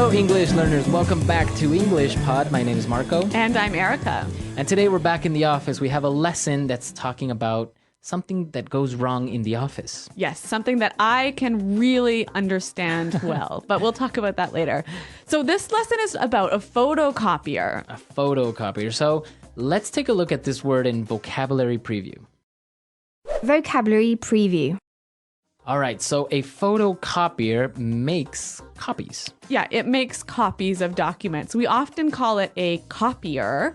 Hello, English learners. Welcome back to English Pod. My name is Marco. And I'm Erica. And today we're back in the office. We have a lesson that's talking about something that goes wrong in the office. Yes, something that I can really understand well, but we'll talk about that later. So this lesson is about a photocopier. A photocopier. So let's take a look at this word in vocabulary preview. Vocabulary preview. All right, so a photocopier makes copies. Yeah, it makes copies of documents. We often call it a copier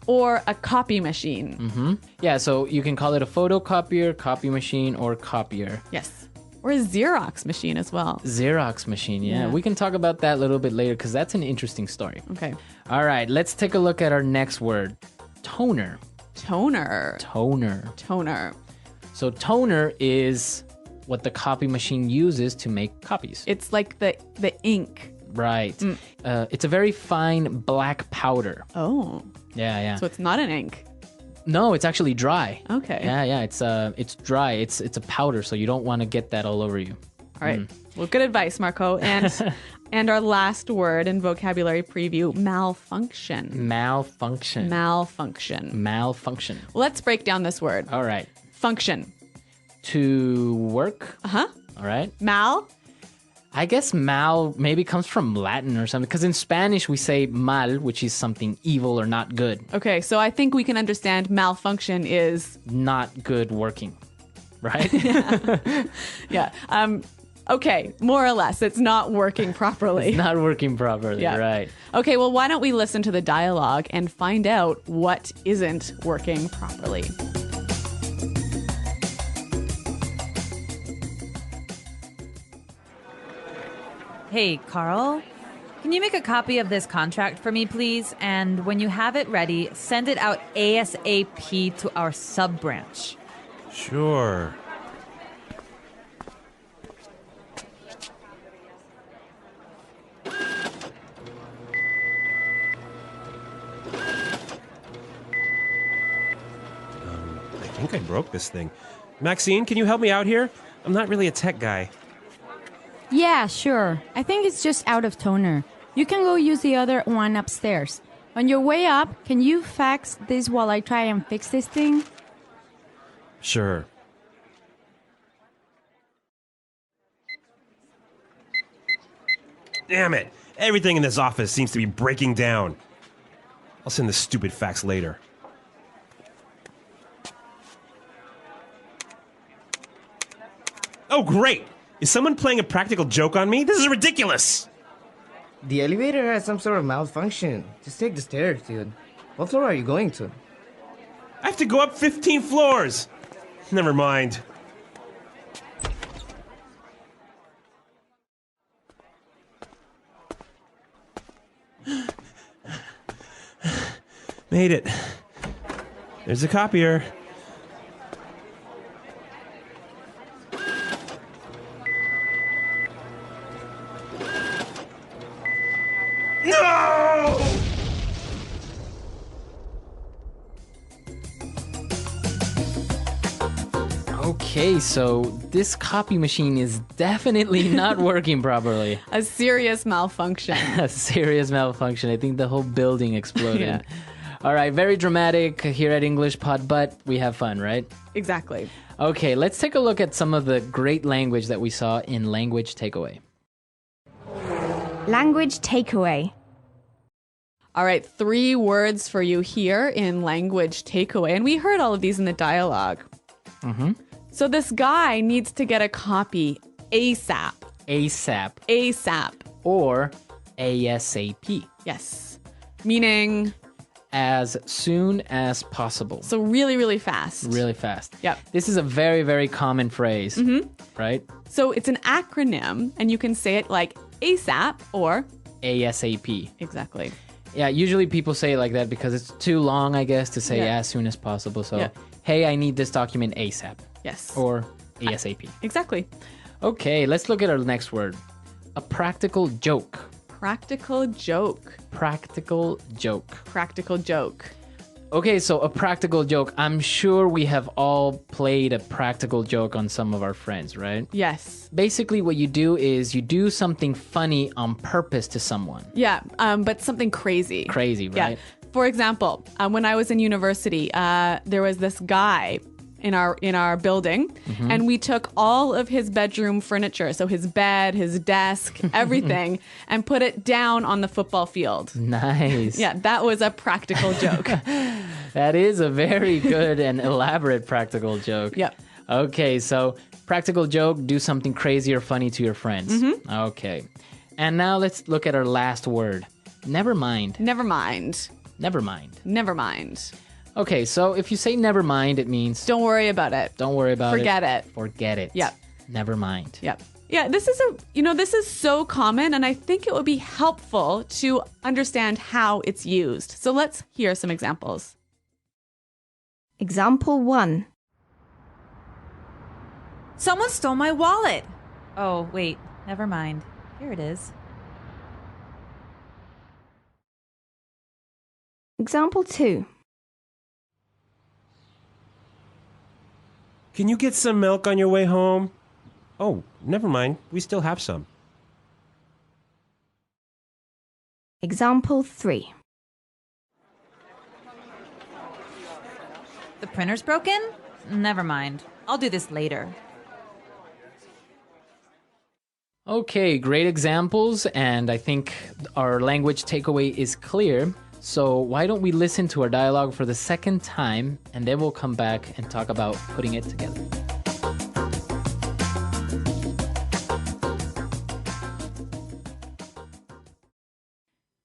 or a copy machine. Yeah, so you can call it a photocopier, copy machine, or copier. Yes. Or a Xerox machine as well. Xerox machine, yeah. Yeah. We can talk about that a little bit later because that's an interesting story. Okay. All right, let's take a look at our next word. Toner. Toner. Toner. Toner. So toner is what the copy machine uses to make copies. It's like the ink. Right. It's a very fine black powder. Oh. Yeah. So it's not an ink. No, it's actually dry. Okay. Yeah. It's dry. It's a powder, so you don't want to get that all over you. All right. Well, good advice, Marco. And our last word in vocabulary preview, malfunction. Malfunction. Malfunction. Let's break down this word. All right. Function. To work. Uh-huh. All right. Mal. I guess mal maybe comes from Latin or something, because in Spanish we say mal, which is something evil or not good. Okay, so I think we can understand malfunction is... Not good working, right? Yeah. Okay, more or less. It's not working properly. It's not working properly, Yeah. right. Okay, well, why don't we listen to the dialogue and find out what isn't working properly? Hey, Carl, can you make a copy of this contract for me, please? And when you have it ready, send it out ASAP to our sub-branch. Sure. I think I broke this thing. Maxine, can you help me out here? I'm not really a tech guy. Yeah, sure. I think it's just out of toner. You can go use the other one upstairs. On your way up, can you fax this while I try and fix this thing? Sure. Damn it! Everything in this office seems to be breaking down. I'll send the stupid fax later. Oh, great! Is someone playing a practical joke on me? This is ridiculous! The elevator has some sort of malfunction. Just take the stairs, dude. What floor are you going to? I have to go up 15 floors! Never mind. Made it. There's a copier. No! Okay, so this copy machine is definitely not working properly. A serious malfunction. A serious malfunction. I think the whole building exploded. Yeah. All right, very dramatic here at English Pod, but we have fun, right? Exactly. Okay, let's take a look at some of the great language that we saw in Language Takeaway. Language takeaway. All right, 3 words for you here in language takeaway. And we heard all of these in the dialogue. So this guy needs to get a copy ASAP. ASAP ASAP. or ASAP. Yes. Meaning, As soon as possible. so really, really fast. Really fast. Yep. This is a very, very common phrase, right? So it's an acronym, and you can say it like ASAP or... ASAP. Exactly. Yeah, usually people say it like that because it's too long, I guess, to say Yeah. as soon as possible. So, Yeah. hey, I need this document ASAP. Yes. Or ASAP. Exactly. Okay, let's look at our next word. A practical joke. Practical joke. Practical joke. Practical joke. Okay, so a practical joke. I'm sure we have all played a practical joke on some of our friends, right? Yes. Basically, what you do is you do something funny on purpose to someone. Yeah, but something crazy. Crazy, right? Yeah. For example, when I was in university, there was this guy in our building, and we took all of his bedroom furniture, so his bed, his desk, everything, and put it down on the football field. Nice. Yeah, that was a practical joke. That is a very good and elaborate practical joke. Yep. Okay, so practical joke, do something crazy or funny to your friends. Okay. And now let's look at our last word. Never mind. Never mind. Never mind. Never mind. Okay, so if you say never mind, it means Don't worry about it. don't worry about Forget it. it. Forget it. Yep. Never mind. Yep. Yeah, this is so common, and I think it would be helpful to understand how it's used. So let's hear some examples. Example 1. Someone stole my wallet. Oh, wait. Never mind. Here it is. Example 2. Can you get some milk on your way home? Oh, never mind. We still have some. Example 3. The printer's broken? Never mind. I'll do this later. Okay, great examples, and I think our language takeaway is clear. So why don't we listen to our dialogue for the second time, and then we'll come back and talk about putting it together.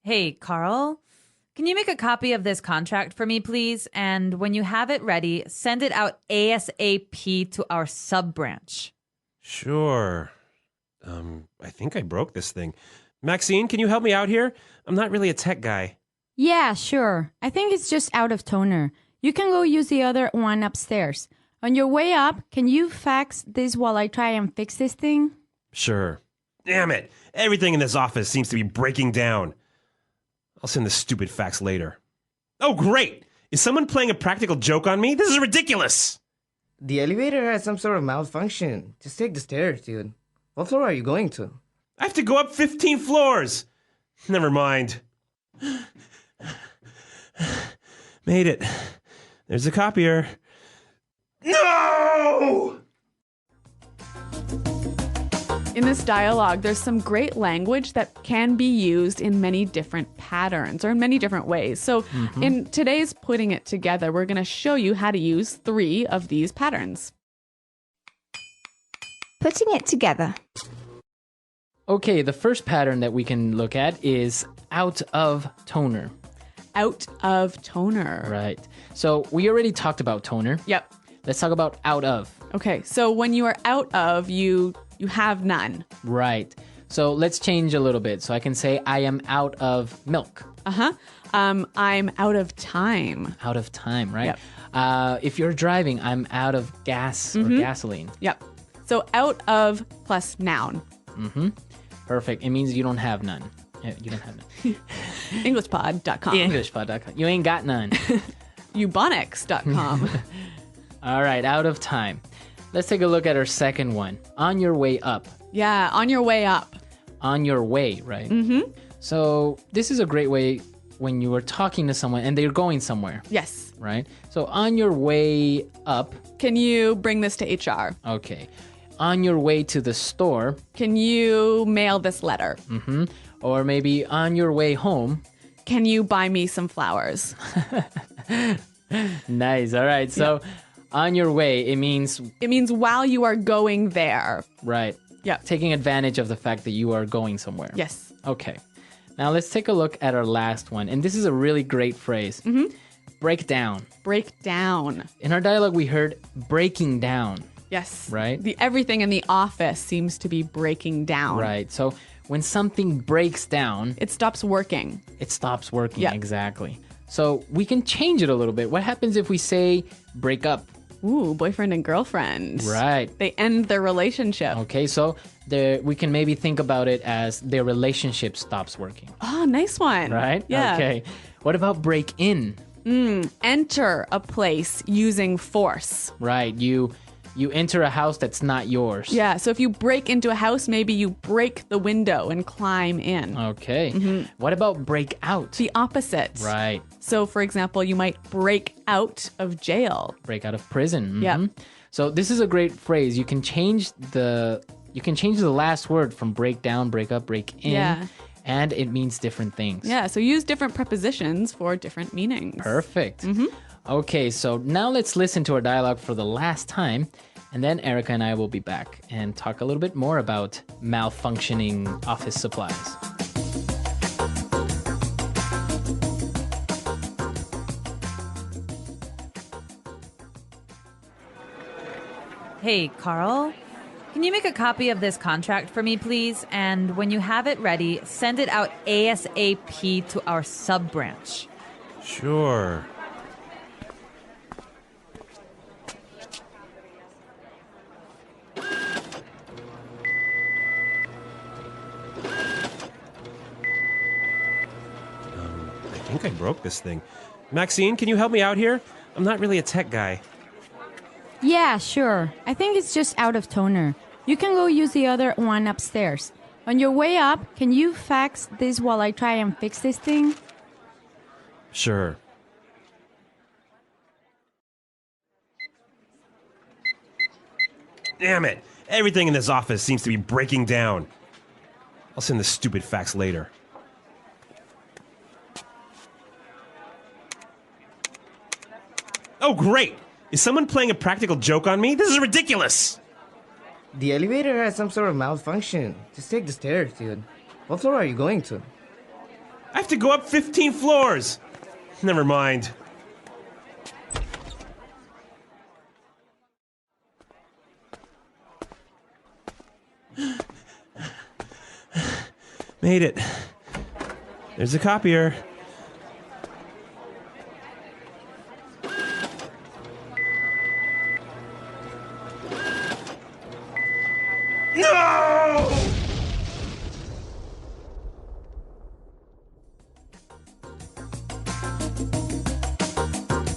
Hey, Carl. Can you make a copy of this contract for me, please? And when you have it ready, send it out ASAP to our sub-branch. Sure. I think I broke this thing. Maxine, can you help me out here? I'm not really a tech guy. Yeah, sure. I think it's just out of toner. You can go use the other one upstairs. On your way up, can you fax this while I try and fix this thing? Sure. Damn it. Everything in this office seems to be breaking down. I'll send the stupid fax later. Oh, great. Is someone playing a practical joke on me? This is ridiculous. The elevator has some sort of malfunction. Just take the stairs, dude. What floor are you going to? I have to go up 15 floors. Never mind. Made it. There's a copier. No! In this dialogue, there's some great language that can be used in many different patterns or in many different ways. So in today's Putting It Together, we're going to show you how to use 3 of these patterns. Putting it together. Okay, the first pattern that we can look at is out of toner. Out of toner. Right. So we already talked about toner. Yep. Let's talk about out of. Okay, so when you are out of, you have none. Right. So let's change a little bit. So I can say I am out of milk. I'm out of time. Out of time, right? Yep. If you're driving, I'm out of gas or gasoline. Yep. So out of plus noun. Perfect. It means you don't have none. Yeah, you don't have none. Englishpod.com. Englishpod.com. You ain't got none. Ubonics.com. All right, out of time. Let's take a look at our second one. On your way up. Yeah, on your way up. On your way, right? So this is a great way when you are talking to someone and they're going somewhere, Yes. right? So on your way up. Can you bring this to HR? Okay. On your way to the store. Can you mail this letter? Or maybe on your way home. Can you buy me some flowers? Nice. All right. So on your way, it means, while you are going there. right. Yeah. Taking advantage of the fact that you are going somewhere. Yes. Okay. Now let's take a look at our last one. And this is a really great phrase. Break down. Break down. In our dialogue, we heard breaking down. Yes. Right? Everything in the office seems to be breaking down. Right. So when something breaks down, It stops working. it stops working. Yeah. Exactly. So we can change it a little bit. What happens if we say break up? Ooh, boyfriend and girlfriend. Right. They end their relationship. Okay. So we can maybe think about it as their relationship stops working. Oh, nice one. Right? Yeah. Okay. What about break in? Enter a place using force. Right. You enter a house that's not yours. Yeah, so if you break into a house, maybe you break the window and climb in. Okay. What about break out? The opposite. Right. So, for example, you might break out of jail. Break out of prison. Yep. So this is a great phrase. You can change the last word from break down, break up, break in. Yeah. And it means different things. Yeah, so use different prepositions for different meanings. Perfect. Okay, so now let's listen to our dialogue for the last time, and then Erica and I will be back and talk a little bit more about malfunctioning office supplies. Hey, Carl, can you make a copy of this contract for me, please? And when you have it ready, send it out ASAP to our sub-branch. Sure. I think I broke this thing. Maxine, can you help me out here? I'm not really a tech guy. Yeah, sure. I think it's just out of toner. You can go use the other one upstairs. On your way up, can you fax this while I try and fix this thing? Sure. Damn it! Everything in this office seems to be breaking down. I'll send the stupid fax later. Oh, great! Is someone playing a practical joke on me? This is ridiculous! The elevator has some sort of malfunction. Just take the stairs, dude. What floor are you going to? I have to go up 15 floors! Never mind. Made it. There's a copier. No!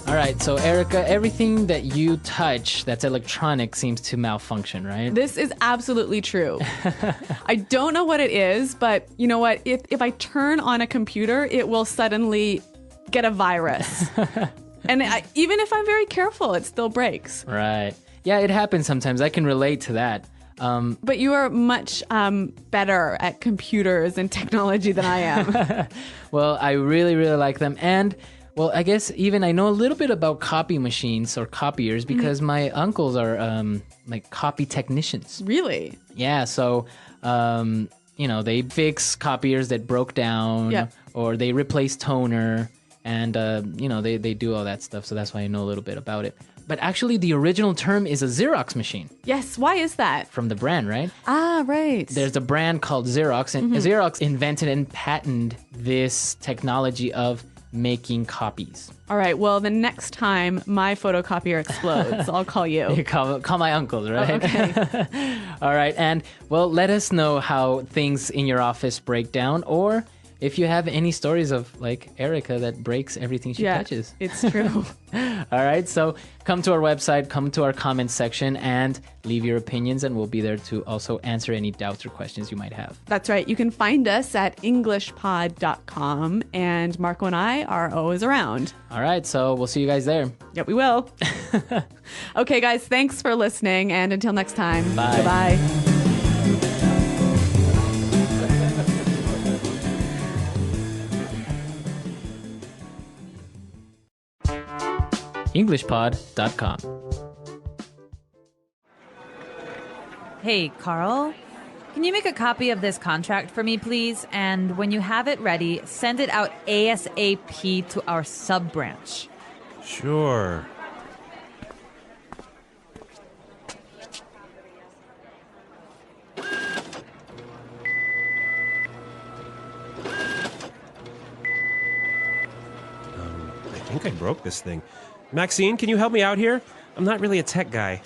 All right, so Erica, everything that you touch that's electronic seems to malfunction, right? This is absolutely true. I don't know what it is, but you know what? If I turn on a computer, it will suddenly get a virus. And even if I'm very careful, it still breaks. Right. Yeah, it happens sometimes. I can relate to that. But you are much better at computers and technology than I am. Well, I really, really like them. And, well, I guess even I know a little bit about copy machines or copiers because my uncles are like copy technicians. Really? Yeah, so, they fix copiers that broke down or they replace toner and, they do all that stuff. So that's why I know a little bit about it. But actually, the original term is a Xerox machine. Yes, why is that? From the brand, right? Ah, right. There's a brand called Xerox, and Xerox invented and patented this technology of making copies. All right, well, the next time my photocopier explodes, I'll call you. You call my uncles, right? Oh, okay. All right, and, well, let us know how things in your office break down, or if you have any stories of, like, Erica that breaks everything she touches. It's true. All right, so come to our website, come to our comments section, and leave your opinions, and we'll be there to also answer any doubts or questions you might have. That's right. You can find us at englishpod.com, and Marco and I are always around. All right, so we'll see you guys there. Yep, we will. Okay, guys, thanks for listening, and until next time, Bye. Goodbye. EnglishPod.com. Hey, Carl, can you make a copy of this contract for me, please? And when you have it ready, send it out ASAP to our sub-branch. Sure. I think I broke this thing. Maxine, can you help me out here? I'm not really a tech guy.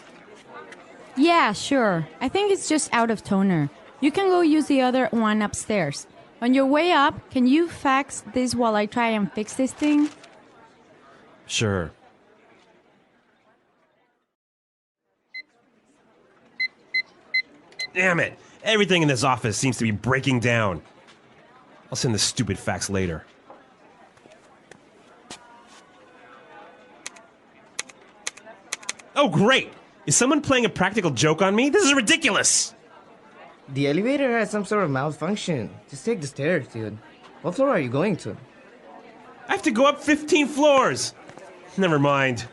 Yeah, sure. I think it's just out of toner. You can go use the other one upstairs. On your way up, can you fax this while I try and fix this thing? Sure. Damn it! Everything in this office seems to be breaking down. I'll send the stupid fax later. Oh, great! Is someone playing a practical joke on me? This is ridiculous! The elevator has some sort of malfunction. Just take the stairs, dude. What floor are you going to? I have to go up 15 floors! Never mind.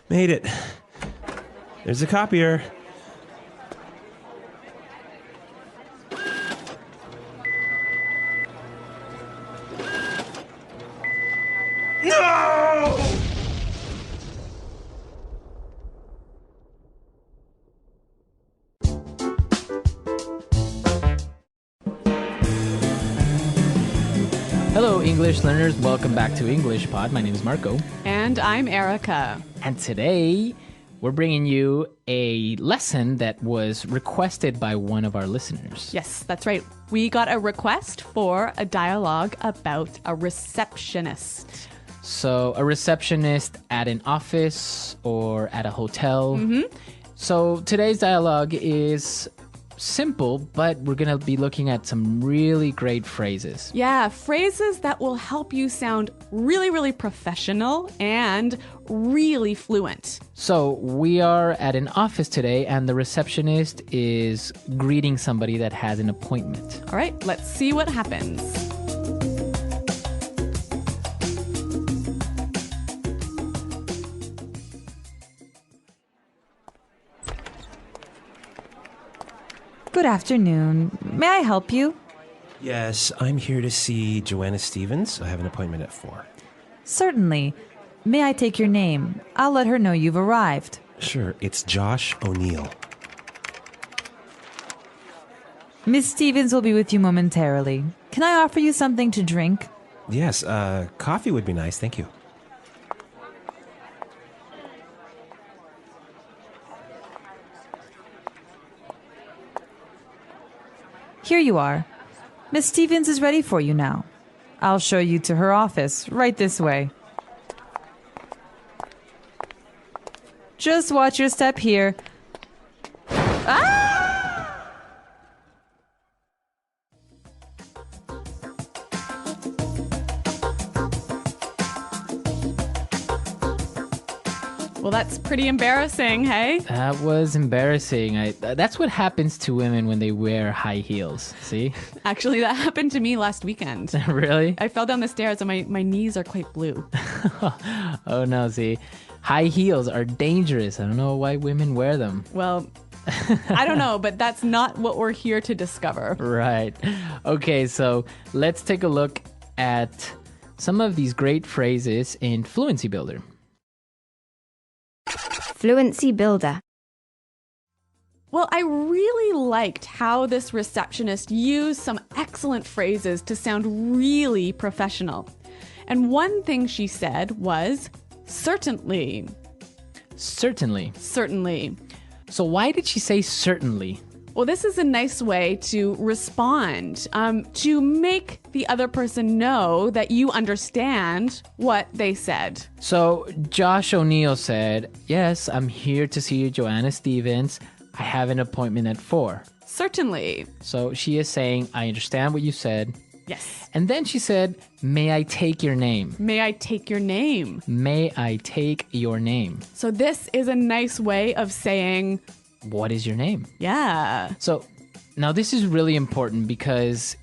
Made it. There's a copier. No! Hello, English learners. Welcome back to English Pod. My name is Marco. And I'm Erica. And today, we're bringing you a lesson that was requested by one of our listeners. Yes, that's right. We got a request for a dialogue about a receptionist. So, a receptionist at an office or at a hotel. So, today's dialogue is simple, but we're going to be looking at some really great phrases. Yeah, phrases that will help you sound really, really professional and really fluent. So, we are at an office today, and the receptionist is greeting somebody that has an appointment. All right, let's see what happens. Good afternoon. May I help you? Yes, I'm here to see Joanna Stevens. I have an appointment at 4. Certainly. May I take your name? I'll let her know you've arrived. Sure, it's Josh O'Neill. Miss Stevens will be with you momentarily. Can I offer you something to drink? Yes, coffee would be nice, thank you. Here you are. Miss Stevens is ready for you now. I'll show you to her office, right this way. Just watch your step here. Well, that's pretty embarrassing, hey? That was embarrassing. That's what happens to women when they wear high heels. See? Actually, that happened to me last weekend. Really? I fell down the stairs and my knees are quite blue. Oh no, see? High heels are dangerous. I don't know why women wear them. Well, I don't know, but that's not what we're here to discover. Right. Okay, so let's take a look at some of these great phrases in Fluency Builder. Fluency Builder. Well, I really liked how this receptionist used some excellent phrases to sound really professional. And one thing she said was, certainly. Certainly. Certainly. So why did she say certainly? Well, this is a nice way to respond, to make the other person know that you understand what they said. So Josh O'Neill said, yes, I'm here to see Joanna Stevens. I have an appointment at 4. Certainly. So she is saying, I understand what you said. Yes. And then she said, may I take your name? May I take your name? May I take your name? So this is a nice way of saying, what is your name? yeah. So now this is really important because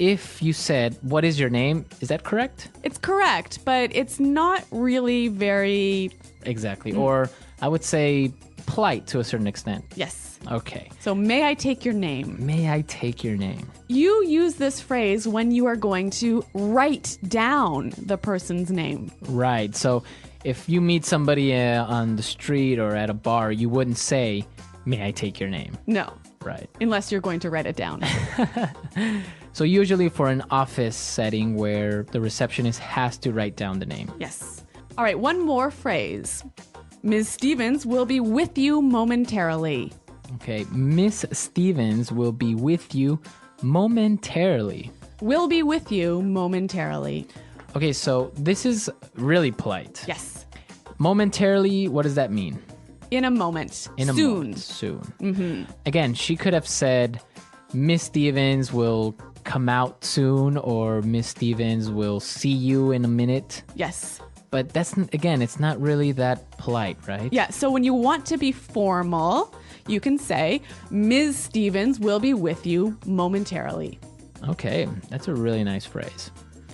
if you said, what is your name? Is that correct? It's correct, but it's not really very, Exactly. Or I would say polite to a certain extent. yes. Okay. So may I take your name? May I take your name? You use this phrase when you are going to write down the person's name. Right. So if you meet somebody on the street or at a bar, you wouldn't say, may I take your name? No, Right. unless you're going to write it down. So usually for an office setting where the receptionist has to write down the name. Yes. All right, one more phrase. Ms. Stevens will be with you momentarily. Okay, Miss Stevens will be with you momentarily. Will be with you momentarily. Okay, so this is really polite. Yes. Momentarily, what does that mean? In a moment. In a Soon. moment. Soon. Again, she could have said, Miss Stevens will come out soon, or Miss Stevens will see you in a minute. Yes. But that's, again, it's not really that polite, right? Yeah, so when you want to be formal, you can say, Ms. Stevens will be with you momentarily. Okay, that's a really nice phrase.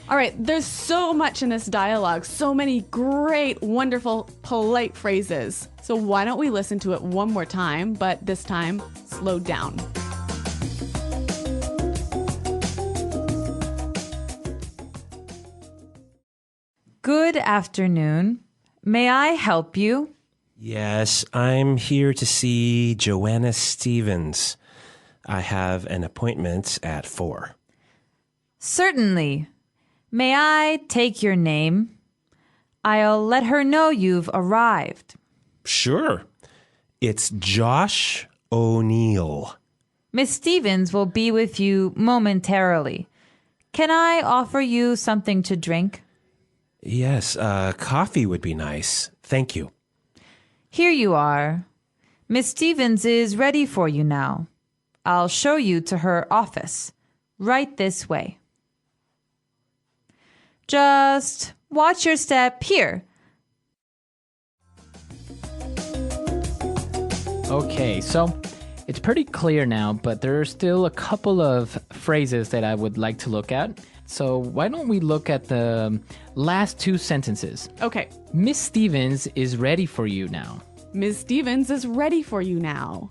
All right, there's so much in this dialogue, so many great, wonderful, polite phrases. So why don't we listen to it one more time, but this time, slow down. Good afternoon. May I help you? Yes, I'm here to see Joanna Stevens. I have an appointment at 4. Certainly. May I take your name? I'll let her know you've arrived. Sure. It's Josh O'Neill. Miss Stevens will be with you momentarily. Can I offer you something to drink? Yes, coffee would be nice. Thank you. Here you are. Miss Stevens is ready for you now. I'll show you to her office. Right this way. Just watch your step here. Okay, so it's pretty clear now, but there are still a couple of phrases that I would like to look at. So why don't we look at the last 2 sentences? Okay, Miss Stevens is ready for you now. Ms. Stevens is ready for you now.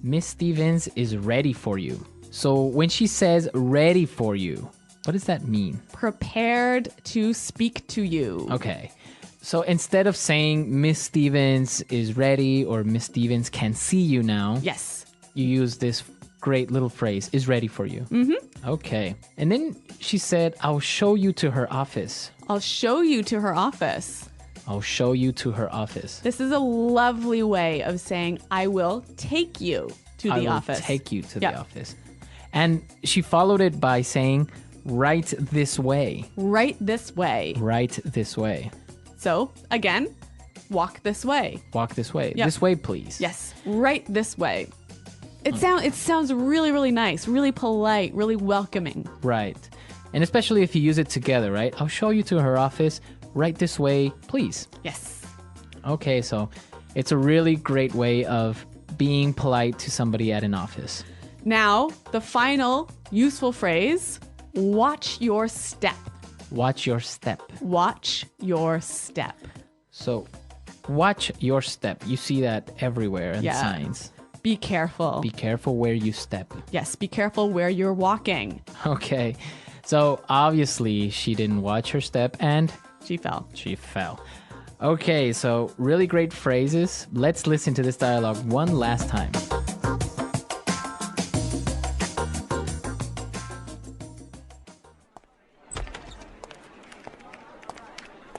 Miss Stevens is ready for you. So when she says ready for you, what does that mean? Prepared to speak to you. Okay. So instead of saying Miss Stevens is ready or Miss Stevens can see you now, Yes. you use this great little phrase, is ready for you. Mm-hmm. Okay. And then she said, I'll show you to her office. I'll show you to her office. I'll show you to her office. This is a lovely way of saying, I will take you to the office. I will take you to Yep. the office. And she followed it by saying, right this way. Right this way. Right this way. So, again, walk this way. Walk this way. Yep. This way, please. Yes, right this way. It sounds really, really nice, really polite, really welcoming. Right. And especially if you use it together, right? I'll show you to her office. Right this way, please. Yes. Okay, so it's a really great way of being polite to somebody at an office. Now, the final useful phrase, watch your step. Watch your step. Watch your step. So, watch your step. You see that everywhere in Yeah. signs. Be careful. Be careful where you step. Yes, be careful where you're walking. Okay. So, obviously, she didn't watch her step and She fell. she fell. Okay, so really great phrases. Let's listen to this dialogue one last time.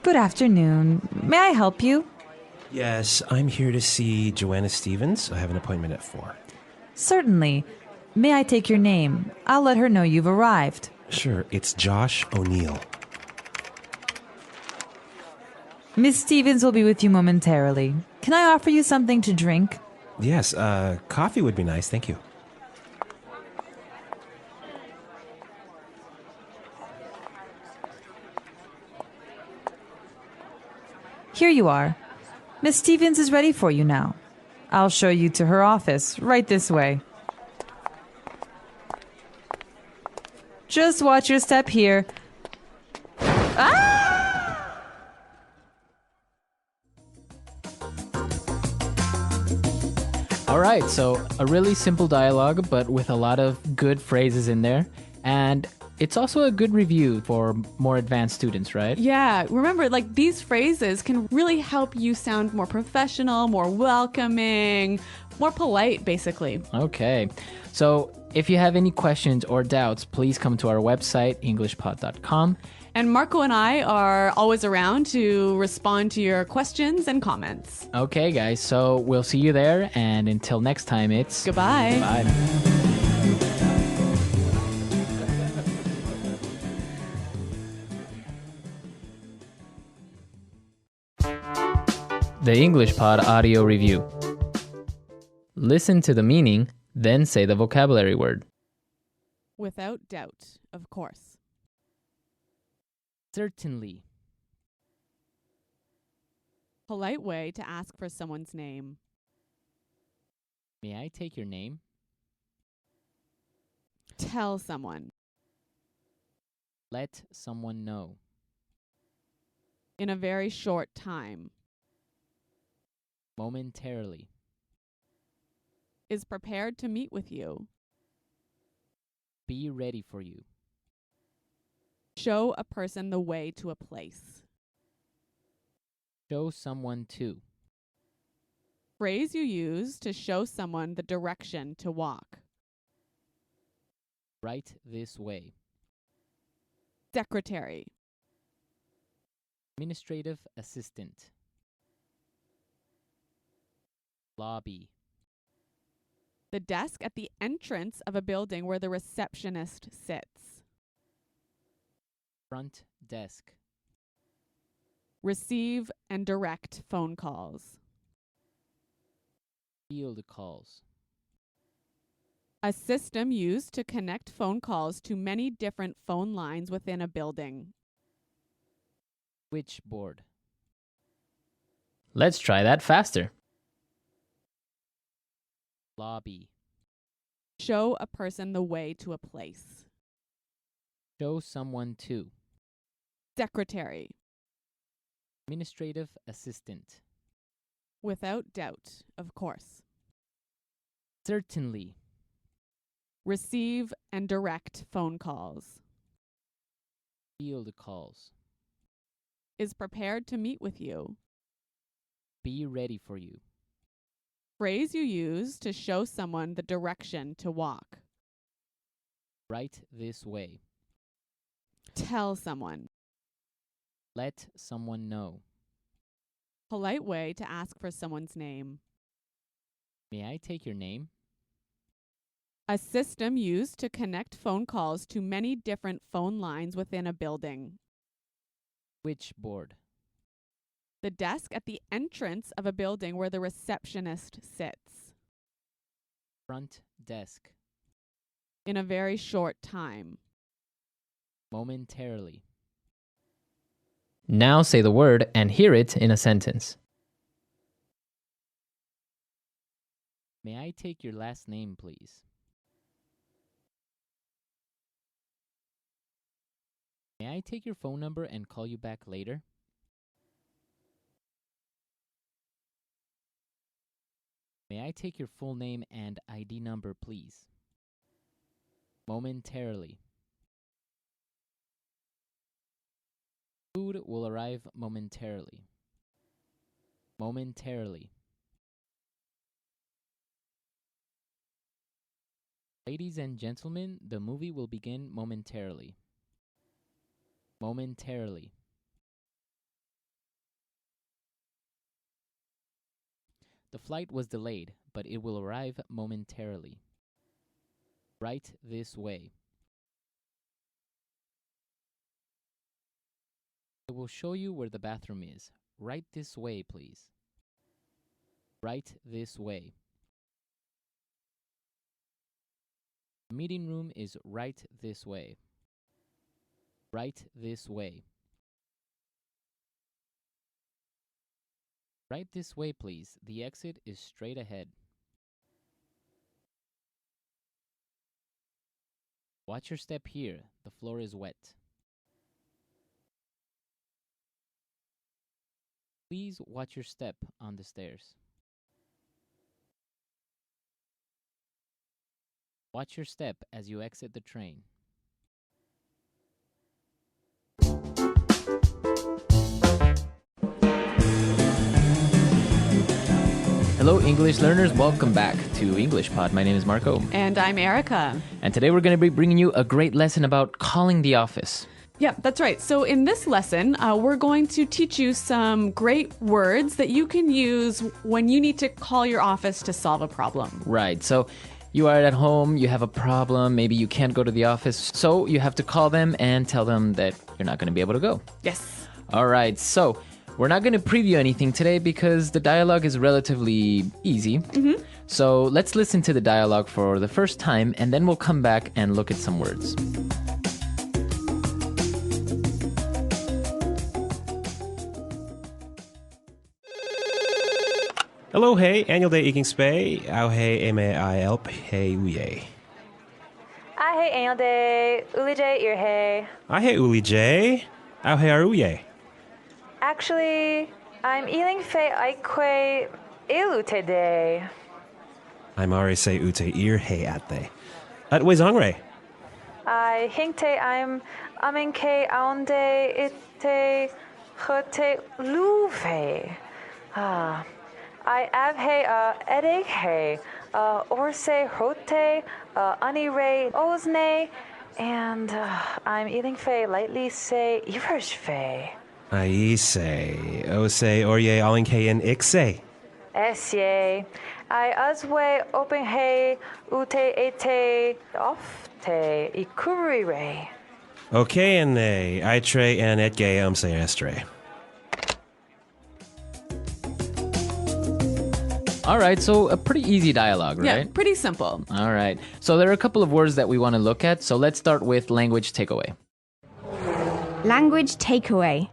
Good afternoon. May I help you? Yes, I'm here to see Joanna Stevens. I have an appointment at 4. Certainly. May I take your name? I'll let her know you've arrived. Sure, it's Josh O'Neill. Miss Stevens will be with you momentarily. Can I offer you something to drink? Yes, coffee would be nice. Thank you. Here you are. Miss Stevens is ready for you now. I'll show you to her office, right this way. Just watch your step here. All right, so a really simple dialogue, but with a lot of good phrases in there. And it's also a good review for more advanced students, right? Yeah, remember, like these phrases can really help you sound more professional, more welcoming, more polite, basically. Okay. So if you have any questions or doubts, please come to our website, englishpod.com, And Marco and I are always around to respond to your questions and comments. Okay, guys, so we'll see you there. And until next time, it's Goodbye. Bye. The English Pod Audio Review. Listen to the meaning, then say the vocabulary word. Without doubt, of course. Certainly. Polite way to ask for someone's name. May I take your name? Tell someone. Let someone know. In a very short time. Momentarily. Is prepared to meet with you. Be ready for you. Show a person the way to a place. Show someone to. Phrase you use to show someone the direction to walk. Right this way. Secretary. Administrative assistant. Lobby. The desk at the entrance of a building where the receptionist sits. Front desk. Receive and direct phone calls. Field calls. A system used to connect phone calls to many different phone lines within a building. Switchboard. Let's try that faster. Lobby. Show a person the way to a place. Show someone to. Secretary. Administrative assistant. Without doubt, of course. Certainly. Receive and direct phone calls. Field calls. Is prepared to meet with you. Be ready for you. Phrase you use to show someone the direction to walk. Right this way. Tell someone. Let someone know. Polite way to ask for someone's name. May I take your name? A system used to connect phone calls to many different phone lines within a building. Switchboard. The desk at the entrance of a building where the receptionist sits. Front desk. In a very short time. Momentarily. Now say the word and hear it in a sentence. May I take your last name, please? May I take your phone number and call you back later? May I take your full name and ID number, please? Momentarily. Food will arrive momentarily. Momentarily. Ladies and gentlemen, the movie will begin momentarily. Momentarily. The flight was delayed, but it will arrive momentarily. Right this way. I will show you where the bathroom is. Right this way, please. Right this way. The meeting room is right this way. Right this way. Right this way, please. The exit is straight ahead. Watch your step here. The floor is wet. Please watch your step on the stairs. Watch your step as you exit the train. Hello, English learners. Welcome back to English Pod. My name is Marco. And I'm Erica. And today we're going to be bringing you a great lesson about calling the office. Yeah, that's right. So in this lesson, we're going to teach you some great words that you can use when you need to call your office to solve a problem. Right. So you are at home, you have a problem, maybe you can't go to the office, so you have to call them and tell them that you're not going to be able to go. Yes. All right. So we're not going to preview anything today because the dialogue is relatively easy. So let's listen to the dialogue for the first time, and then we'll come back and look at some words. Hello, hey, annual day iking spay. Au hey, eme I help, hey, uye. I hate annual day. Uli J, ear hey. I hey, uli J. Au hey, aruye. Actually, I'm eating fe aikwe ilu today. I'm are say ute ear hey at they. At wezongre. I hinkte I'm aminke aunde ite chote luve. I abhe edig he orse hote anire osne, and I'm eating fe lightly say ivers fe. I say, o say, orye, alinke in ixe. Esye. I aswe open he ute ete ofte ikurire. Okay, and they, I tre and et gay say estre. All right, so a pretty easy dialogue, right? Yeah, pretty simple. All right. So there are a couple of words that we want to look at. So let's start with language takeaway. Language takeaway.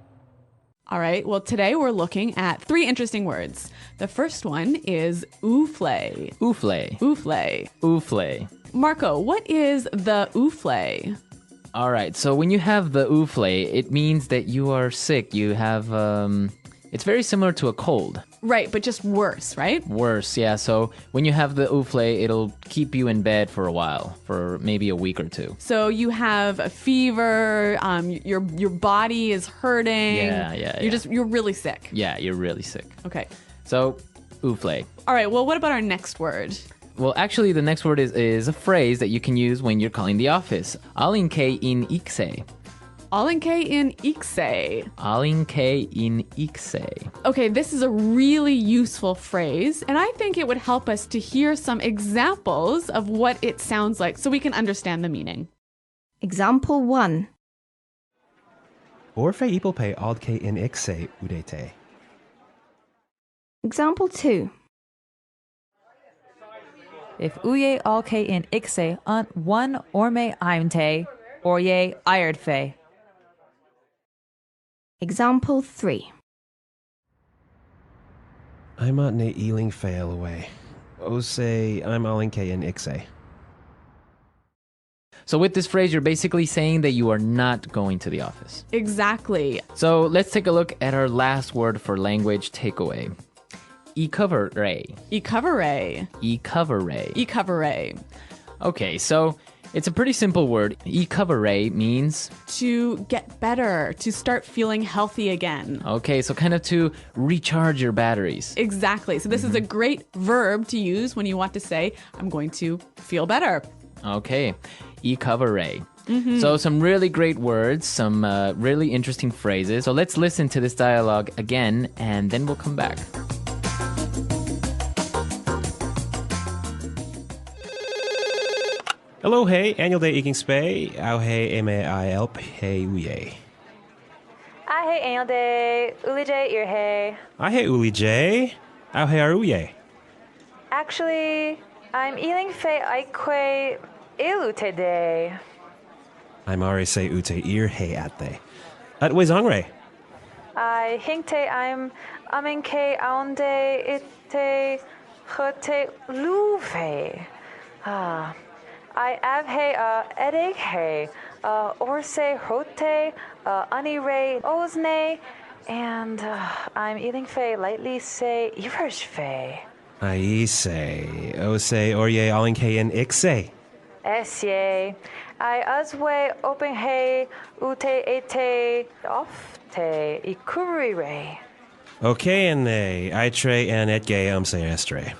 All right, well, today we're looking at 3 interesting words. The first one is oufle. Oufle. Oufle. Oufle. Marco, what is the oufle? All right, so when you have the oufle, it means that you are sick. You have, it's very similar to a cold. Right, but just worse, right? Worse, yeah. So when you have the oufle, it'll keep you in bed for a while, for maybe a week or two. So you have a fever, your body is hurting. Yeah. You're really sick. Yeah, you're really sick. Okay. So, oufle. All right, well, what about our next word? Well, actually, the next word is a phrase that you can use when you're calling the office. Alinke in ixe. Alinke in ixe. Alinke in ixe. Okay, this is a really useful phrase, and I think it would help us to hear some examples of what it sounds like so we can understand the meaning. Example 1. Orfe ipolpe aldke in ixe udete. Example 2. If uye alke in ixe unt one orme aimte, orye iredfe. Example 3. I'm not ne ealing fail away. O say, I'm alinke in ixe. So with this phrase, you're basically saying that you are not going to the office. Exactly. So let's take a look at our last word for language takeaway. Ecovere. Ecovere. Ecovere. Ecovere. Okay, so it's a pretty simple word. Ecovere means... To get better, to start feeling healthy again. Okay, so kind of to recharge your batteries. Exactly. So this is a great verb to use when you want to say, I'm going to feel better. Okay, ecovere. So some really great words, some really interesting phrases. So let's listen to this dialogue again, and then we'll come back. Hello, hey, annual day iking spay. Au hey, eme I help, hey, uye. I hate annual day. Uli J, ear hey. I hey, uli J. Au hey, aruye. Actually, I'm eating fe aikwe ilu today. I'm are say ute ear hey at they. At wezongre. I hinkte I'm aminke aunde ite chote luve. I abhe edig he orse hote anire osne, and I'm eating fe lightly say ivers fe. I say, o say, orye alinke in ixe. Esye. I aswe open he ute ete ofte ikurire. Okay, and they, I tre and et gay say estre.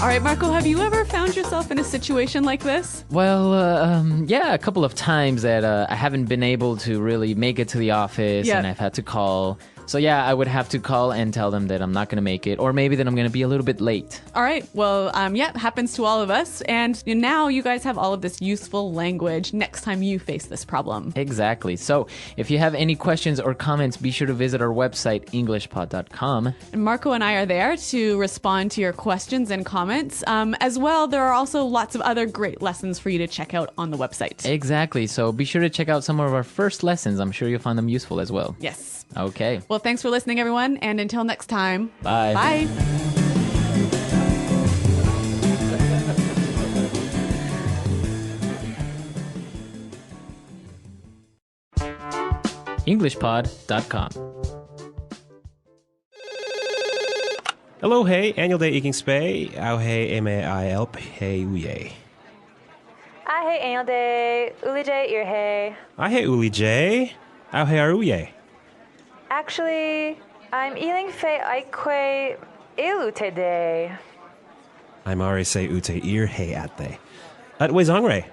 All right, Marco, have you ever found yourself in a situation like this? Well, yeah, a couple of times that I haven't been able to really make it to the office and I've had to call. So yeah, I would have to call and tell them that I'm not going to make it, or maybe that I'm going to be a little bit late. All right. Well, yeah, it happens to all of us. And now you guys have all of this useful language next time you face this problem. Exactly. So if you have any questions or comments, be sure to visit our website, englishpod.com. And Marco and I are there to respond to your questions and comments. As well, there are also lots of other great lessons for you to check out on the website. Exactly. So be sure to check out some of our first lessons. I'm sure you'll find them useful as well. Yes. Okay. Well, thanks for listening, everyone. And until next time. Bye. Bye. EnglishPod.com. Hello, hey, annual day eking spay. Au hey, mail, hey, uye. I hate annual day. Uli J, ear hey. I hey, uli J. Au hey, are uye. Actually, I'm eating fe aikwe ilute day. I'm already say ute ear hey at they. At way zongre.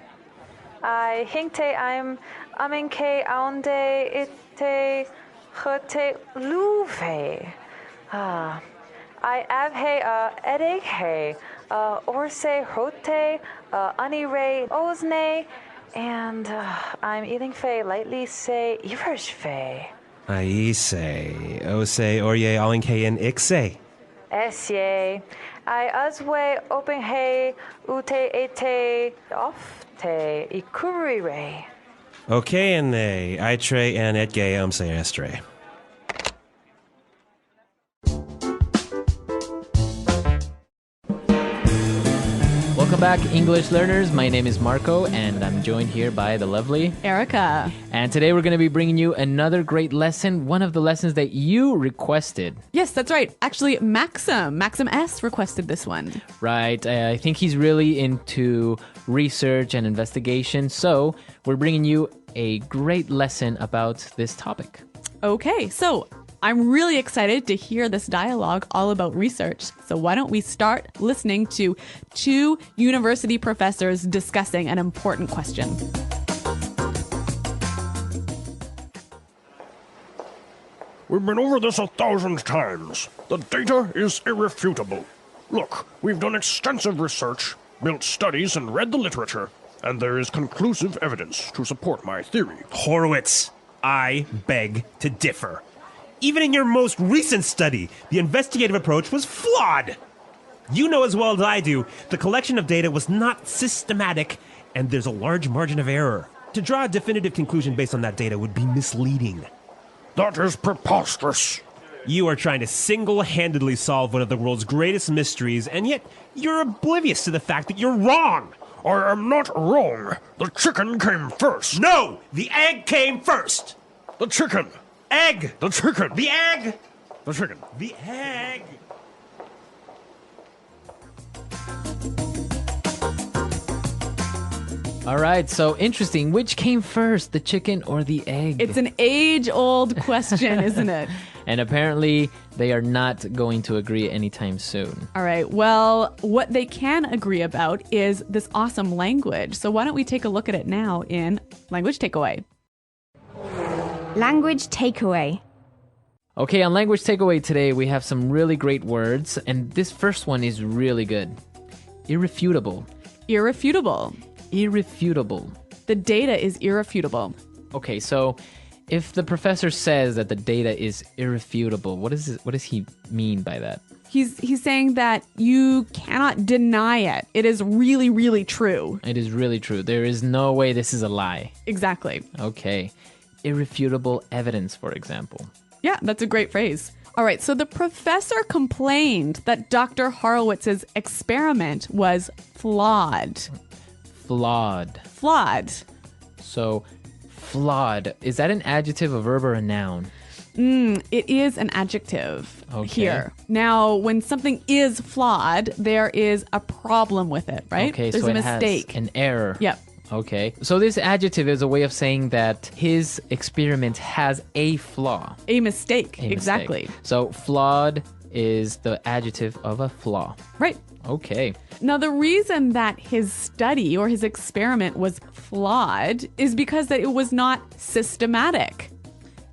I hinkte I'm aminke aunde ite hote luve. Ah. I have hey edeg hey orse hote anire osne and I'm eating fe lightly say ivers fe. I say, o say, orye, alinke and ixe. Esye. I aswe open hey ute ete off te ikurire. Okay, and they, I tre and etge say estre. Welcome back, English learners. My name is Marco, and I'm joined here by the lovely Erica. And today we're going to be bringing you another great lesson, one of the lessons that you requested. Yes, that's right. Actually, Maxim S requested this one. Right. I think he's really into research and investigation, so we're bringing you a great lesson about this topic. Okay, so I'm really excited to hear this dialogue all about research. So why don't we start listening to two university professors discussing an important question. We've been over this 1,000 times. The data is irrefutable. Look, we've done extensive research, built studies, and read the literature, and there is conclusive evidence to support my theory. Horowitz, I beg to differ. Even in your most recent study, the investigative approach was flawed. You know as well as I do, the collection of data was not systematic, and there's a large margin of error. To draw a definitive conclusion based on that data would be misleading. That is preposterous. You are trying to single-handedly solve one of the world's greatest mysteries, and yet you're oblivious to the fact that you're wrong. I am not wrong. The chicken came first. No! The egg came first! The chicken. Egg! The chicken. The egg! The chicken. The egg! All right, so interesting. Which came first, the chicken or the egg? It's an age-old question, isn't it? And apparently, they are not going to agree anytime soon. All right, well, what they can agree about is this awesome language. So why don't we take a look at it now in Language Takeaway. Language takeaway. Okay, on Language Takeaway today, we have some really great words, and this first one is really good. Irrefutable. Irrefutable. Irrefutable. The data is irrefutable. Okay, so if the professor says that the data is irrefutable, what does he mean by that? He's saying that you cannot deny it. It is really, really true. It is really true. There is no way this is a lie. Exactly. Okay. Irrefutable evidence, for example. Yeah, that's a great phrase. All right, so the professor complained that Dr. Horowitz's experiment was flawed. Flawed. Flawed. So, flawed. Is that an adjective, a verb, or a noun? It is an adjective here. Now, when something is flawed, there is a problem with it, right? Okay, There's so a it mistake. has an error. Yep. Okay. So this adjective is a way of saying that his experiment has a flaw. A mistake. A mistake. Exactly. So flawed is the adjective of a flaw. Right. Okay. Now, the reason that his study or his experiment was flawed is because that it was not systematic.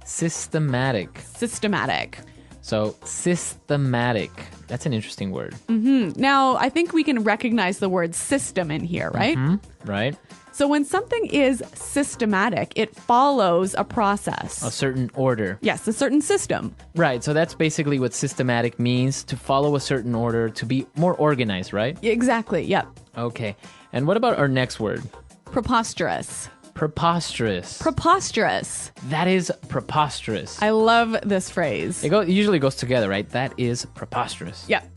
Systematic. Systematic. So, systematic. That's an interesting word. Now, I think we can recognize the word system in here, right? Right? So when something is systematic, it follows a process. A certain order. Yes, a certain system. Right. So that's basically what systematic means, to follow a certain order, to be more organized, right? Exactly, yep. Okay. And what about our next word? Preposterous. Preposterous. Preposterous. That is preposterous. I love this phrase. It usually goes together, right? That is preposterous. Yep.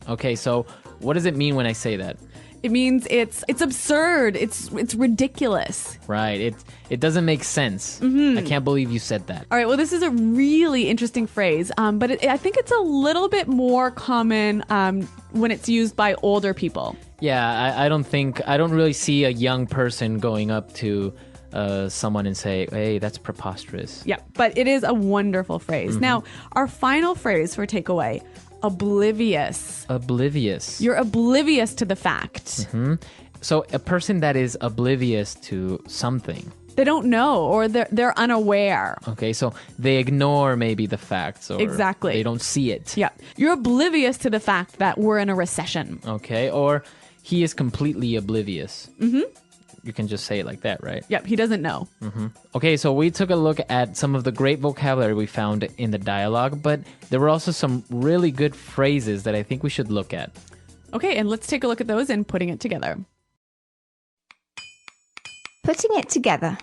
Okay, so what does it mean when I say that? It means it's absurd. It's ridiculous. Right. It doesn't make sense. I can't believe you said that. All right. Well, this is a really interesting phrase, but I think it's a little bit more common when it's used by older people. Yeah, I don't really see a young person going up to someone and say, hey, that's preposterous. Yeah, but it is a wonderful phrase. Now, our final phrase for takeaway, oblivious. Oblivious. You're oblivious to the fact. So a person that is oblivious to something. They don't know, or they're unaware. Okay, so they ignore maybe the facts, or Exactly. they don't see it. Yeah, you're oblivious to the fact that we're in a recession. Okay, or he is completely oblivious. You can just say it like that, right? Yep, he doesn't know. Okay, so we took a look at some of the great vocabulary we found in the dialogue, but there were also some really good phrases that I think we should look at. Okay, and let's take a look at those and putting it together. Putting it together.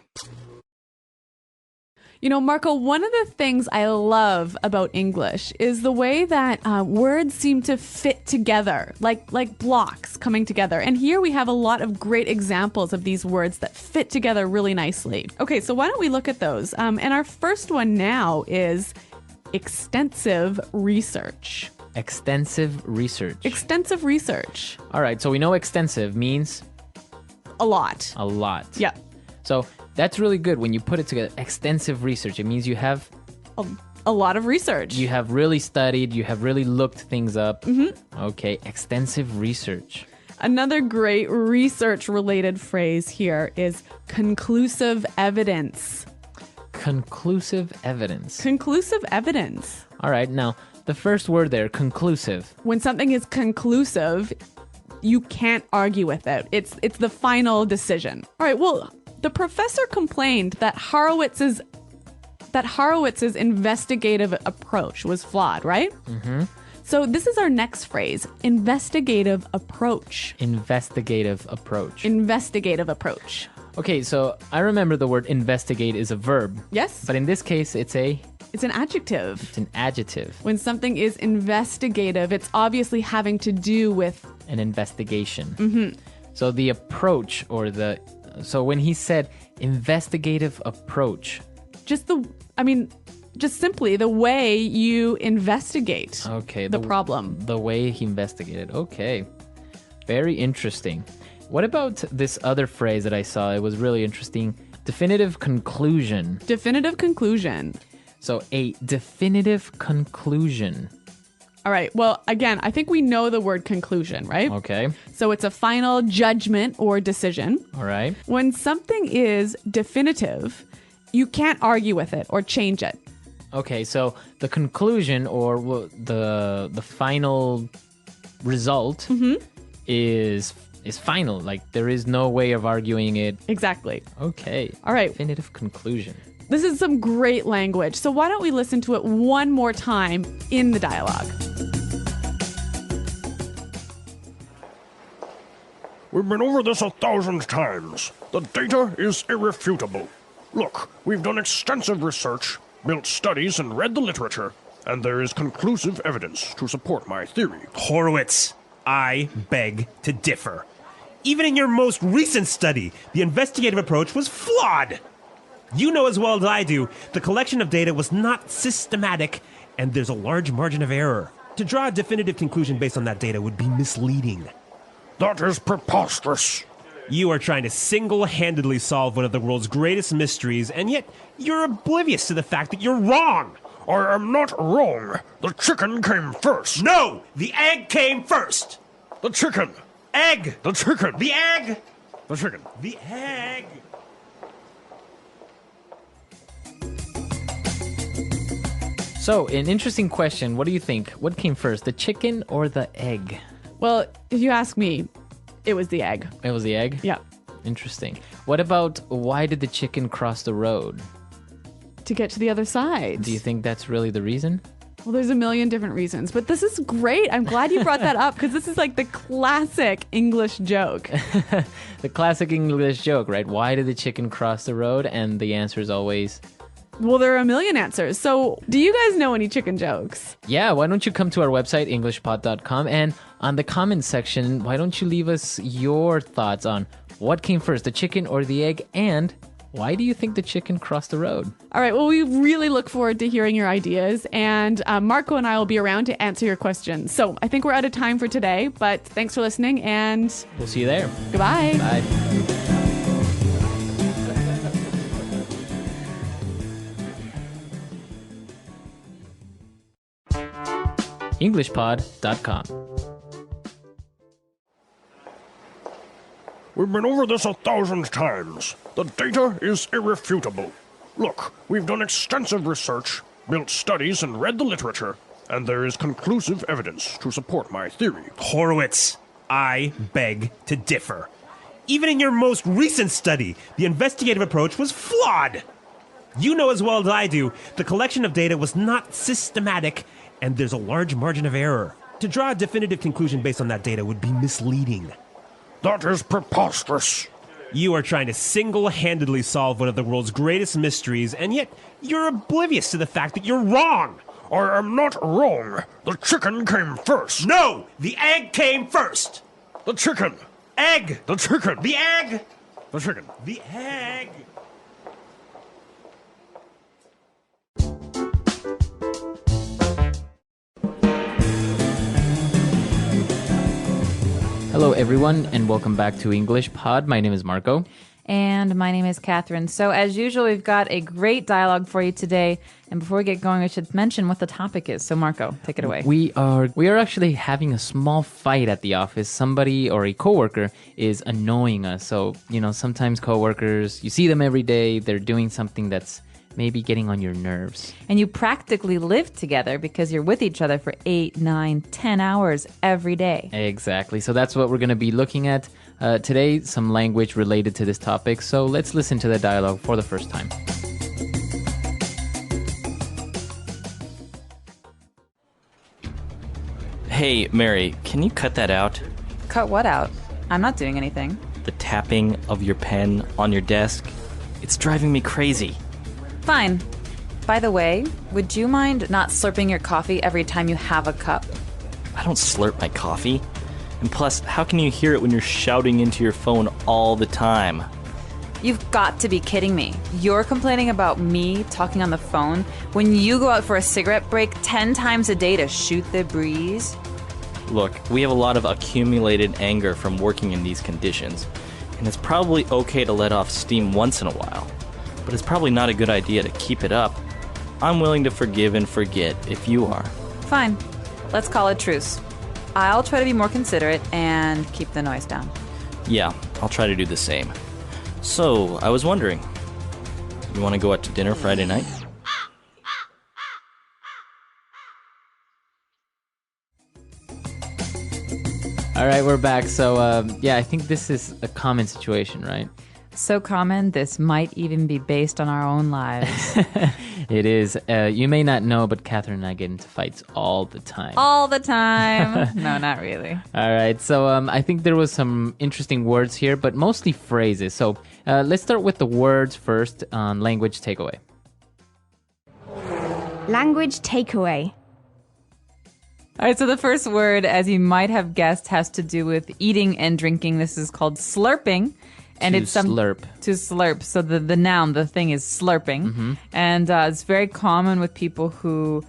You know, Marco, one of the things I love about English is the way that words seem to fit together, like blocks coming together. And here we have a lot of great examples of these words that fit together really nicely. Okay, so why don't we look at those? And our first one now is extensive research. Extensive research. Extensive research. All right, so we know extensive means A lot. a lot. Yeah. So that's really good when you put it together. Extensive research. It means you have A lot of research. you have really studied, you have really looked things up. Okay, extensive research. Another great research-related phrase here is conclusive evidence. Conclusive evidence. Conclusive evidence. All right, now the first word there, conclusive. When something is conclusive, you can't argue with it. It's the final decision. All right, well, the professor complained that Horowitz's investigative approach was flawed, right? So this is our next phrase, investigative approach. Investigative approach. Investigative approach. Okay, so I remember the word investigate is a verb. Yes? But in this case, it's an adjective. adjective. When something is investigative, it's obviously having to do with An investigation. So the approach so when he said investigative approach. just simply the way you investigate Okay. the problem. The way he investigated. Okay. Very interesting. What about this other phrase that I saw? It was really interesting. Definitive conclusion. Definitive conclusion. So a definitive conclusion. All right. Well, again, I think we know the word conclusion, right? Okay. So it's a final judgment or decision. All right. When something is definitive, you can't argue with it or change it. Okay, so the conclusion or the final result is final. Like there is no way of arguing it. Exactly. Okay. All right. Definitive conclusion. This is some great language. So why don't we listen to it one more time in the dialogue? We've been over this 1,000 times. The data is irrefutable. Look, we've done extensive research, built studies, and read the literature, and there is conclusive evidence to support my theory. Horowitz, I beg to differ. Even in your most recent study, the investigative approach was flawed. You know as well as I do, the collection of data was not systematic, and there's a large margin of error. To draw a definitive conclusion based on that data would be misleading. That is preposterous. You are trying to single-handedly solve one of the world's greatest mysteries, and yet you're oblivious to the fact that you're wrong. I am not wrong. The chicken came first. No! The egg came first! The chicken. Egg. The chicken. The egg. The chicken. The egg. So, an interesting question. What do you think? What came first, the chicken or the egg? Well, if you ask me, it was the egg. It was the egg? Yeah. Interesting. What about why did the chicken cross the road? To get to the other side. Do you think that's really the reason? Well, there's a million different reasons, but this is great. I'm glad you brought that up because this is like the classic English joke. The classic English joke, right? Why did the chicken cross the road? And the answer is always... Well, there are a million answers. So do you guys know any chicken jokes? Yeah, why don't you come to our website, englishpod.com, and on the comments section, why don't you leave us your thoughts on what came first, the chicken or the egg, and why do you think the chicken crossed the road? All right, well, we really look forward to hearing your ideas, and Marco and I will be around to answer your questions. So I think we're out of time for today, but thanks for listening, and We'll see you there. goodbye. Bye. englishpod.com. We've been over this 1,000 times. The data is irrefutable. Look, we've done extensive research, built studies, and read the literature, and there is conclusive evidence to support my theory. Horowitz, I beg to differ. Even in your most recent study, the investigative approach was flawed. You know as well as I do, the collection of data was not systematic, and there's a large margin of error. To draw a definitive conclusion based on that data would be misleading. That is preposterous. You are trying to single-handedly solve one of the world's greatest mysteries, and yet you're oblivious to the fact that you're wrong. I am not wrong. The chicken came first. No! The egg came first! The chicken. Egg! The chicken. The egg! The chicken. The egg! Hello, everyone, and welcome back to English Pod. My name is Marco. And my name is Catherine. So as usual, we've got a great dialogue for you today. And before we get going, I should mention what the topic is. So Marco, take it away. We are actually having a small fight at the office. Somebody or a coworker is annoying us. So, sometimes coworkers, you see them every day. They're doing something that's maybe getting on your nerves. And you practically live together because you're with each other for 8, 9, 10 hours every day. Exactly. So that's what we're going to be looking at today, some language related to this topic. So let's listen to the dialogue for the first time. Hey, Mary, can you cut that out? Cut what out? I'm not doing anything. The tapping of your pen on your desk. It's driving me crazy. Fine. By the way, would you mind not slurping your coffee every time you have a cup? I don't slurp my coffee. And plus, how can you hear it when you're shouting into your phone all the time? You've got to be kidding me. You're complaining about me talking on the phone when you go out for a cigarette break 10 times a day to shoot the breeze? Look, we have a lot of accumulated anger from working in these conditions, and it's probably okay to let off steam once in a while. But it's probably not a good idea to keep it up. I'm willing to forgive and forget if you are. Fine. Let's call it truce. I'll try to be more considerate and keep the noise down. Yeah, I'll try to do the same. So, I was wondering, you want to go out to dinner Friday night? All right, we're back. So, I think this is a common situation, right? So common, this might even be based on our own lives. It is. You may not know, but Catherine and I get into fights all the time. All the time. No, not really. All right. So I think there was some interesting words here, but mostly phrases. So let's start with the words first on language takeaway. Language takeaway. All right, so the first word, as you might have guessed, has to do with eating and drinking. This is called slurping. And to it's slurp. To slurp. So the noun, the thing is slurping. Mm-hmm. And it's very common with people who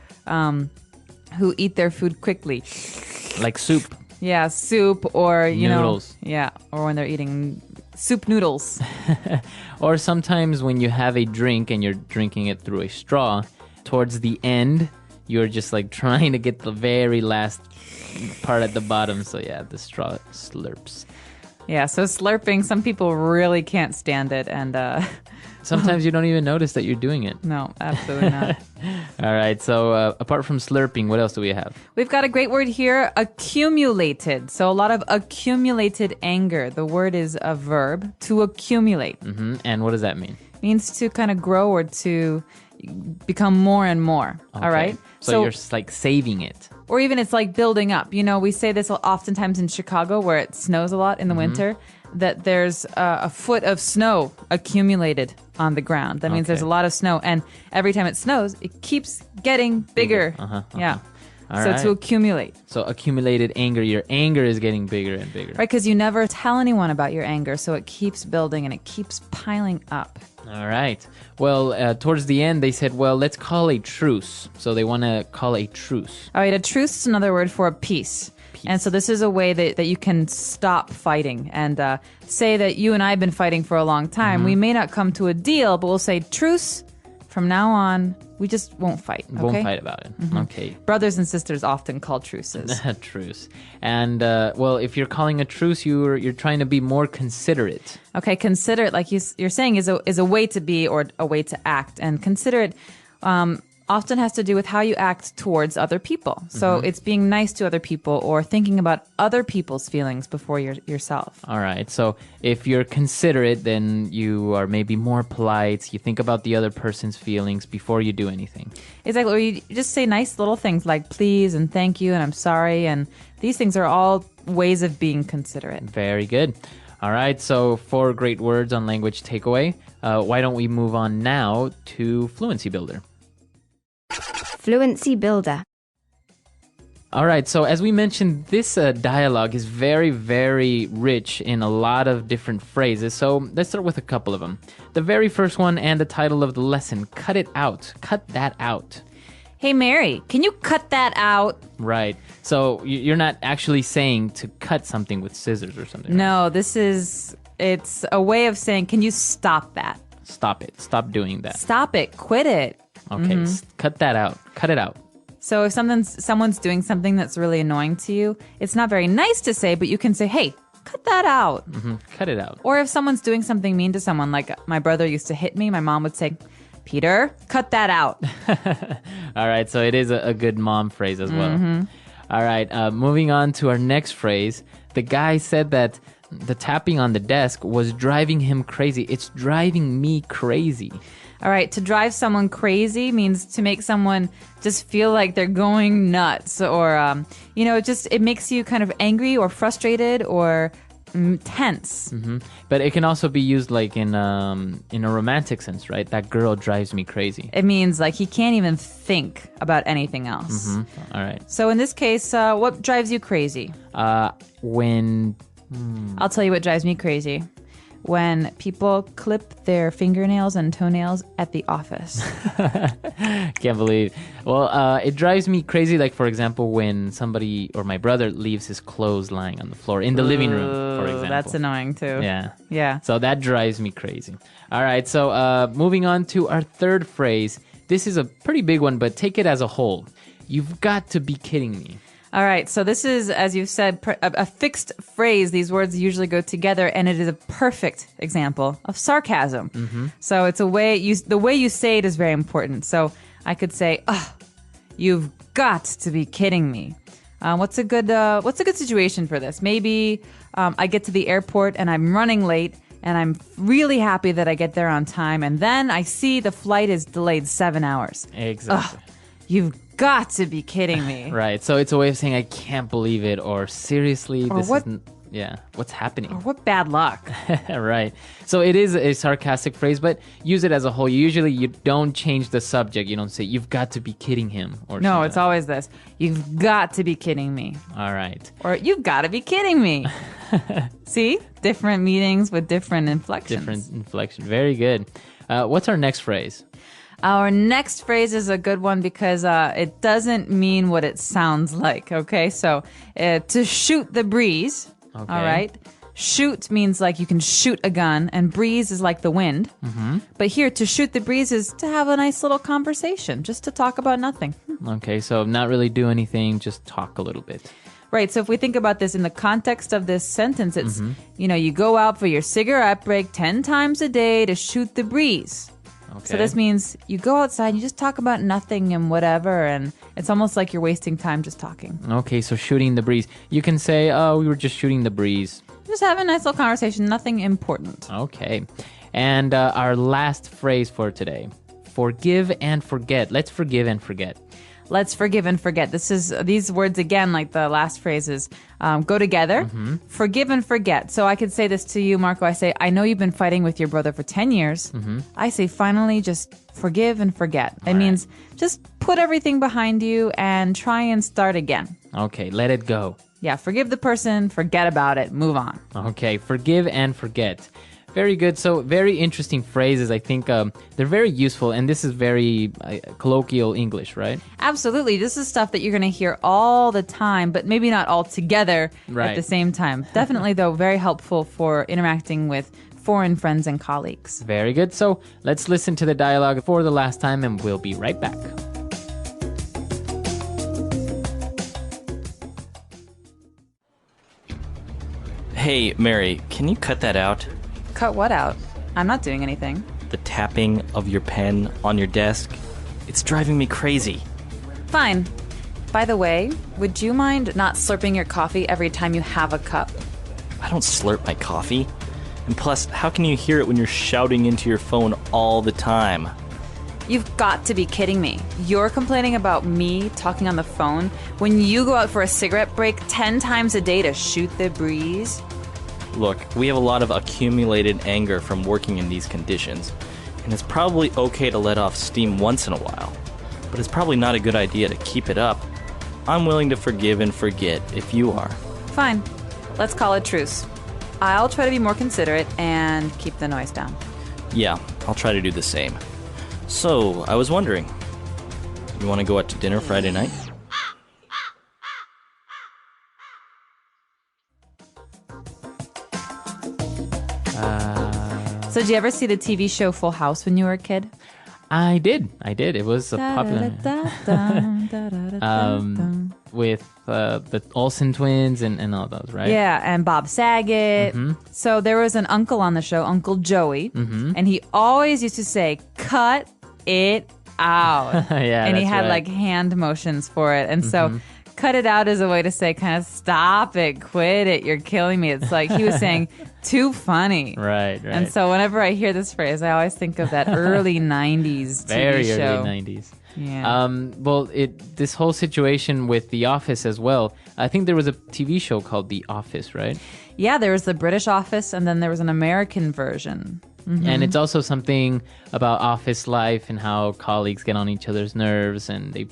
eat their food quickly. Like soup. Yeah, soup or, noodles. Yeah, or when they're eating soup noodles. Or sometimes when you have a drink and you're drinking it through a straw, towards the end, you're just like trying to get the very last part at the bottom. So yeah, the straw slurps. Yeah, so slurping, some people really can't stand it. And sometimes you don't even notice that you're doing it. No, absolutely not. All right, so apart from slurping, what else do we have? We've got a great word here, accumulated. So a lot of accumulated anger. The word is a verb, to accumulate. And what does that mean? Means to kind of grow or to become more and more. Okay. All right? So you're like saving it. Or even it's like building up. You know, we say this oftentimes in Chicago where it snows a lot in the winter, that there's a foot of snow accumulated on the ground. That means there's a lot of snow. And every time it snows, it keeps getting bigger. Yeah. All so right. to accumulate. So accumulated anger, your anger is getting bigger and bigger. Right, because you never tell anyone about your anger, so it keeps building and it keeps piling up. All right. Well, towards the end, they said, well, let's call a truce. So they want to call a truce. All right, a truce is another word for a peace. And so this is a way that you can stop fighting and say that you and I have been fighting for a long time. We may not come to a deal, but we'll say truce. From now on, we just won't fight. Okay? Won't fight about it. Okay. Brothers and sisters often call truces. Truce. And, well, if you're calling a truce, you're trying to be more considerate. Okay, considerate, like you're saying, is a way to be or a way to act. And considerate often has to do with how you act towards other people. So it's being nice to other people or thinking about other people's feelings before yourself. All right. So if you're considerate, then you are maybe more polite. You think about the other person's feelings before you do anything. Exactly. Or you just say nice little things like please and thank you and I'm sorry. And these things are all ways of being considerate. Very good. All right. So 4 great words on language takeaway. Why don't we move on now to Fluency Builder? Fluency Builder. All right, so as we mentioned, this dialogue is very, very rich in a lot of different phrases, so let's start with a couple of them. The very first one and the title of the lesson, cut it out. Cut that out. Hey, Mary, can you cut that out? Right, so you're not actually saying to cut something with scissors or something. No, it's a way of saying, can you stop that? Stop it. Stop doing that. Stop it. Quit it. Okay, cut that out. Cut it out. So if someone's doing something that's really annoying to you, it's not very nice to say, but you can say, hey, cut that out. Cut it out. Or if someone's doing something mean to someone, like my brother used to hit me, my mom would say, Peter, cut that out. All right, so it is a good mom phrase as well. All right, moving on to our next phrase. The guy said that the tapping on the desk was driving him crazy. It's driving me crazy. All right, to drive someone crazy means to make someone just feel like they're going nuts or, it makes you kind of angry or frustrated or tense. But it can also be used like in a romantic sense, right? That girl drives me crazy. It means like he can't even think about anything else. All right. So in this case, what drives you crazy? When... I'll tell you what drives me crazy. When people clip their fingernails and toenails at the office. Can't believe. Well, it drives me crazy, like, for example, when somebody or my brother leaves his clothes lying on the floor in the living room, for example. That's annoying, too. Yeah. So that drives me crazy. All right, so moving on to our third phrase. This is a pretty big one, but take it as a whole. You've got to be kidding me. All right, so this is, as you've said, a fixed phrase. These words usually go together, and it is a perfect example of sarcasm. So it's the way you say it is very important. So I could say, "Oh, you've got to be kidding me." What's a good situation for this? Maybe I get to the airport and I'm running late, and I'm really happy that I get there on time, and then I see the flight is delayed 7 hours. Exactly. You've got to be kidding me. Right. So it's a way of saying I can't believe it, or seriously, or this what, isn't. Yeah. What's happening? Or what bad luck. Right. So it is a sarcastic phrase, but use it as a whole. Usually you don't change the subject. You don't say you've got to be kidding him. Or no, something. It's always this. You've got to be kidding me. All right. Or you've got to be kidding me. See? Different meanings with different inflections. Different inflection. Very good. What's our next phrase? Our next phrase is a good one because it doesn't mean what it sounds like, okay? So, to shoot the breeze, okay. all right? shoot means like you can shoot a gun, and breeze is like the wind. But here, to shoot the breeze is to have a nice little conversation, just to talk about nothing. Okay, so not really do anything, just talk a little bit. Right, so if we think about this in the context of this sentence, it's, you go out for your cigarette break 10 times a day to shoot the breeze. Okay. So this means you go outside, you just talk about nothing and whatever, and it's almost like you're wasting time just talking. Okay, so shooting the breeze. You can say, oh, we were just shooting the breeze. Just have a nice little conversation, nothing important. Okay, and our last phrase for today. Forgive and forget. Let's forgive and forget. Let's forgive and forget. These words again, like the last phrases, go together. Forgive and forget. So I could say this to you, Marco. I say, I know you've been fighting with your brother for 10 years. I say, finally, just forgive and forget. It means just put everything behind you and try and start again. Okay, let it go. Yeah, forgive the person, forget about it, move on. Okay, forgive and forget. Very good. So very interesting phrases. I think they're very useful, and this is very colloquial English, right? Absolutely. This is stuff that you're going to hear all the time, but maybe not all together at the same time. Definitely, though, very helpful for interacting with foreign friends and colleagues. Very good. So let's listen to the dialogue for the last time, and we'll be right back. Hey, Mary, can you cut that out? Cut what out? I'm not doing anything. The tapping of your pen on your desk. It's driving me crazy. Fine. By the way, would you mind not slurping your coffee every time you have a cup? I don't slurp my coffee. And plus, how can you hear it when you're shouting into your phone all the time? You've got to be kidding me. You're complaining about me talking on the phone when you go out for a cigarette break 10 times a day to shoot the breeze? Look, we have a lot of accumulated anger from working in these conditions, and it's probably okay to let off steam once in a while, but it's probably not a good idea to keep it up. I'm willing to forgive and forget if you are. Fine. Let's call it truce. I'll try to be more considerate and keep the noise down. Yeah, I'll try to do the same. So, I was wondering, you want to go out to dinner Friday night? So did you ever see the TV show Full House when you were a kid? I did. It was a popular with the Olsen twins and all those, right? Yeah, and Bob Saget. So there was an uncle on the show, Uncle Joey, and he always used to say, "Cut it out." Yeah, and he that's had right. like hand motions for it. And so cut it out is a way to say kind of stop it, quit it, you're killing me. It's like he was saying too funny. Right. And so whenever I hear this phrase, I always think of that early 90s TV Very show. early 90s. Yeah. Well, this whole situation with The Office as well. I think there was a TV show called The Office, right? Yeah, there was the British Office and then there was an American version. And it's also something about office life and how colleagues get on each other's nerves and they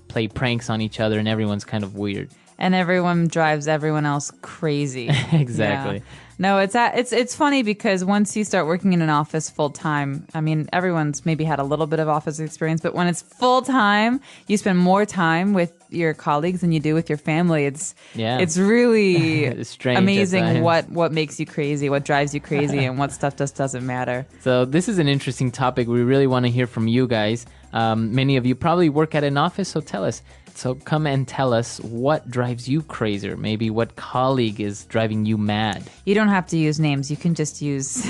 play pranks on each other and everyone's kind of weird. And everyone drives everyone else crazy. Exactly. Yeah. No, it's funny because once you start working in an office full time, I mean, everyone's maybe had a little bit of office experience, but when it's full time, you spend more time with your colleagues than you do with your family. It's really It's strange at amazing times. what makes you crazy, what drives you crazy, and what stuff just doesn't matter. So this is an interesting topic. We really want to hear from you guys. Many of you probably work at an office, so tell us. So come and tell us what drives you crazy, or maybe what colleague is driving you mad. You don't have to use names. You can just use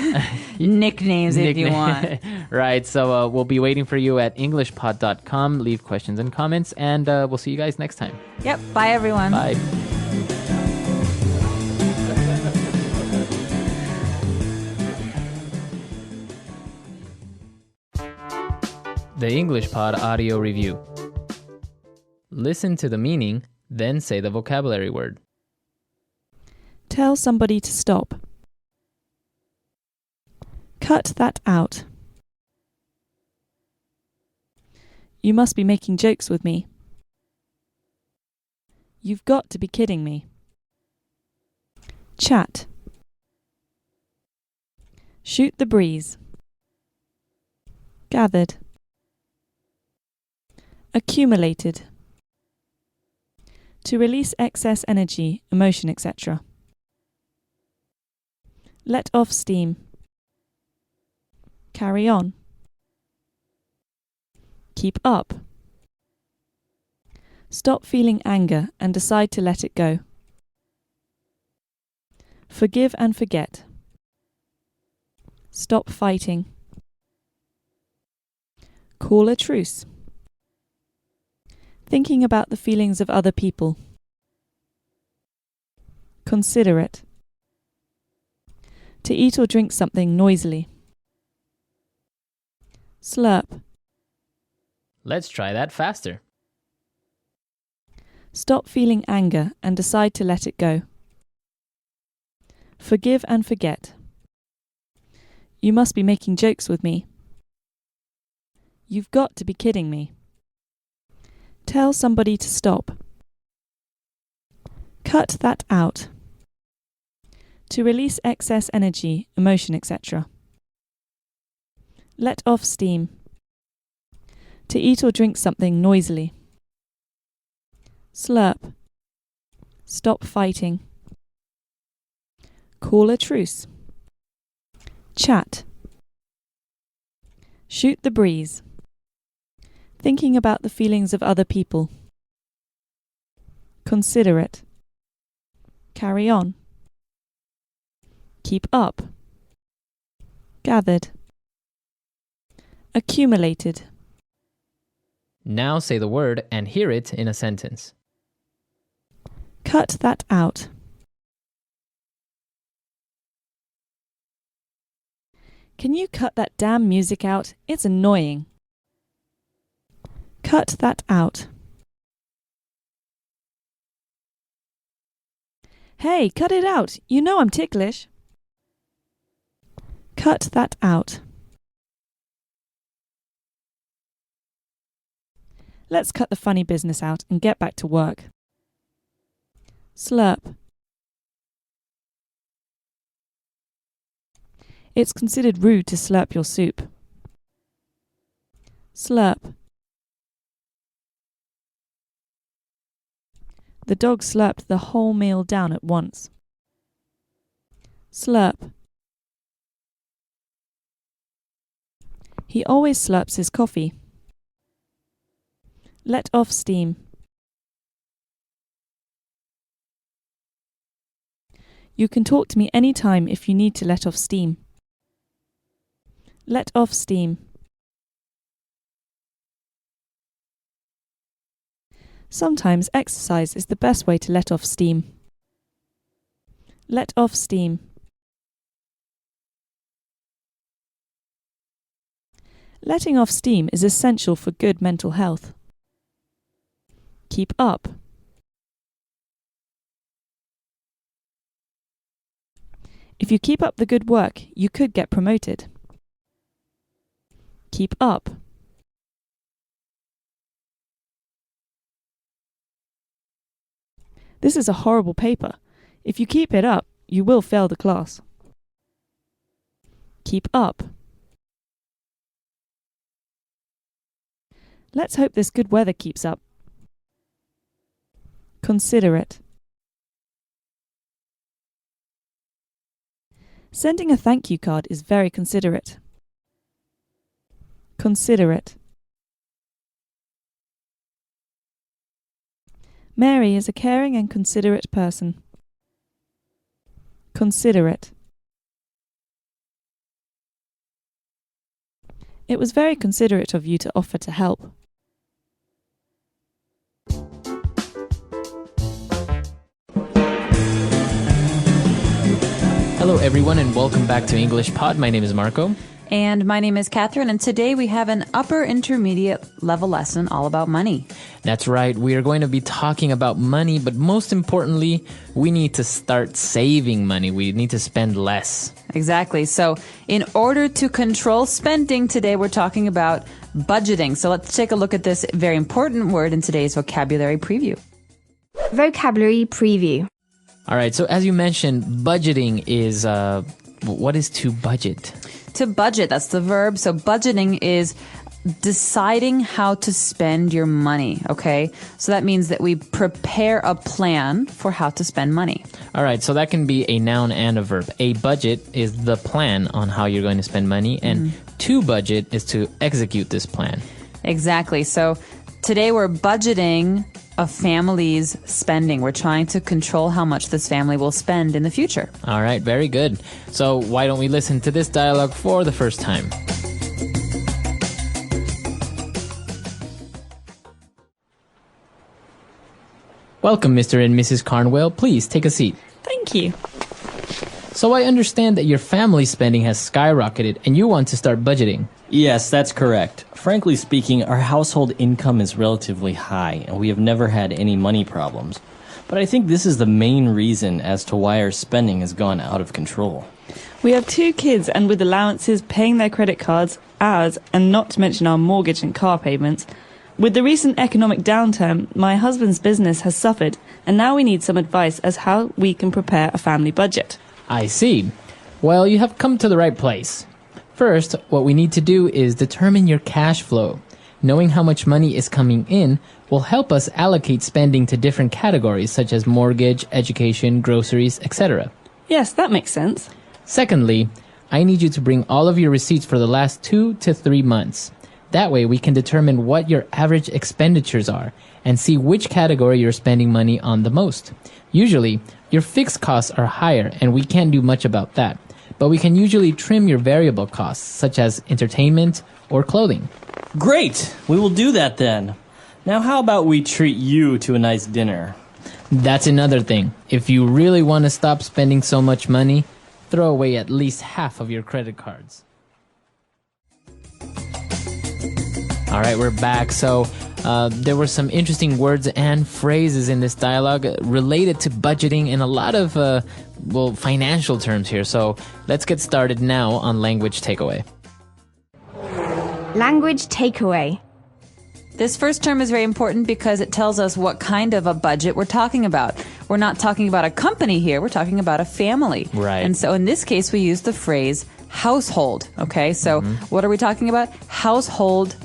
nicknames if you want. Right. So we'll be waiting for you at englishpod.com. Leave questions and comments, and we'll see you guys next time. Yep. Bye, everyone. Bye. The English Pod Audio Review. Listen to the meaning, then say the vocabulary word. Tell somebody to stop. Cut that out. You must be making jokes with me. You've got to be kidding me. Chat. Shoot the breeze. Gathered. Accumulated. To release excess energy, emotion, etc. Let off steam. Carry on. Keep up. Stop feeling anger and decide to let it go. Forgive and forget. Stop fighting. Call a truce. Thinking about the feelings of other people. Considerate. To eat or drink something noisily. Slurp. Let's try that faster. Stop feeling anger and decide to let it go. Forgive and forget. You must be making jokes with me. You've got to be kidding me. Tell somebody to stop. Cut that out. To release excess energy, emotion, etc. Let off steam. To eat or drink something noisily. Slurp. Stop fighting. Call a truce. Chat. Shoot the breeze. Thinking about the feelings of other people. Considerate. Carry on. Keep up. Gathered. Accumulated. Now say the word and hear it in a sentence. Cut that out. Can you cut that damn music out? It's annoying. Cut that out. Hey, cut it out. You know I'm ticklish. Cut that out. Let's cut the funny business out and get back to work. Slurp. It's considered rude to slurp your soup. Slurp. The dog slurped the whole meal down at once. Slurp. He always slurps his coffee. Let off steam. You can talk to me any time if you need to let off steam. Let off steam. Sometimes exercise is the best way to let off steam. Let off steam. Letting off steam is essential for good mental health. Keep up. If you keep up the good work, you could get promoted. Keep up. This is a horrible paper. If you keep it up, you will fail the class. Keep up. Let's hope this good weather keeps up. Considerate. Sending a thank you card is very considerate. Considerate. Mary is a caring and considerate person. Considerate. It was very considerate of you to offer to help. Hello everyone and welcome back to English Pod. My name is Marco. And my name is Catherine, and today we have an upper intermediate level lesson all about money. That's right. We are going to be talking about money, but most importantly, we need to start saving money. We need to spend less. Exactly. So in order to control spending, today we're talking about budgeting. So let's take a look at this very important word in today's vocabulary preview. Vocabulary preview. All right. So as you mentioned, budgeting is, what is to budget? To budget, that's the verb. So budgeting is deciding how to spend your money, okay? So that means that we prepare a plan for how to spend money. All right, so that can be a noun and a verb. A budget is the plan on how you're going to spend money, and to budget is to execute this plan. Exactly. So today we're budgeting a family's spending. We're trying to control how much this family will spend in the future. All right, very good. So why don't we listen to this dialogue for the first time? Welcome, Mr. and Mrs. Carnwell. Please take a seat. Thank you. So I understand that your family spending has skyrocketed and you want to start budgeting. Yes, that's correct. Frankly speaking, our household income is relatively high, and we have never had any money problems. But I think this is the main reason as to why our spending has gone out of control. We have 2 kids, and with allowances, paying their credit cards, ours, and not to mention our mortgage and car payments, with the recent economic downturn, my husband's business has suffered, and now we need some advice as how we can prepare a family budget. I see. Well, you have come to the right place. First, what we need to do is determine your cash flow. Knowing how much money is coming in will help us allocate spending to different categories such as mortgage, education, groceries, etc. Yes, that makes sense. Secondly, I need you to bring all of your receipts for the last 2 to 3 months. That way we can determine what your average expenditures are and see which category you're spending money on the most. Usually, your fixed costs are higher and we can't do much about that, but we can usually trim your variable costs such as entertainment or clothing. Great! We will do that then. Now how about we treat you to a nice dinner? That's another thing. If you really want to stop spending so much money, throw away at least half of your credit cards. All right, we're back. So there were some interesting words and phrases in this dialogue related to budgeting and a lot of, financial terms here. So let's get started now on language takeaway. Language takeaway. This first term is very important because it tells us what kind of a budget we're talking about. We're not talking about a company here. We're talking about a family. Right. And so in this case, we use the phrase household. Okay, so what are we talking about? Household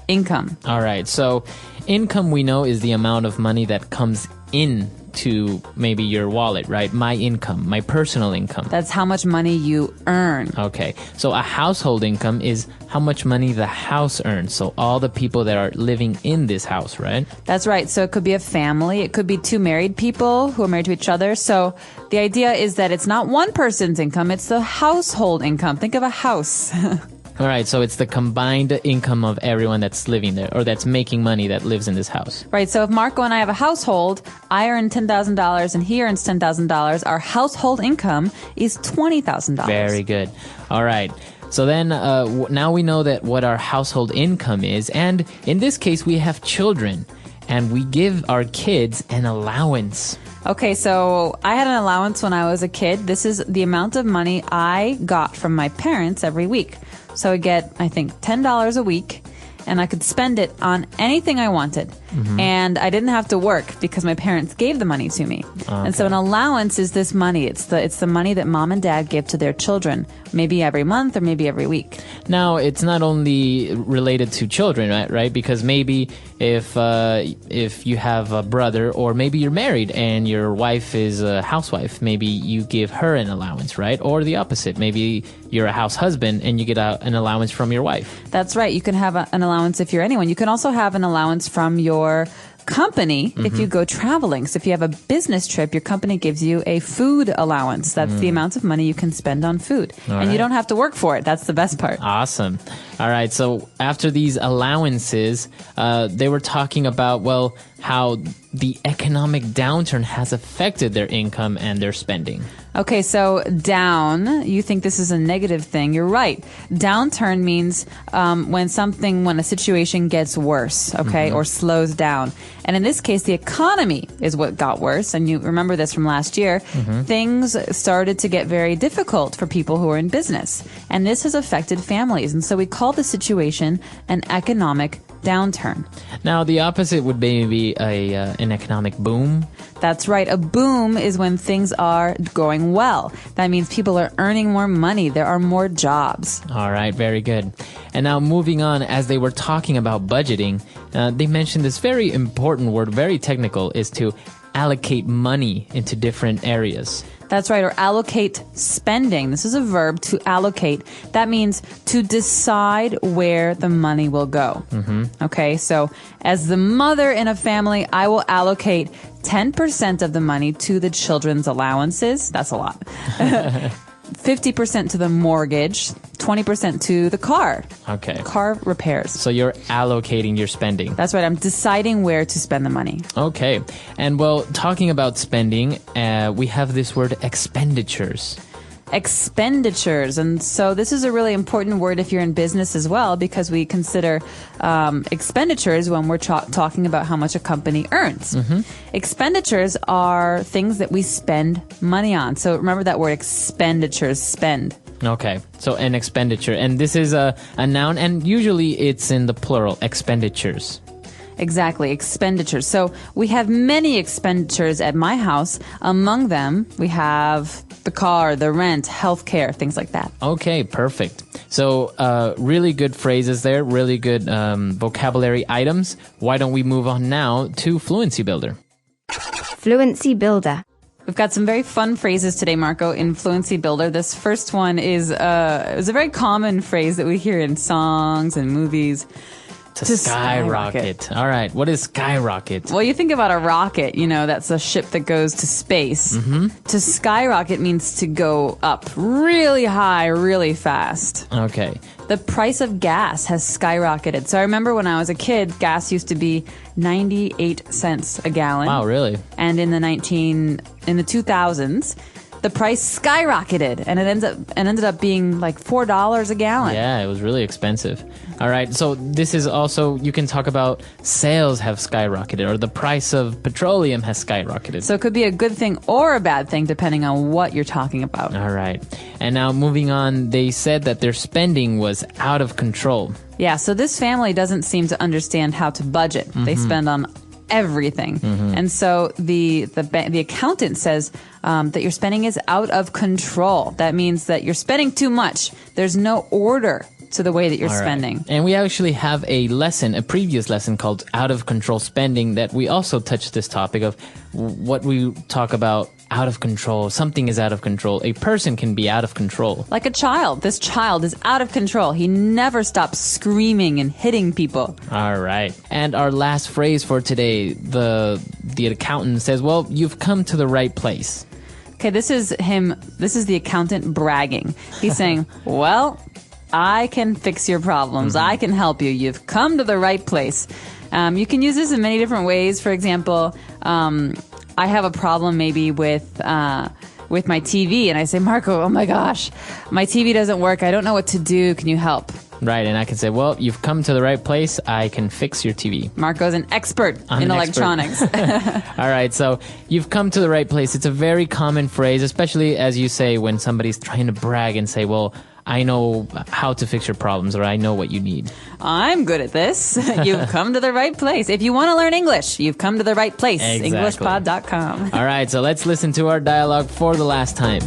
income. All right. So income, we know, is the amount of money that comes in to maybe your wallet, right? My income, my personal income. That's how much money you earn. Okay. So a household income is how much money the house earns. So all the people that are living in this house, right? That's right. So it could be a family. It could be 2 married people who are married to each other. So the idea is that it's not one person's income. It's the household income. Think of a house. All right, so it's the combined income of everyone that's living there or that's making money that lives in this house. Right, so if Marco and I have a household, I earn $10,000 and he earns $10,000. Our household income is $20,000. Very good. All right. So then now we know that what our household income is. And in this case, we have children and we give our kids an allowance. Okay, so I had an allowance when I was a kid. This is the amount of money I got from my parents every week. So I get, I think, $10 a week, and I could spend it on anything I wanted. And I didn't have to work because my parents gave the money to me. Okay. And so an allowance is this money. It's the money that mom and dad give to their children, maybe every month or maybe every week. Now, it's not only related to children, right? Because maybe if you have a brother or maybe you're married and your wife is a housewife, maybe you give her an allowance, right? Or the opposite. Maybe you're a house husband and you get an allowance from your wife. That's right. You can have an allowance if you're anyone. You can also have an allowance from your company if you go traveling. So if you have a business trip, your company gives you a food allowance. That's the amount of money you can spend on food. And you don't have to work for it. That's the best part. Awesome. All right. So after these allowances, they were talking about, well, how the economic downturn has affected their income and their spending. Okay, so down, you think this is a negative thing. You're right. Downturn means when a situation gets worse, okay, or slows down. And in this case, the economy is what got worse. And you remember this from last year. Things started to get very difficult for people who are in business. And this has affected families. And so we call the situation an economic downturn. Now, the opposite would maybe an economic boom. That's right. A boom is when things are going well. That means people are earning more money. There are more jobs. All right. Very good. And now moving on, as they were talking about budgeting, they mentioned this very important word, very technical, is to allocate money into different areas. That's right, or allocate spending. This is a verb, to allocate. That means to decide where the money will go. Okay, so as the mother in a family, I will allocate 10% of the money to the children's allowances. That's a lot. 50% to the mortgage, 20% to the car. Okay. Car repairs. So you're allocating your spending. That's right. I'm deciding where to spend the money. Okay. And well, talking about spending, we have this word expenditures. Expenditures. And so this is a really important word if you're in business as well, because we consider expenditures when we're talking about how much a company earns. Expenditures are things that we spend money on. So remember that word expenditures, spend. Okay, so an expenditure. And this is a noun, and usually it's in the plural, expenditures. Exactly, expenditures. So we have many expenditures at my house. Among them, we have the car, the rent, healthcare, things like that. Okay, perfect. So really good phrases there, really good vocabulary items. Why don't we move on now to Fluency Builder? Fluency Builder. We've got some very fun phrases today, Marco, in Fluency Builder. This first one is a very common phrase that we hear in songs and movies. To skyrocket. All right. What is skyrocket? Well, you think about a rocket, that's a ship that goes to space. To skyrocket means to go up really high, really fast. Okay. The price of gas has skyrocketed. So I remember when I was a kid, gas used to be 98 cents a gallon. Wow, really? And in the 2000s, the price skyrocketed, and it ended up being like $4 a gallon. Yeah, it was really expensive. All right, so this is also, you can talk about sales have skyrocketed, or the price of petroleum has skyrocketed. So it could be a good thing or a bad thing, depending on what you're talking about. All right. And now moving on, they said that their spending was out of control. Yeah, so this family doesn't seem to understand how to budget. They spend on everything. And so the accountant says that your spending is out of control. That means that you're spending too much. There's no order to the way that you're spending. And we actually have a previous lesson called Out of Control Spending, that we also touched this topic of what we talk about out of control. Something is out of control. A person can be out of control. Like a child. This child is out of control. He never stops screaming and hitting people. All right. And our last phrase for today, the accountant says, well, you've come to the right place. Okay, this is the accountant bragging. He's saying, well, I can fix your problems. I can help you. You've come to the right place. You can use this in many different ways. For example, I have a problem maybe with my TV, and I say, Marco, oh my gosh, my TV doesn't work. I don't know what to do. Can you help? Right, and I can say, well, you've come to the right place. I can fix your TV. Marco's an expert in electronics. All right, so you've come to the right place. It's a very common phrase, especially as you say when somebody's trying to brag and say, well, I know how to fix your problems, or I know what you need. I'm good at this. You've come to the right place. If you want to learn English, you've come to the right place. Exactly. Englishpod.com. All right, so let's listen to our dialogue for the last time.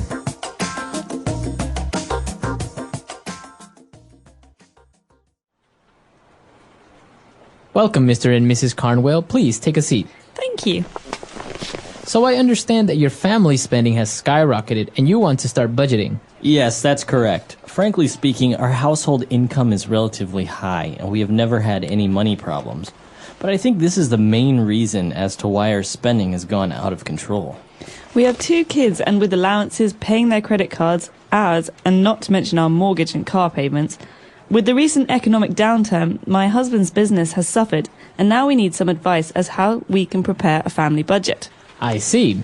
Welcome, Mr. and Mrs. Carnwell. Please take a seat. Thank you. So I understand that your family spending has skyrocketed and you want to start budgeting. Yes, that's correct. Frankly speaking, our household income is relatively high, and we have never had any money problems. But I think this is the main reason as to why our spending has gone out of control. We have 2 kids, and with allowances, paying their credit cards, ours, and not to mention our mortgage and car payments, with the recent economic downturn, my husband's business has suffered, and now we need some advice as how we can prepare a family budget. I see.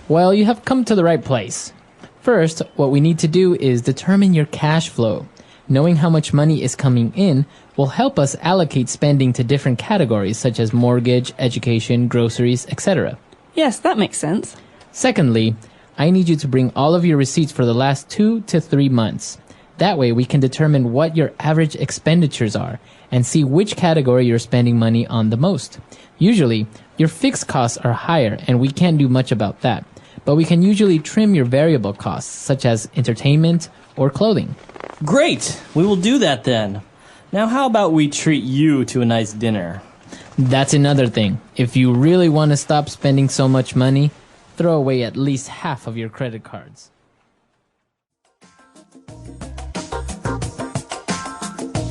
Well, you have come to the right place. First, what we need to do is determine your cash flow. Knowing how much money is coming in will help us allocate spending to different categories such as mortgage, education, groceries, etc. Yes, that makes sense. Secondly, I need you to bring all of your receipts for the last 2 to 3 months. That way we can determine what your average expenditures are and see which category you're spending money on the most. Usually, your fixed costs are higher and we can't do much about that. But we can usually trim your variable costs, such as entertainment or clothing. Great! We will do that then. Now how about we treat you to a nice dinner? That's another thing. If you really want to stop spending so much money, throw away at least half of your credit cards.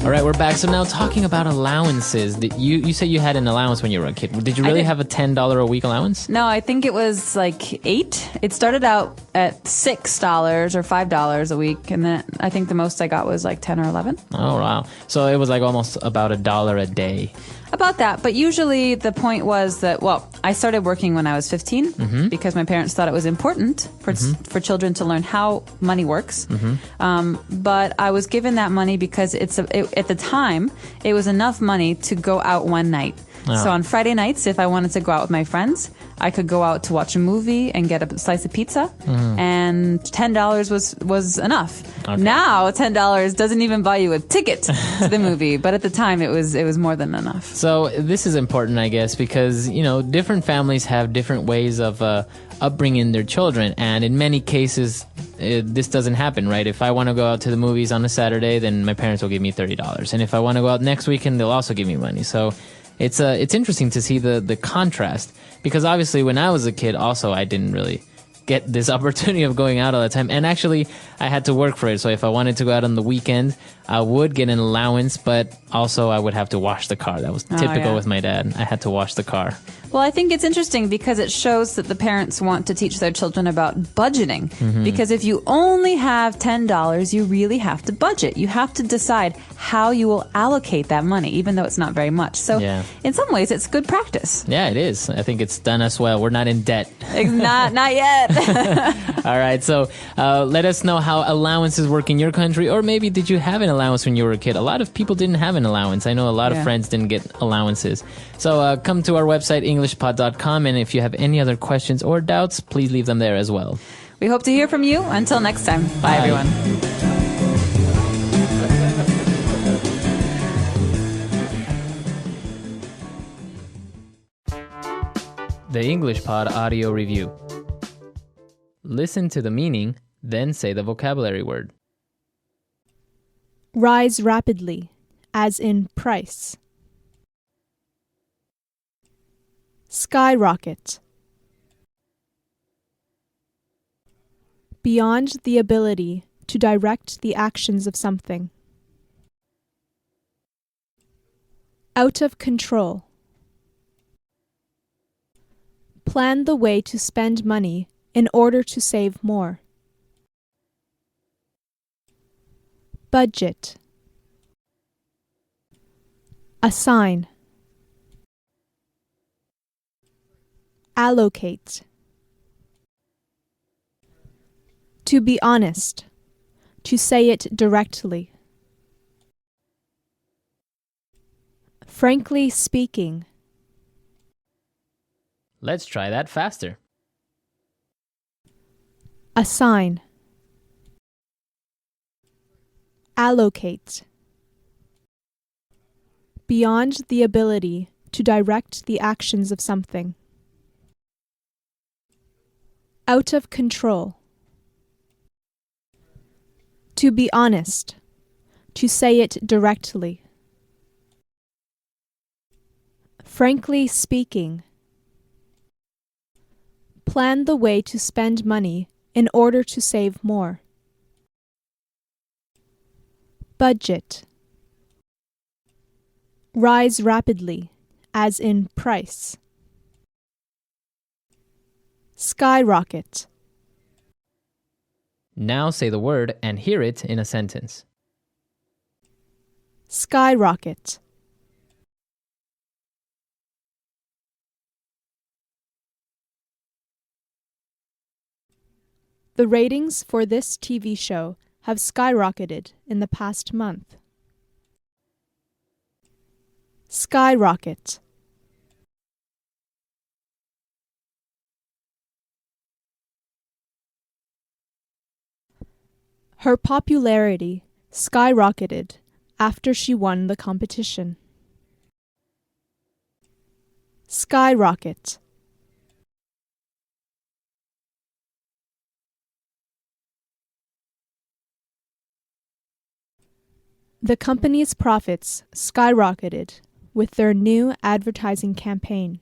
All right, we're back. So now talking about allowances. You say you had an allowance when you were a kid. Did you really have a $10 a week allowance? No, I think it was like $8. It started out at $6 or $5 a week, and then I think the most I got was like 10 or 11. Oh, wow. So it was like almost about $1 a day. About that, but usually the point was that, well, I started working when I was 15 because my parents thought it was important for children to learn how money works. But I was given that money because at the time, it was enough money to go out one night. So on Friday nights, if I wanted to go out with my friends, I could go out to watch a movie and get a slice of pizza, and $10 was enough. Okay. Now $10 doesn't even buy you a ticket to the movie, but at the time it was more than enough. So this is important, I guess, because different families have different ways of upbringing their children, and in many cases this doesn't happen, right? If I want to go out to the movies on a Saturday, then my parents will give me $30, and if I want to go out next weekend, they'll also give me money. So it's interesting to see the contrast, because obviously when I was a kid also I didn't really get this opportunity of going out all the time, and actually I had to work for it. So if I wanted to go out on the weekend, I would get an allowance, but also I would have to wash the car. That was typical with my dad. I had to wash the car. Well, I think it's interesting because it shows that the parents want to teach their children about budgeting. Because if you only have $10, you really have to budget. You have to decide how you will allocate that money, even though it's not very much. So in some ways, it's good practice. Yeah, it is. I think it's done us well. We're not in debt. Not yet. All right. So let us know how allowances work in your country, or maybe did you have an allowance when you were a kid? A lot of people didn't have an allowance. I know a lot of friends didn't get allowances. So come to our website, englishpod.com, and if you have any other questions or doubts, please leave them there as well. We hope to hear from you. Until next time. Bye. Everyone. The English Pod Audio Review. Listen to the meaning, then say the vocabulary word. Rise rapidly, as in price. Skyrocket. Beyond the ability to direct the actions of something. Out of control. Plan the way to spend money in order to save more. Budget. Assign. Allocate. To be honest. To say it directly. Frankly speaking. Let's try that faster. Assign. Allocate. Beyond the ability to direct the actions of something. Out of control. To be honest. To say it directly. Frankly speaking. Plan the way to spend money in order to save more. Budget. Rise rapidly, as in price. Skyrocket. Now say the word and hear it in a sentence. Skyrocket. The ratings for this TV show have skyrocketed in the past month. Skyrocket. Her popularity skyrocketed after she won the competition. Skyrocket. The company's profits skyrocketed with their new advertising campaign.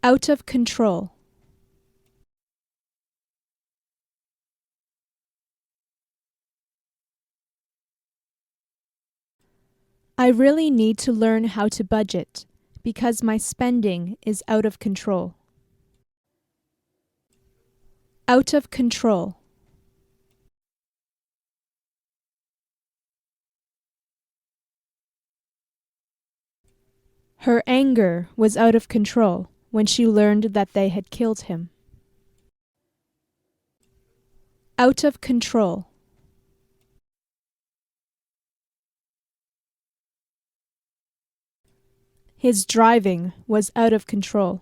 Out of control. I really need to learn how to budget because my spending is out of control. Out of control. Her anger was out of control when she learned that they had killed him. Out of control. His driving was out of control.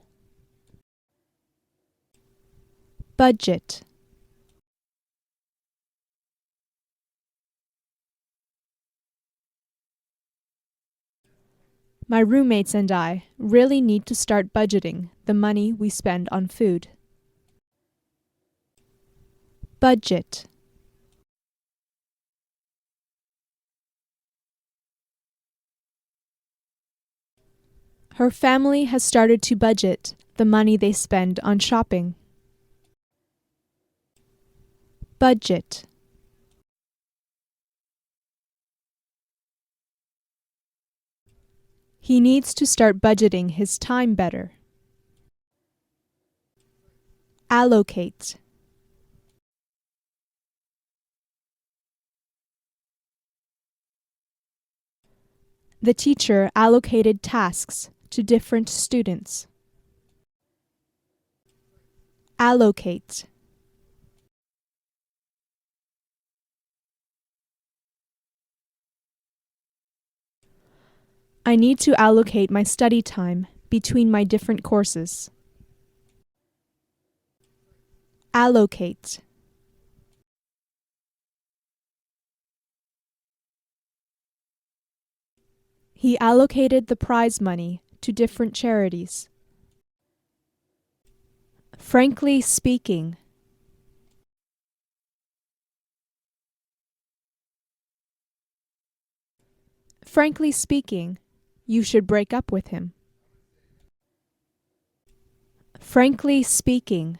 Budget. My roommates and I really need to start budgeting the money we spend on food. Budget. Her family has started to budget the money they spend on shopping. Budget. He needs to start budgeting his time better. Allocate. The teacher allocated tasks to different students. Allocate. I need to allocate my study time between my different courses. Allocate. He allocated the prize money to different charities. Frankly speaking. Frankly speaking, you should break up with him. Frankly speaking.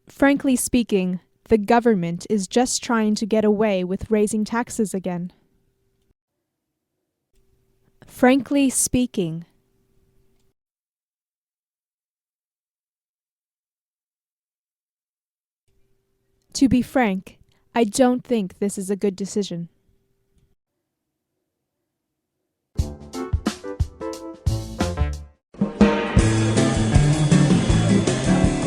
Frankly speaking, the government is just trying to get away with raising taxes again. Frankly speaking. To be frank, I don't think this is a good decision.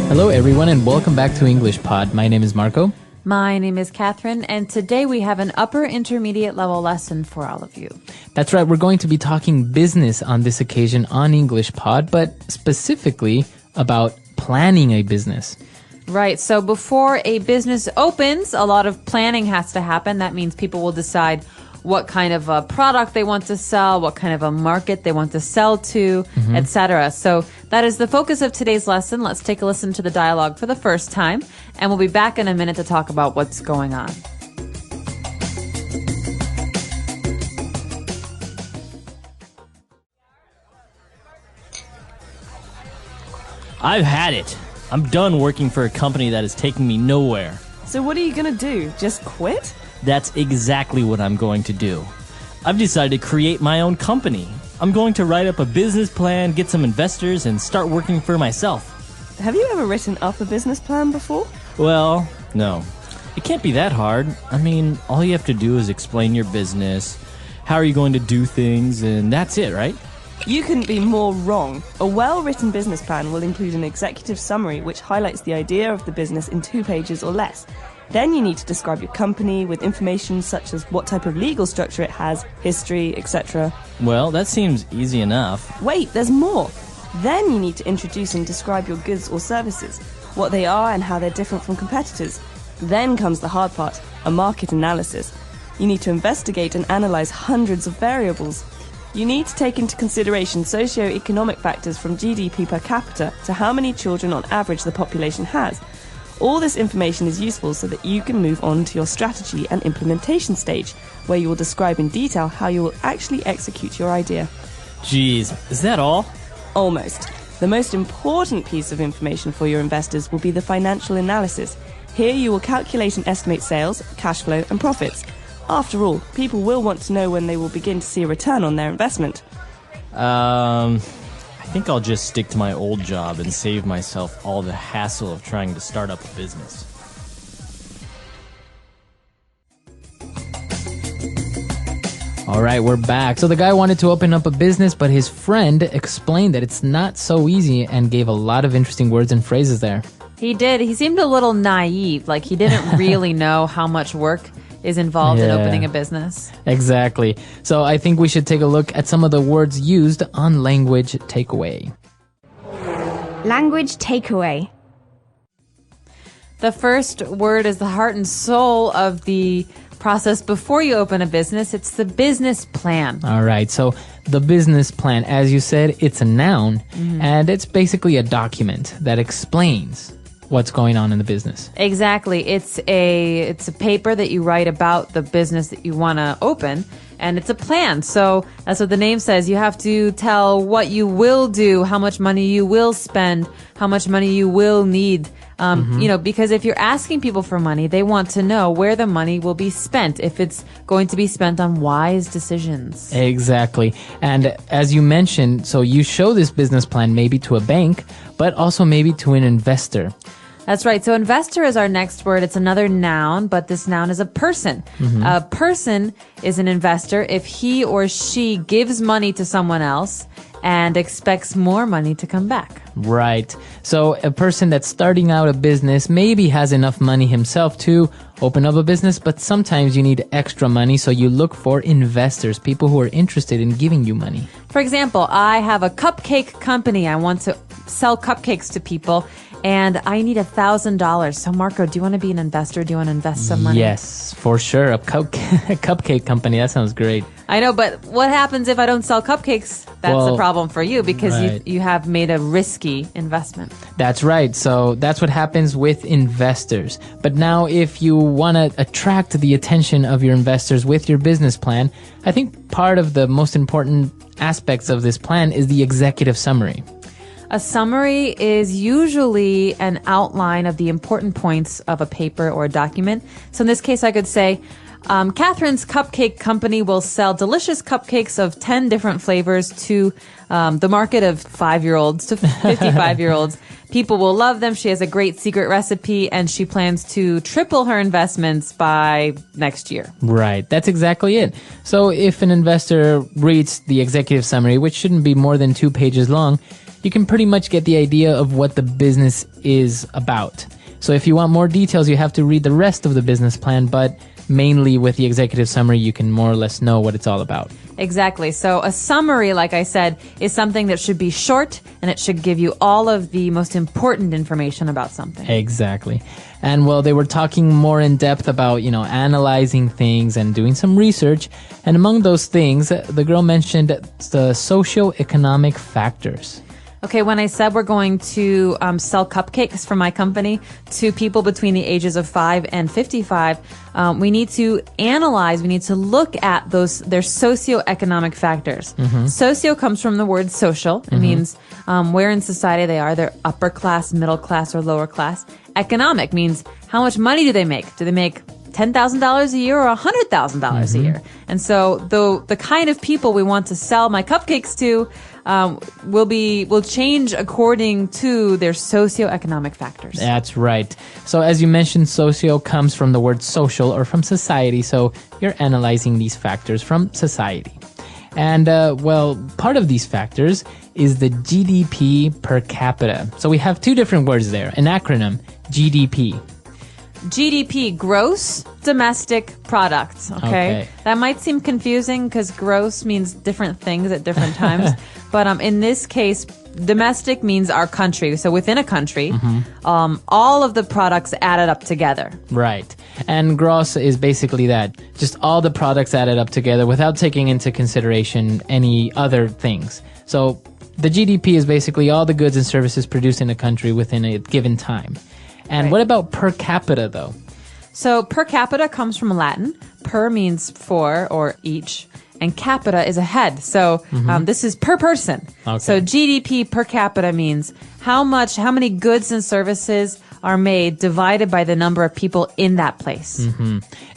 Hello, everyone, and welcome back to English Pod. My name is Marco. My name is Catherine, and today we have an upper intermediate level lesson for all of you. That's right, we're going to be talking business on this occasion on English Pod, but specifically about planning a business. Right, so before a business opens, a lot of planning has to happen. That means people will decide what kind of a product they want to sell, what kind of a market they want to sell to, etc. So that is the focus of today's lesson. Let's take a listen to the dialogue for the first time, and we'll be back in a minute to talk about what's going on. I've had it. I'm done working for a company that is taking me nowhere. So what are you gonna do? Just quit? That's exactly what I'm going to do. I've decided to create my own company. I'm going to write up a business plan, get some investors, and start working for myself. Have you ever written up a business plan before? Well, no. It can't be that hard. I mean, all you have to do is explain your business, how are you going to do things, and that's it, right? You couldn't be more wrong. A well-written business plan will include an executive summary which highlights the idea of the business in 2 pages or less. Then you need to describe your company with information such as what type of legal structure it has, history, etc. Well, that seems easy enough. Wait, there's more. Then you need to introduce and describe your goods or services, what they are and how they're different from competitors. Then comes the hard part, a market analysis. You need to investigate and analyze hundreds of variables. You need to take into consideration socio-economic factors from GDP per capita to how many children on average the population has. All this information is useful so that you can move on to your strategy and implementation stage, where you will describe in detail how you will actually execute your idea. Geez, is that all? Almost. The most important piece of information for your investors will be the financial analysis. Here you will calculate and estimate sales, cash flow, and profits. After all, people will want to know when they will begin to see a return on their investment. I think I'll just stick to my old job and save myself all the hassle of trying to start up a business. All right, we're back. So the guy wanted to open up a business, but his friend explained that it's not so easy and gave a lot of interesting words and phrases there. He did. He seemed a little naive, like he didn't really know how much work is involved in opening a business. Exactly. So I think we should take a look at some of the words used on Language Takeaway. Language takeaway. The first word is the heart and soul of the process before you open a business. It's the business plan. All right. So the business plan, as you said, it's a noun, and it's basically a document that explains what's going on in the business. Exactly. It's a paper that you write about the business that you want to open, and it's a plan. So that's what the name says. You have to tell what you will do, how much money you will spend, how much money you will need. Because if you're asking people for money, they want to know where the money will be spent, if it's going to be spent on wise decisions. Exactly. And as you mentioned, so you show this business plan maybe to a bank, but also maybe to an investor. That's right. So investor is our next word. It's another noun, but this noun is a person. A person is an investor if he or she gives money to someone else and expects more money to come back. Right. So a person that's starting out a business maybe has enough money himself to open up a business, but sometimes you need extra money, so you look for investors, people who are interested in giving you money. For example, I have a cupcake company. I want to sell cupcakes to people, and I need $1,000. So Marco, do you want to be an investor? Do you want to invest some money? Yes, for sure. A cupcake company. That sounds great. I know, but what happens if I don't sell cupcakes? That's a problem for you because you have made a risky investment. That's right. So that's what happens with investors. But now if you want to attract the attention of your investors with your business plan, I think part of the most important aspects of this plan is the executive summary. A summary is usually an outline of the important points of a paper or a document. So in this case, I could say, Catherine's Cupcake Company will sell delicious cupcakes of 10 different flavors to the market of 5-year-olds to 55-year-olds. People will love them. She has a great secret recipe, and she plans to triple her investments by next year. Right. That's exactly it. So if an investor reads the executive summary, which shouldn't be more than 2 pages long, you can pretty much get the idea of what the business is about. So if you want more details, you have to read the rest of the business plan, but mainly with the executive summary, you can more or less know what it's all about. Exactly. So a summary, like I said, is something that should be short, and it should give you all of the most important information about something. Exactly. And well, they were talking more in depth about, analyzing things and doing some research. And among those things, the girl mentioned the socioeconomic factors. Okay, when I said we're going to sell cupcakes from my company to people between the ages of 5 and 55, we need to analyze, we need to look at their socioeconomic factors. Socio comes from the word social. It means where in society they are. They're upper class, middle class, or lower class. Economic means how much money do they make? Do they make $10,000 a year or $100,000 a year? And so the kind of people we want to sell my cupcakes to will change according to their socioeconomic factors. That's right. So as you mentioned, socio comes from the word social or from society. So you're analyzing these factors from society. And part of these factors is the GDP per capita. So we have 2 different words there, an acronym, GDP. GDP, gross domestic product. Okay. That might seem confusing because gross means different things at different times. But in this case, domestic means our country. So within a country, all of the products added up together. Right. And gross is basically that. Just all the products added up together without taking into consideration any other things. So the GDP is basically all the goods and services produced in a country within a given time. And what about per capita, though? So per capita comes from Latin. Per means for or each, and capita is a head. So this is per person. Okay. So GDP per capita means how many goods and services are made divided by the number of people in that place.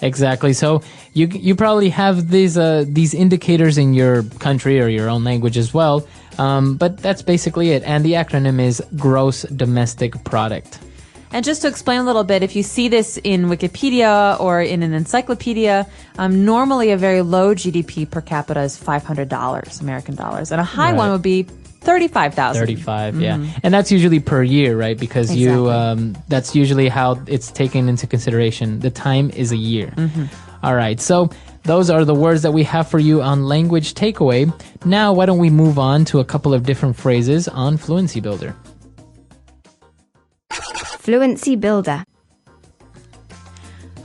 Exactly. So you probably have these indicators in your country or your own language as well. But that's basically it. And the acronym is gross domestic product. And just to explain a little bit, if you see this in Wikipedia or in an encyclopedia, normally a very low GDP per capita is $500 American dollars, and a high one would be 35,000. 35, yeah. And that's usually per year, right? Because that's usually how it's taken into consideration. The time is a year. All right. So those are the words that we have for you on Language Takeaway. Now, why don't we move on to a couple of different phrases on Fluency Builder? Fluency Builder.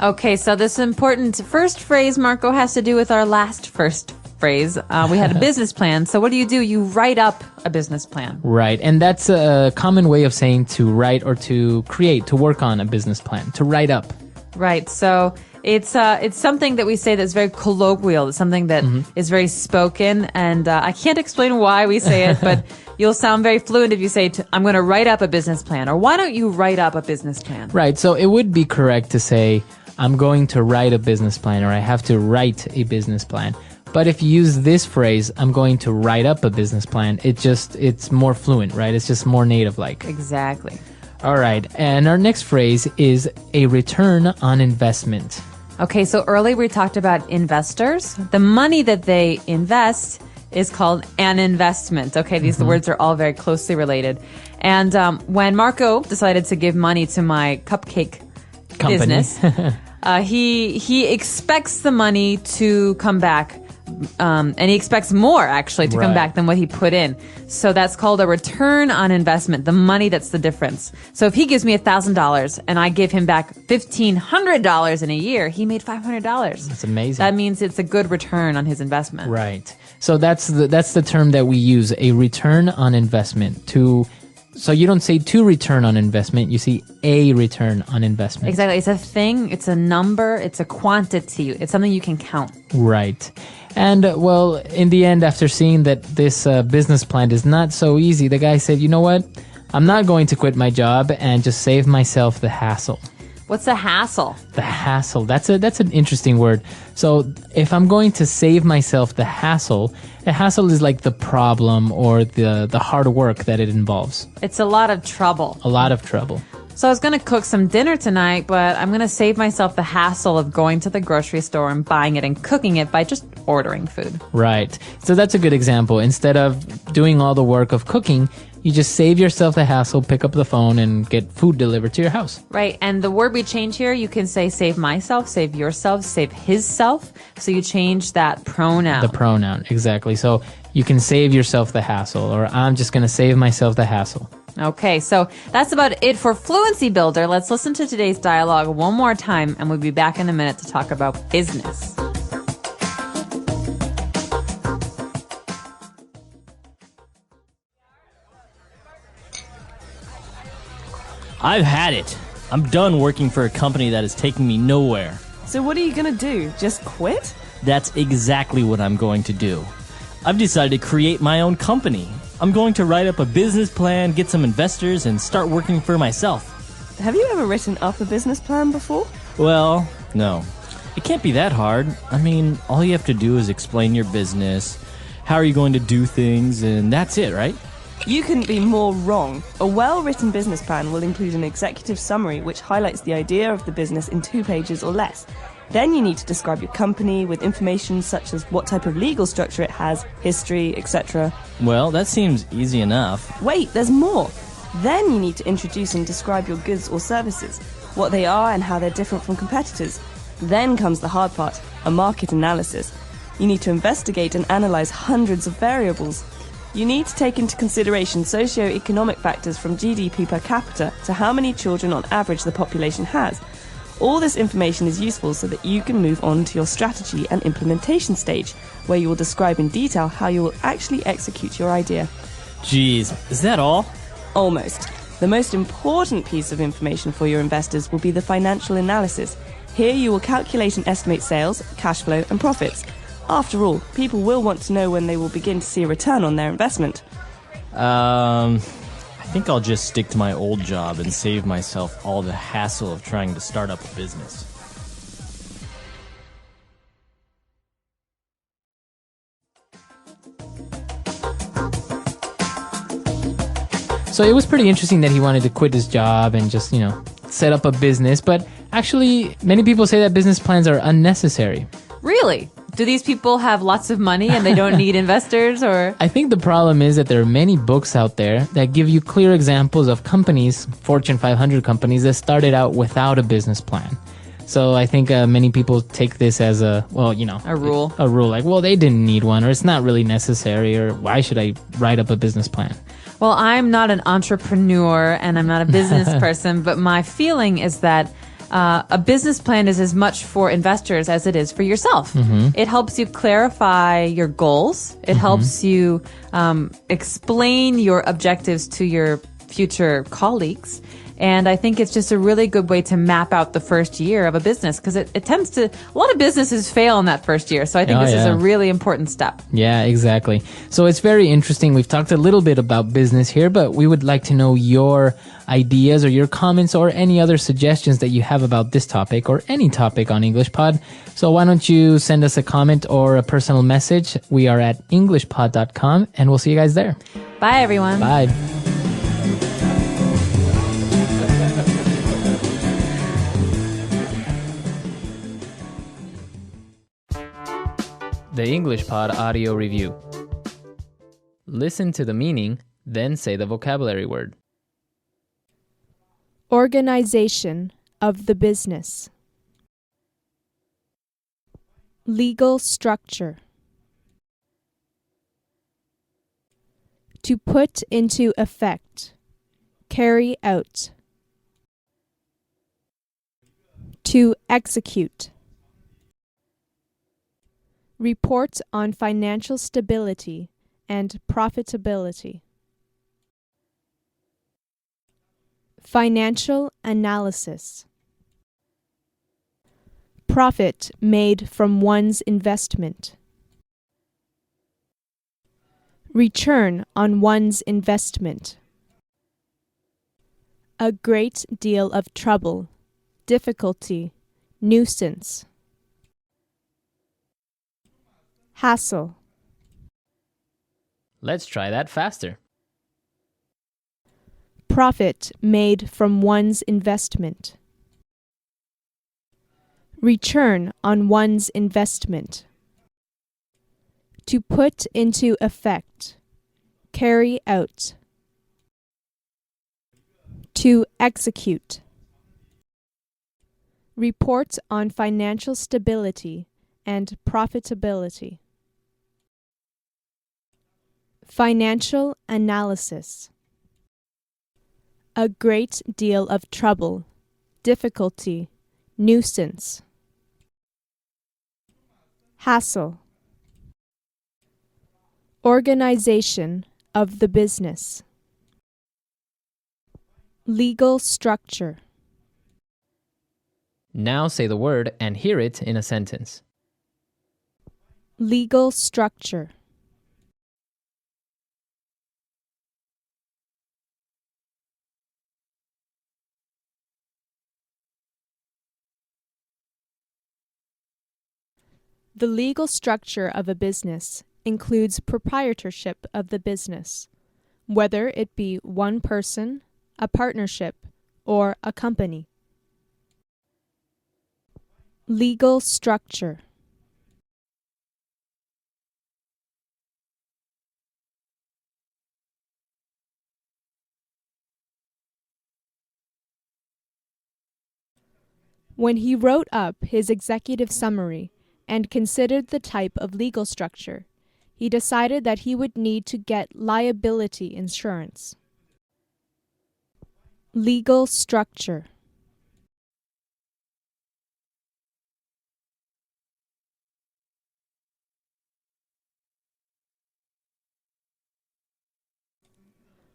Okay, so this important first phrase, Marco, has to do with our last first phrase. We had a business plan. So what do? You write up a business plan. Right. And that's a common way of saying to write or to create, to work on a business plan, to write up. Right. So it's something that we say that's very colloquial. It's something that is very spoken. And I can't explain why we say it, but you'll sound very fluent if you say, I'm going to write up a business plan. Or why don't you write up a business plan? Right. So it would be correct to say, I'm going to write a business plan, or I have to write a business plan. But if you use this phrase, I'm going to write up a business plan, it's more fluent, right? It's just more native-like. Exactly. All right. And our next phrase is a return on investment. Okay, so earlier we talked about investors. The money that they invest is called an investment. Okay, these words are all very closely related. And when Marco decided to give money to my cupcake business, he expects the money to come back. And he expects more, actually, to come back than what he put in. So that's called a return on investment, the money that's the difference. So if he gives me $1,000 and I give him back $1,500 in a year, he made $500. That's amazing. That means it's a good return on his investment. Right. So that's the term that we use, a return on investment. So you don't say to return on investment, you see a return on investment. Exactly. It's a thing, it's a number, it's a quantity. It's something you can count. Right. And, well, in the end, after seeing that this business plan is not so easy, the guy said, you know what? I'm not going to quit my job and just save myself the hassle. What's the hassle? The hassle. That's an interesting word. So if I'm going to save myself the hassle is like the problem or the hard work that it involves. It's a lot of trouble. A lot of trouble. So I was going to cook some dinner tonight, but I'm going to save myself the hassle of going to the grocery store and buying it and cooking it by just ordering food. Right. So that's a good example. Instead of doing all the work of cooking, you just save yourself the hassle, pick up the phone, and get food delivered to your house. Right. And the word we change here, you can say save myself, save yourself, save his self. So you change that pronoun. The pronoun, exactly. So you can save yourself the hassle, or I'm just going to save myself the hassle. Okay, so that's about it for Fluency Builder. Let's listen to today's dialogue one more time, and we'll be back in a minute to talk about business. I've had it. I'm done working for a company that is taking me nowhere. So what are you gonna do? Just quit? That's exactly what I'm going to do. I've decided to create my own company. I'm going to write up a business plan, get some investors, and start working for myself. Have you ever written up a business plan before? Well, no. It can't be that hard. I mean, all you have to do is explain your business, how are you going to do things, and that's it, right? You couldn't be more wrong. A well-written business plan will include an executive summary which highlights the idea of the business in 2 pages or less. Then you need to describe your company with information such as what type of legal structure it has, history, etc. Well, that seems easy enough. Wait, there's more. Then you need to introduce and describe your goods or services, what they are and how they're different from competitors. Then comes the hard part, a market analysis. You need to investigate and analyze hundreds of variables. You need to take into consideration socio-economic factors from GDP per capita to how many children on average the population has. All this information is useful so that you can move on to your strategy and implementation stage, where you will describe in detail how you will actually execute your idea. Geez, is that all? Almost. The most important piece of information for your investors will be the financial analysis. Here you will calculate and estimate sales, cash flow, and profits. After all, people will want to know when they will begin to see a return on their investment. I think I'll just stick to my old job and save myself all the hassle of trying to start up a business. So it was pretty interesting that he wanted to quit his job and just, set up a business. But actually, many people say that business plans are unnecessary. Really? Do these people have lots of money and they don't need investors, or? I think the problem is that there are many books out there that give you clear examples of companies, Fortune 500 companies, that started out without a business plan. So I think many people take this as a rule. A rule, like, well, they didn't need one, or it's not really necessary, or why should I write up a business plan? Well, I'm not an entrepreneur and I'm not a business person, but my feeling is that a business plan is as much for investors as it is for yourself. Mm-hmm. It helps you clarify your goals. It helps you explain your objectives to your future colleagues. And I think it's just a really good way to map out the first year of a business, because it tends to, a lot of businesses fail in that first year. So I think this is a really important step. Yeah, exactly. So it's very interesting. We've talked a little bit about business here, but we would like to know your ideas or your comments or any other suggestions that you have about this topic or any topic on English Pod. So why don't you send us a comment or a personal message? We are at englishpod.com, and we'll see you guys there. Bye, everyone. Bye. The English Pod Audio Review. Listen to the meaning, then say the vocabulary word. Organization of the business. Legal structure. To put into effect. Carry out. To execute. Report on financial stability and profitability. Financial analysis. Profit made from one's investment. Return on one's investment. A great deal of trouble, difficulty, nuisance. Hassle. Let's try that faster. Profit made from one's investment. Return on one's investment. To put into effect. Carry out. To execute. Report on financial stability and profitability. Financial analysis. A great deal of trouble, difficulty, nuisance. Hassle. Organization of the business. Legal structure. Now say the word and hear it in a sentence. Legal structure. The legal structure of a business includes proprietorship of the business, whether it be one person, a partnership, or a company. Legal structure. When he wrote up his executive summary and considered the type of legal structure, he decided that he would need to get liability insurance. Legal structure.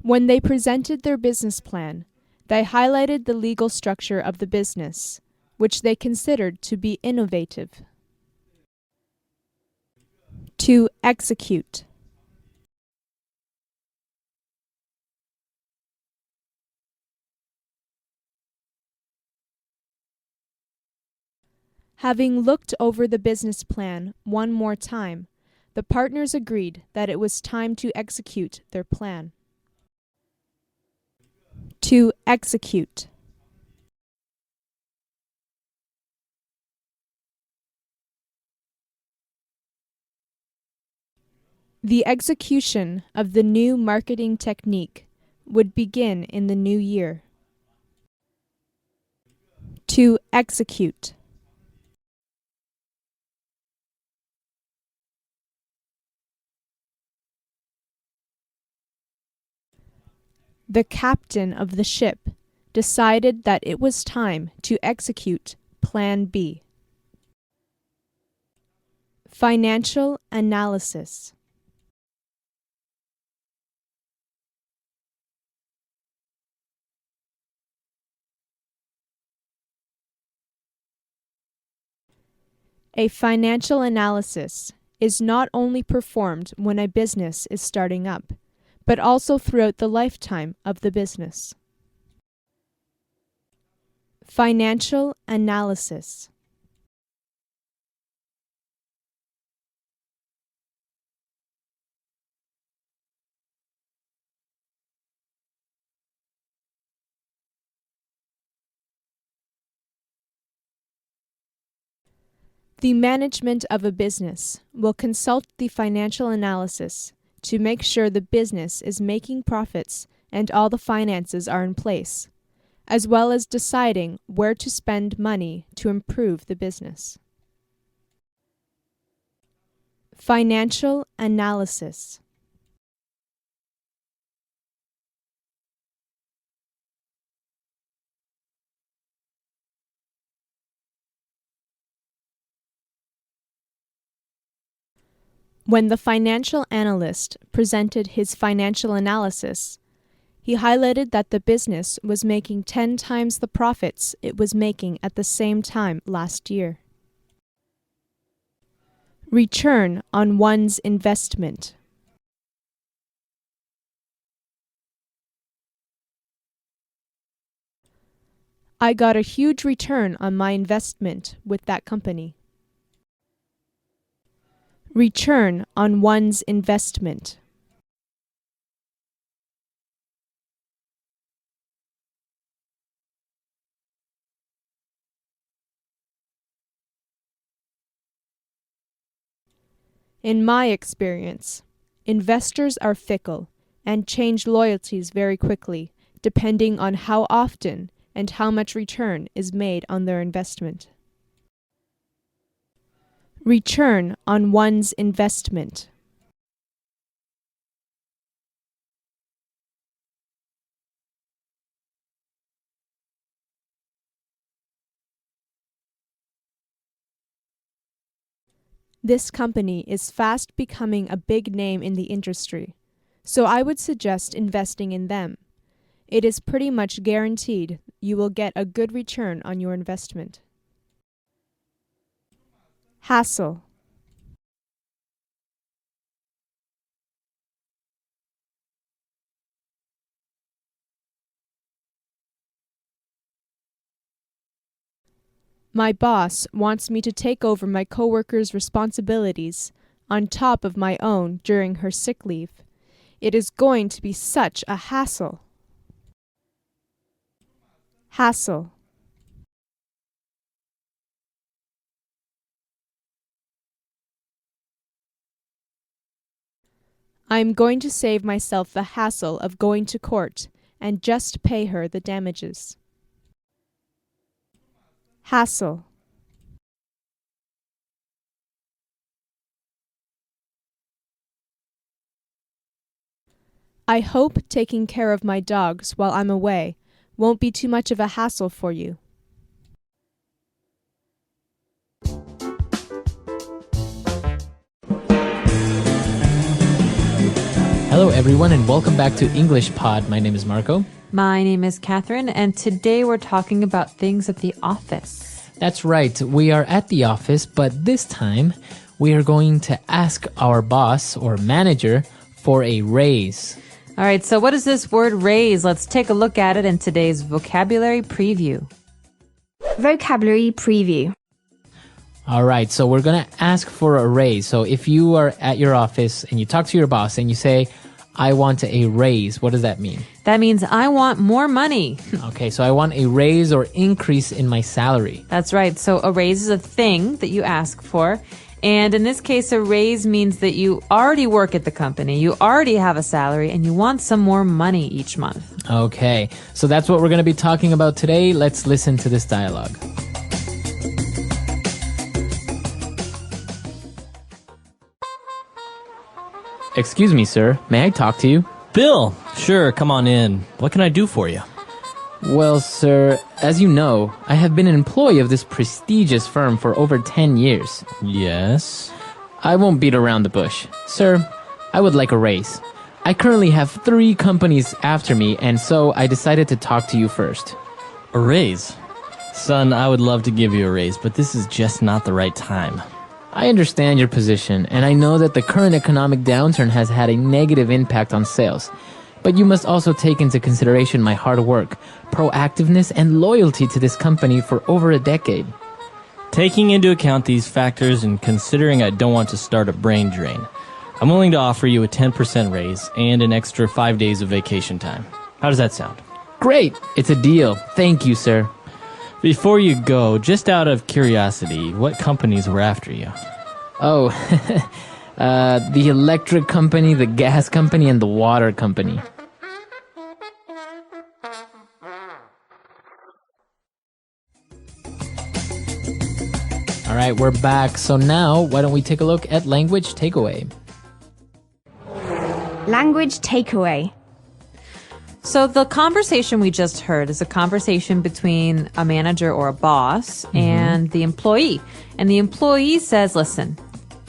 When they presented their business plan, they highlighted the legal structure of the business, which they considered to be innovative. To execute. Having looked over the business plan one more time, the partners agreed that it was time to execute their plan. To execute. The execution of the new marketing technique would begin in the new year. To execute. The captain of the ship decided that it was time to execute Plan B. Financial analysis. A financial analysis is not only performed when a business is starting up, but also throughout the lifetime of the business. Financial analysis. The management of a business will consult the financial analysis to make sure the business is making profits and all the finances are in place, as well as deciding where to spend money to improve the business. Financial analysis. When the financial analyst presented his financial analysis, he highlighted that the business was making 10 times the profits it was making at the same time last year. Return on one's investment. I got a huge return on my investment with that company. Return on one's investment. In my experience, investors are fickle and change loyalties very quickly, depending on how often and how much return is made on their investment. Return on one's investment. This company is fast becoming a big name in the industry, so I would suggest investing in them. It is pretty much guaranteed you will get a good return on your investment. Hassle. My boss wants me to take over my coworker's responsibilities on top of my own during her sick leave. It is going to be such a hassle. Hassle. I am going to save myself the hassle of going to court and just pay her the damages. Hassle. I hope taking care of my dogs while I'm away won't be too much of a hassle for you. Hello, everyone, and welcome back to English Pod. My name is Marco. My name is Catherine, and today we're talking about things at the office. That's right. We are at the office, but this time we are going to ask our boss or manager for a raise. All right, so what is this word raise? Let's take a look at it in today's vocabulary preview. Vocabulary preview. All right, so we're going to ask for a raise. So if you are at your office and you talk to your boss and you say, I want a raise, what does that mean? That means I want more money. Okay, so I want a raise or increase in my salary. That's right. So a raise is a thing that you ask for. And in this case, a raise means that you already work at the company, you already have a salary, and you want some more money each month. Okay, so that's what we're going to be talking about today. Let's listen to this dialogue. Excuse me, sir. May I talk to you? Bill, sure, come on in. What can I do for you? Well, sir, as you know, I have been an employee of this prestigious firm for over 10 years. Yes? I won't beat around the bush. Sir, I would like a raise. I currently have 3 companies after me, and so I decided to talk to you first. A raise? Son, I would love to give you a raise, but this is just not the right time. I understand your position, and I know that the current economic downturn has had a negative impact on sales. But you must also take into consideration my hard work, proactiveness, and loyalty to this company for over a decade. Taking into account these factors and considering I don't want to start a brain drain, I'm willing to offer you a 10% raise and an extra 5 days of vacation time. How does that sound? Great! It's a deal. Thank you, sir. Before you go, just out of curiosity, what companies were after you? Oh, the electric company, the gas company, and the water company. All right, we're back. So now, why don't we take a look at language takeaway? Language takeaway. So the conversation we just heard is a conversation between a manager or a boss and the employee. And the employee says, listen,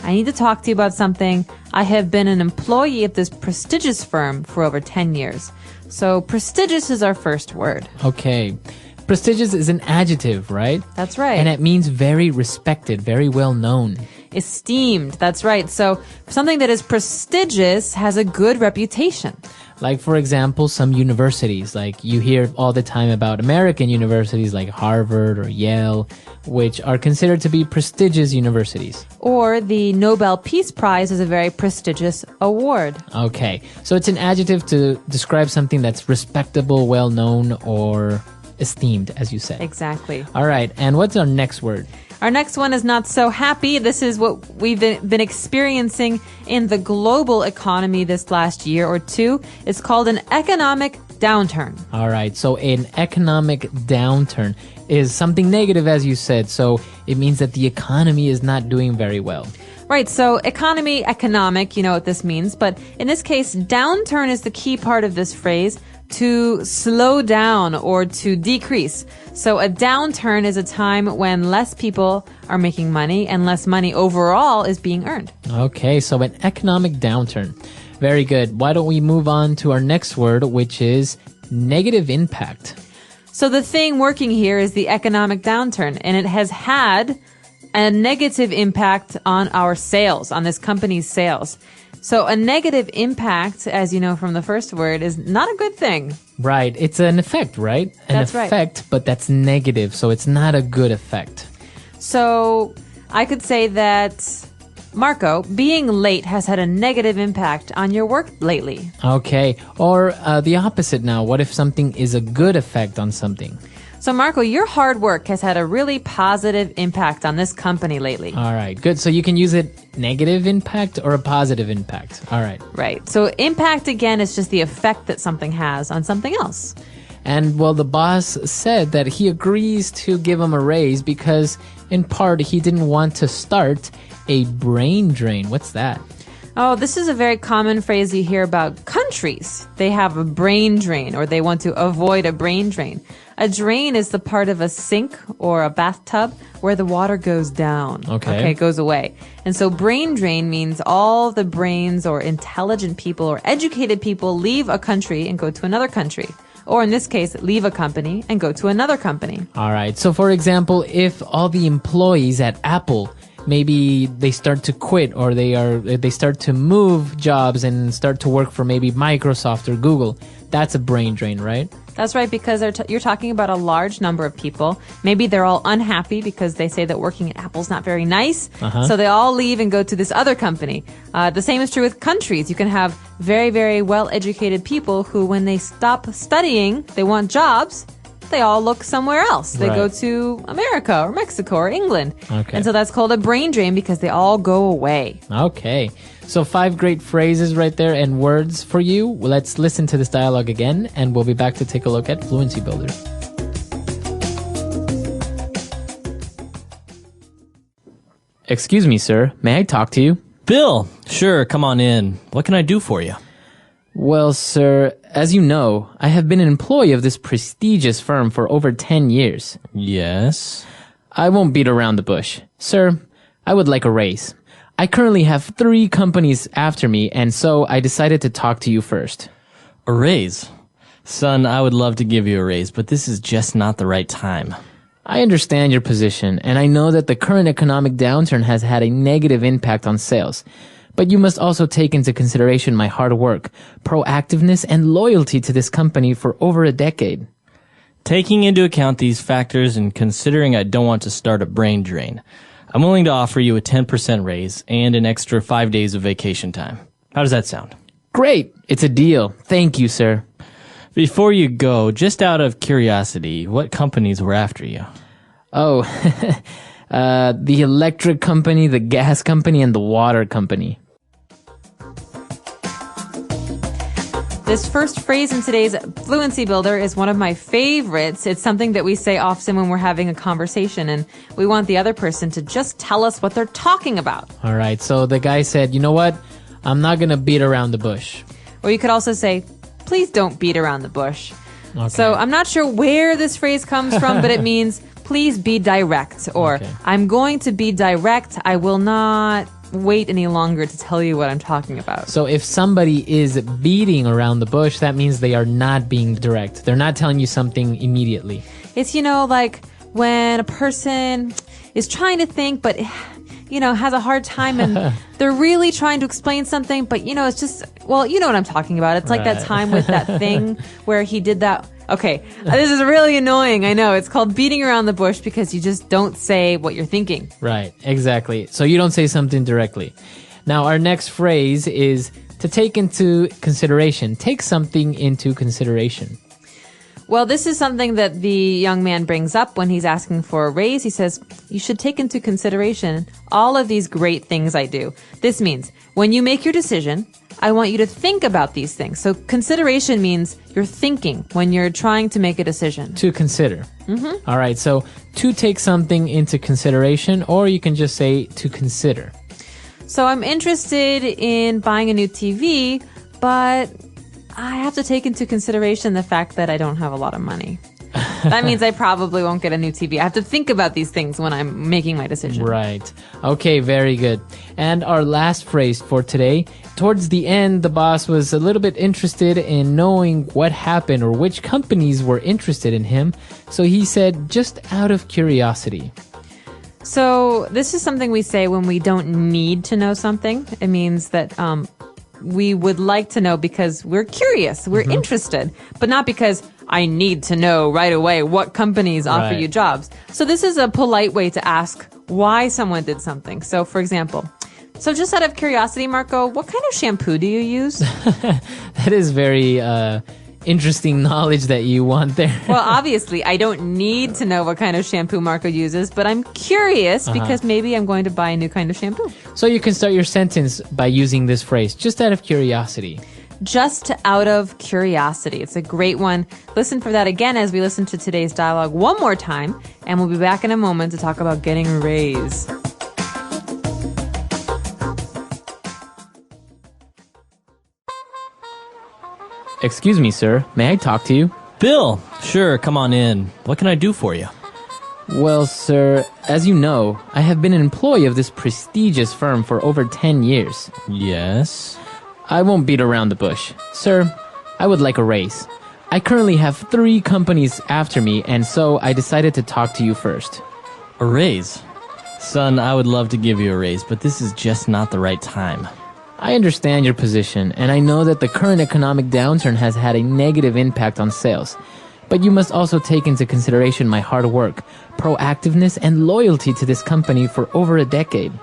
I need to talk to you about something. I have been an employee at this prestigious firm for over 10 years. So prestigious is our first word. Okay. Prestigious is an adjective, right? That's right. And it means very respected, very well known. Esteemed, that's right. So something that is prestigious has a good reputation. Like, for example, some universities, like you hear all the time about American universities like Harvard or Yale, which are considered to be prestigious universities. Or the Nobel Peace Prize is a very prestigious award. Okay, so it's an adjective to describe something that's respectable, well-known, or esteemed, as you said. Exactly. All right, and what's our next word? Our next one is not so happy. This is what we've been experiencing in the global economy this last year or two. It's called an economic downturn. All right, so an economic downturn is something negative, as you said. So it means that the economy is not doing very well. Right, so economy, economic, you know what this means. But in this case, downturn is the key part of this phrase, to slow down or to decrease. So a downturn is a time when less people are making money and less money overall is being earned. Okay, so an economic downturn. Very good. Why don't we move on to our next word, which is negative impact. So the thing working here is the economic downturn, and it has had a negative impact on our sales, on this company's sales. So a negative impact, as you know from the first word, is not a good thing. Right. It's an effect, right? That's an effect, right. But that's negative, so it's not a good effect. So I could say that, Marco, being late has had a negative impact on your work lately. Okay. Or the opposite now. What if something is a good effect on something? So, Marco, your hard work has had a really positive impact on this company lately. All right, good. So you can use it negative impact or a positive impact. All right. Right. So impact, again, is just the effect that something has on something else. And, well, the boss said that he agrees to give him a raise because, in part, he didn't want to start a brain drain. What's that? Oh, this is a very common phrase you hear about countries. They have a brain drain, or they want to avoid a brain drain. A drain is the part of a sink or a bathtub where the water goes down. Okay, it goes away. And so brain drain means all the brains or intelligent people or educated people leave a country and go to another country. Or in this case, leave a company and go to another company. All right. So for example, if all the employees at Apple, maybe they start to quit, or they start to move jobs and start to work for maybe Microsoft or Google, that's a brain drain, right? That's right, because you're talking about a large number of people. Maybe they're all unhappy because they say that working at Apple's not very nice. So they all leave and go to this other company. The same is true with countries. You can have very, very well-educated people who, when they stop studying, they want jobs, they all look somewhere else. They go to America or Mexico or England. And so that's called a brain drain because they all go away. Okay. So 5 great phrases right there and words for you. Let's listen to this dialogue again, and we'll be back to take a look at Fluency Builder. Excuse me, sir. May I talk to you? Bill, sure, come on in. What can I do for you? Well, sir, as you know, I have been an employee of this prestigious firm for over 10 years. Yes? I won't beat around the bush. Sir, I would like a raise. I currently have 3 companies after me, and so I decided to talk to you first. A raise? Son, I would love to give you a raise, but this is just not the right time. I understand your position, and I know that the current economic downturn has had a negative impact on sales. But you must also take into consideration my hard work, proactiveness, and loyalty to this company for over a decade. Taking into account these factors and considering I don't want to start a brain drain, I'm willing to offer you a 10% raise and an extra 5 days of vacation time. How does that sound? Great! It's a deal. Thank you, sir. Before you go, just out of curiosity, what companies were after you? Oh, the electric company, the gas company, and the water company. This first phrase in today's Fluency Builder is one of my favorites. It's something that we say often when we're having a conversation, and we want the other person to just tell us what they're talking about. All right, so the guy said, you know what? I'm not going to beat around the bush. Or you could also say, please don't beat around the bush. So I'm not sure where this phrase comes from, but it means please be direct, or I'm going to be direct. I will not wait any longer to tell you what I'm talking about. So if somebody is beating around the bush, that means they are not being direct. They're not telling you something immediately. It's, like when a person is trying to think, but has a hard time, and they're really trying to explain something, but it's just, well, you know what I'm talking about. It's like that time with that thing where he did that. Okay, this is really annoying. I know. It's called beating around the bush because you just don't say what you're thinking. Right, exactly. So you don't say something directly. Now, our next phrase is to take into consideration. Take something into consideration. Well, this is something that the young man brings up when he's asking for a raise. He says, you should take into consideration all of these great things I do. This means when you make your decision, I want you to think about these things. So consideration means you're thinking when you're trying to make a decision. To consider. All right, so to take something into consideration, or you can just say to consider. So I'm interested in buying a new TV, but I have to take into consideration the fact that I don't have a lot of money. That means I probably won't get a new TV. I have to think about these things when I'm making my decision. Right. Okay, very good. And our last phrase for today. Towards the end, the boss was a little bit interested in knowing what happened or which companies were interested in him. So he said, just out of curiosity. So this is something we say when we don't need to know something. It means that we would like to know because we're curious, we're interested, but not because I need to know right away what companies offer you jobs. So this is a polite way to ask why someone did something. So for example, so just out of curiosity, Marco, what kind of shampoo do you use? That is very interesting knowledge that you want there. Well, obviously, I don't need to know what kind of shampoo Marco uses, but I'm curious because maybe I'm going to buy a new kind of shampoo. So you can start your sentence by using this phrase, just out of curiosity. Just out of curiosity. It's a great one. Listen for that again as we listen to today's dialogue one more time, and we'll be back in a moment to talk about getting a raise. Excuse me, sir. May I talk to you? Bill, sure, come on in. What can I do for you? Well, sir, as you know, I have been an employee of this prestigious firm for over 10 years. Yes? I won't beat around the bush. Sir, I would like a raise. I currently have 3 companies after me, and so I decided to talk to you first. A raise? Son, I would love to give you a raise, but this is just not the right time. I understand your position, and I know that the current economic downturn has had a negative impact on sales. But you must also take into consideration my hard work, proactiveness, and loyalty to this company for over a decade.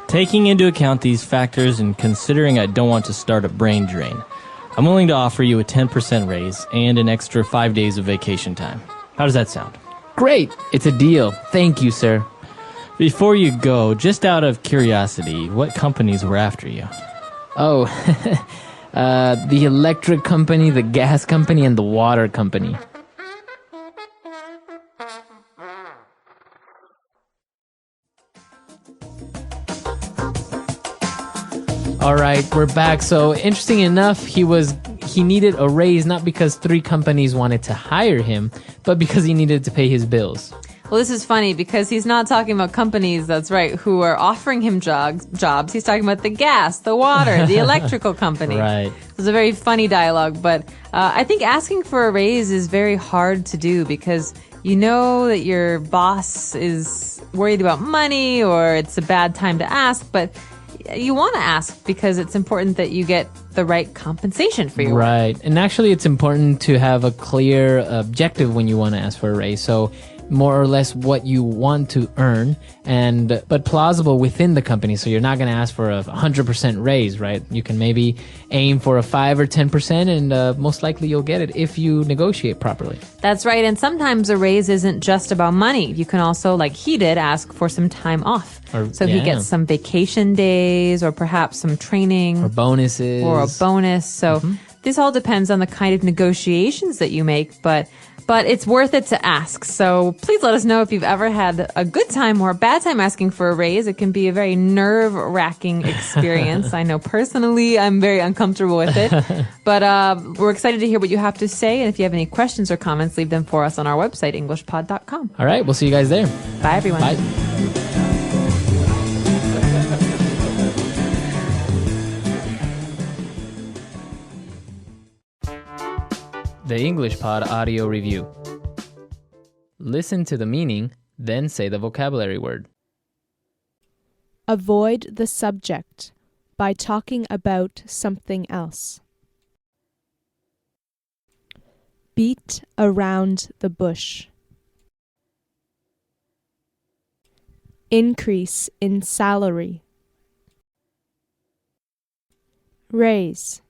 Taking into account these factors and considering I don't want to start a brain drain, I'm willing to offer you a 10% raise and an extra 5 days of vacation time. How does that sound? Great! It's a deal. Thank you, sir. Before you go, just out of curiosity, what companies were after you? Oh, the electric company, the gas company, and the water company. All right, we're back. So interesting enough, he needed a raise not because 3 companies wanted to hire him, but because he needed to pay his bills. Well, this is funny because he's not talking about companies, that's right, who are offering him jobs. He's talking about the gas, the water, the electrical company. Right. It's a very funny dialogue, but I think asking for a raise is very hard to do because you know that your boss is worried about money or it's a bad time to ask, but you want to ask because it's important that you get the right compensation for your work. Right. And actually, it's important to have a clear objective when you want to ask for a raise. So more or less what you want to earn, but plausible within the company. So you're not going to ask for a 100% raise, right? You can maybe aim for a 5 or 10%, and most likely you'll get it if you negotiate properly. That's right. And sometimes a raise isn't just about money. You can also, like he did, ask for some time off. He gets some vacation days or perhaps some training. Or bonuses. Or a bonus. So this all depends on the kind of negotiations that you make, but it's worth it to ask. So please let us know if you've ever had a good time or a bad time asking for a raise. It can be a very nerve-wracking experience. I know personally I'm very uncomfortable with it. But we're excited to hear what you have to say. And if you have any questions or comments, leave them for us on our website, englishpod.com. All right, we'll see you guys there. Bye, everyone. Bye. The English Pod Audio Review. Listen to the meaning, then say the vocabulary word. Avoid the subject by talking about something else. Beat around the bush. Increase in salary. Raise.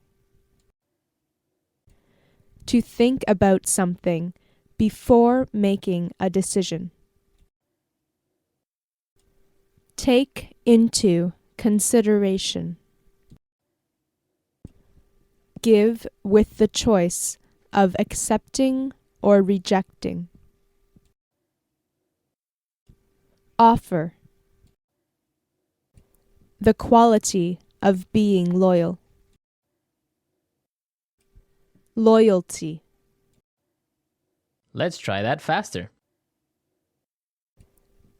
To think about something before making a decision. Take into consideration. Give with the choice of accepting or rejecting. Offer. The quality of being loyal. Loyalty. Let's try that faster.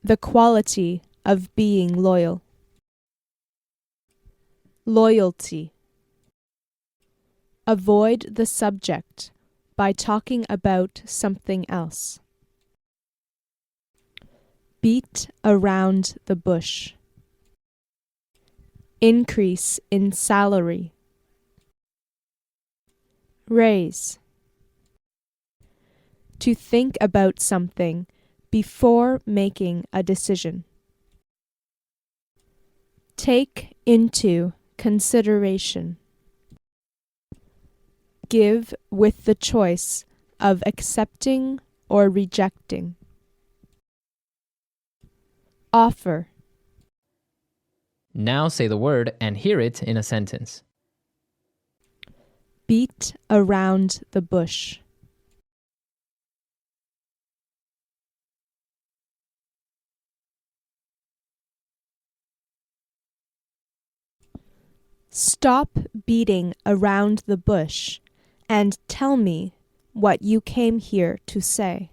The quality of being loyal. Loyalty. Avoid the subject by talking about something else. Beat around the bush. Increase in salary. Raise. To think about something before making a decision. Take into consideration. Give with the choice of accepting or rejecting. Offer. Now say the word and hear it in a sentence. Beat around the bush. Stop beating around the bush and tell me what you came here to say.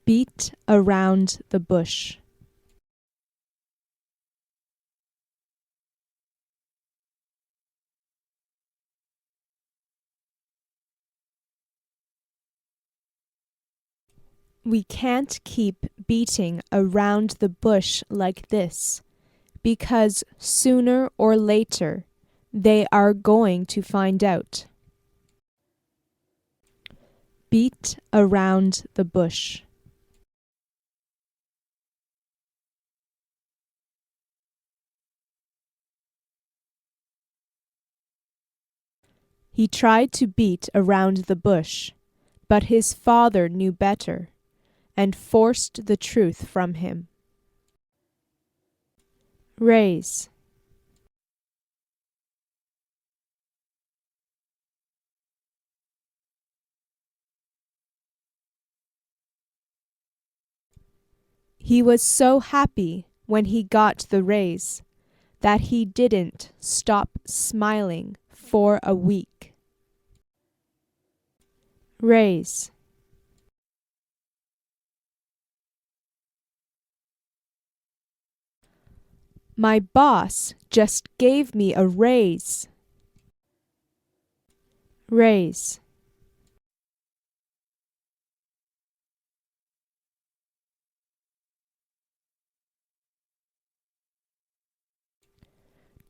Beat around the bush. We can't keep beating around the bush like this, because sooner or later they are going to find out. Beat around the bush. He tried to beat around the bush, but his father knew better and forced the truth from him. Raise. He was so happy when he got the raise that he didn't stop smiling for a week. Raise. My boss just gave me a raise. Raise.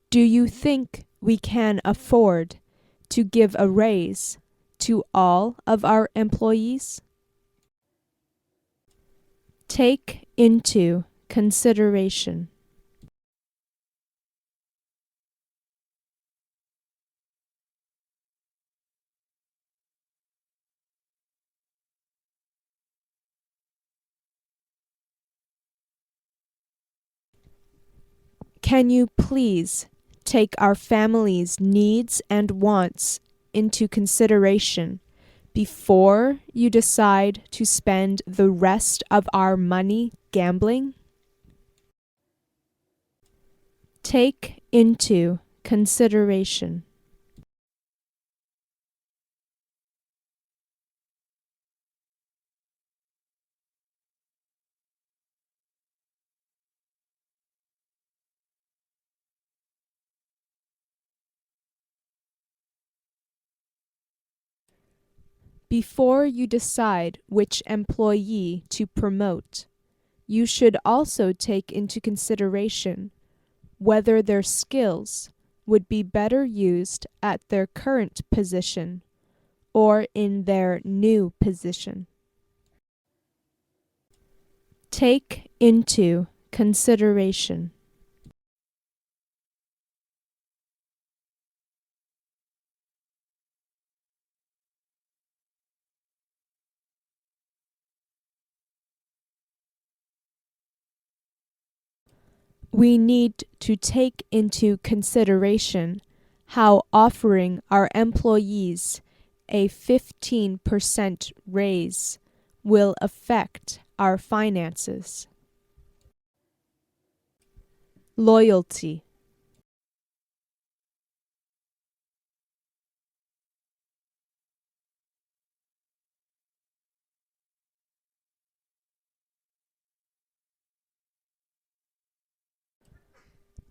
Do you think we can afford to give a raise to all of our employees? Take into consideration. Can you please take our family's needs and wants into consideration before you decide to spend the rest of our money gambling? Take into consideration. Before you decide which employee to promote, you should also take into consideration whether their skills would be better used at their current position or in their new position. Take into consideration. We need to take into consideration how offering our employees a 15% raise will affect our finances. Loyalty.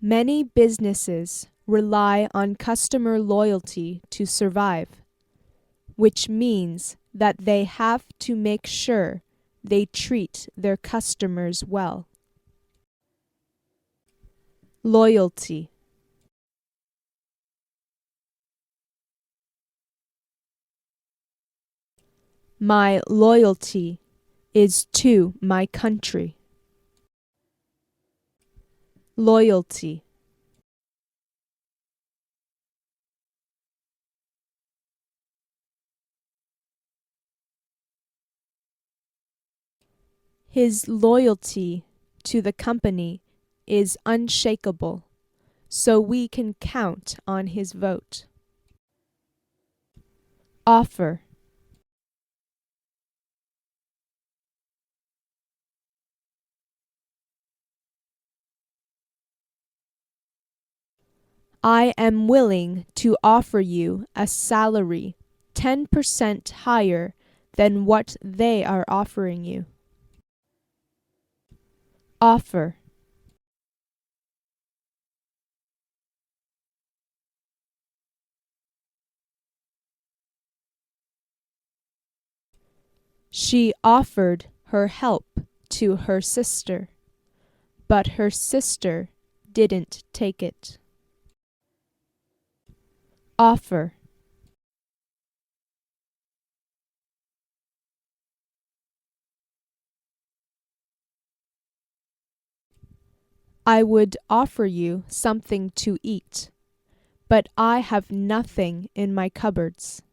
Many businesses rely on customer loyalty to survive, which means that they have to make sure they treat their customers well. Loyalty. My loyalty is to my country. Loyalty. His loyalty to the company is unshakable, so we can count on his vote. Offer. I am willing to offer you a salary 10% higher than what they are offering you. Offer. She offered her help to her sister, but her sister didn't take it. Offer. I would offer you something to eat, but I have nothing in my cupboards.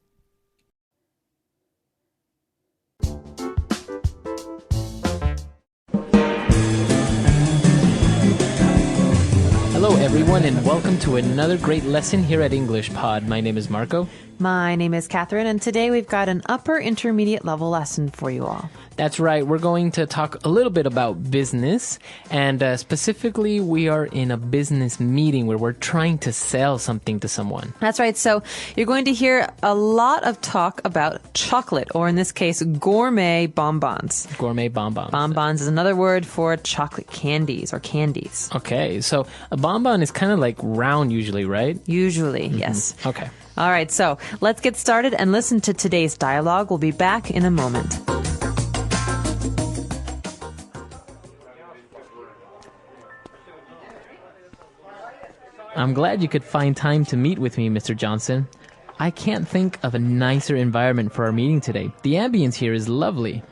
Hello, everyone, and welcome to another great lesson here at English Pod. My name is Marco. My name is Catherine, and today we've got an upper intermediate level lesson for you all. That's right. We're going to talk a little bit about business, and specifically, we are in a business meeting where we're trying to sell something to someone. That's right. So you're going to hear a lot of talk about chocolate, or in this case, gourmet bonbons. Gourmet bonbons. Bonbons is another word for chocolate candies or candies. Okay, so a bonbon is kind of like round usually, right? Usually, yes. Okay. All right, so let's get started and listen to today's dialogue. We'll be back in a moment. I'm glad you could find time to meet with me, Mr. Johnson. I can't think of a nicer environment for our meeting today. The ambience here is lovely.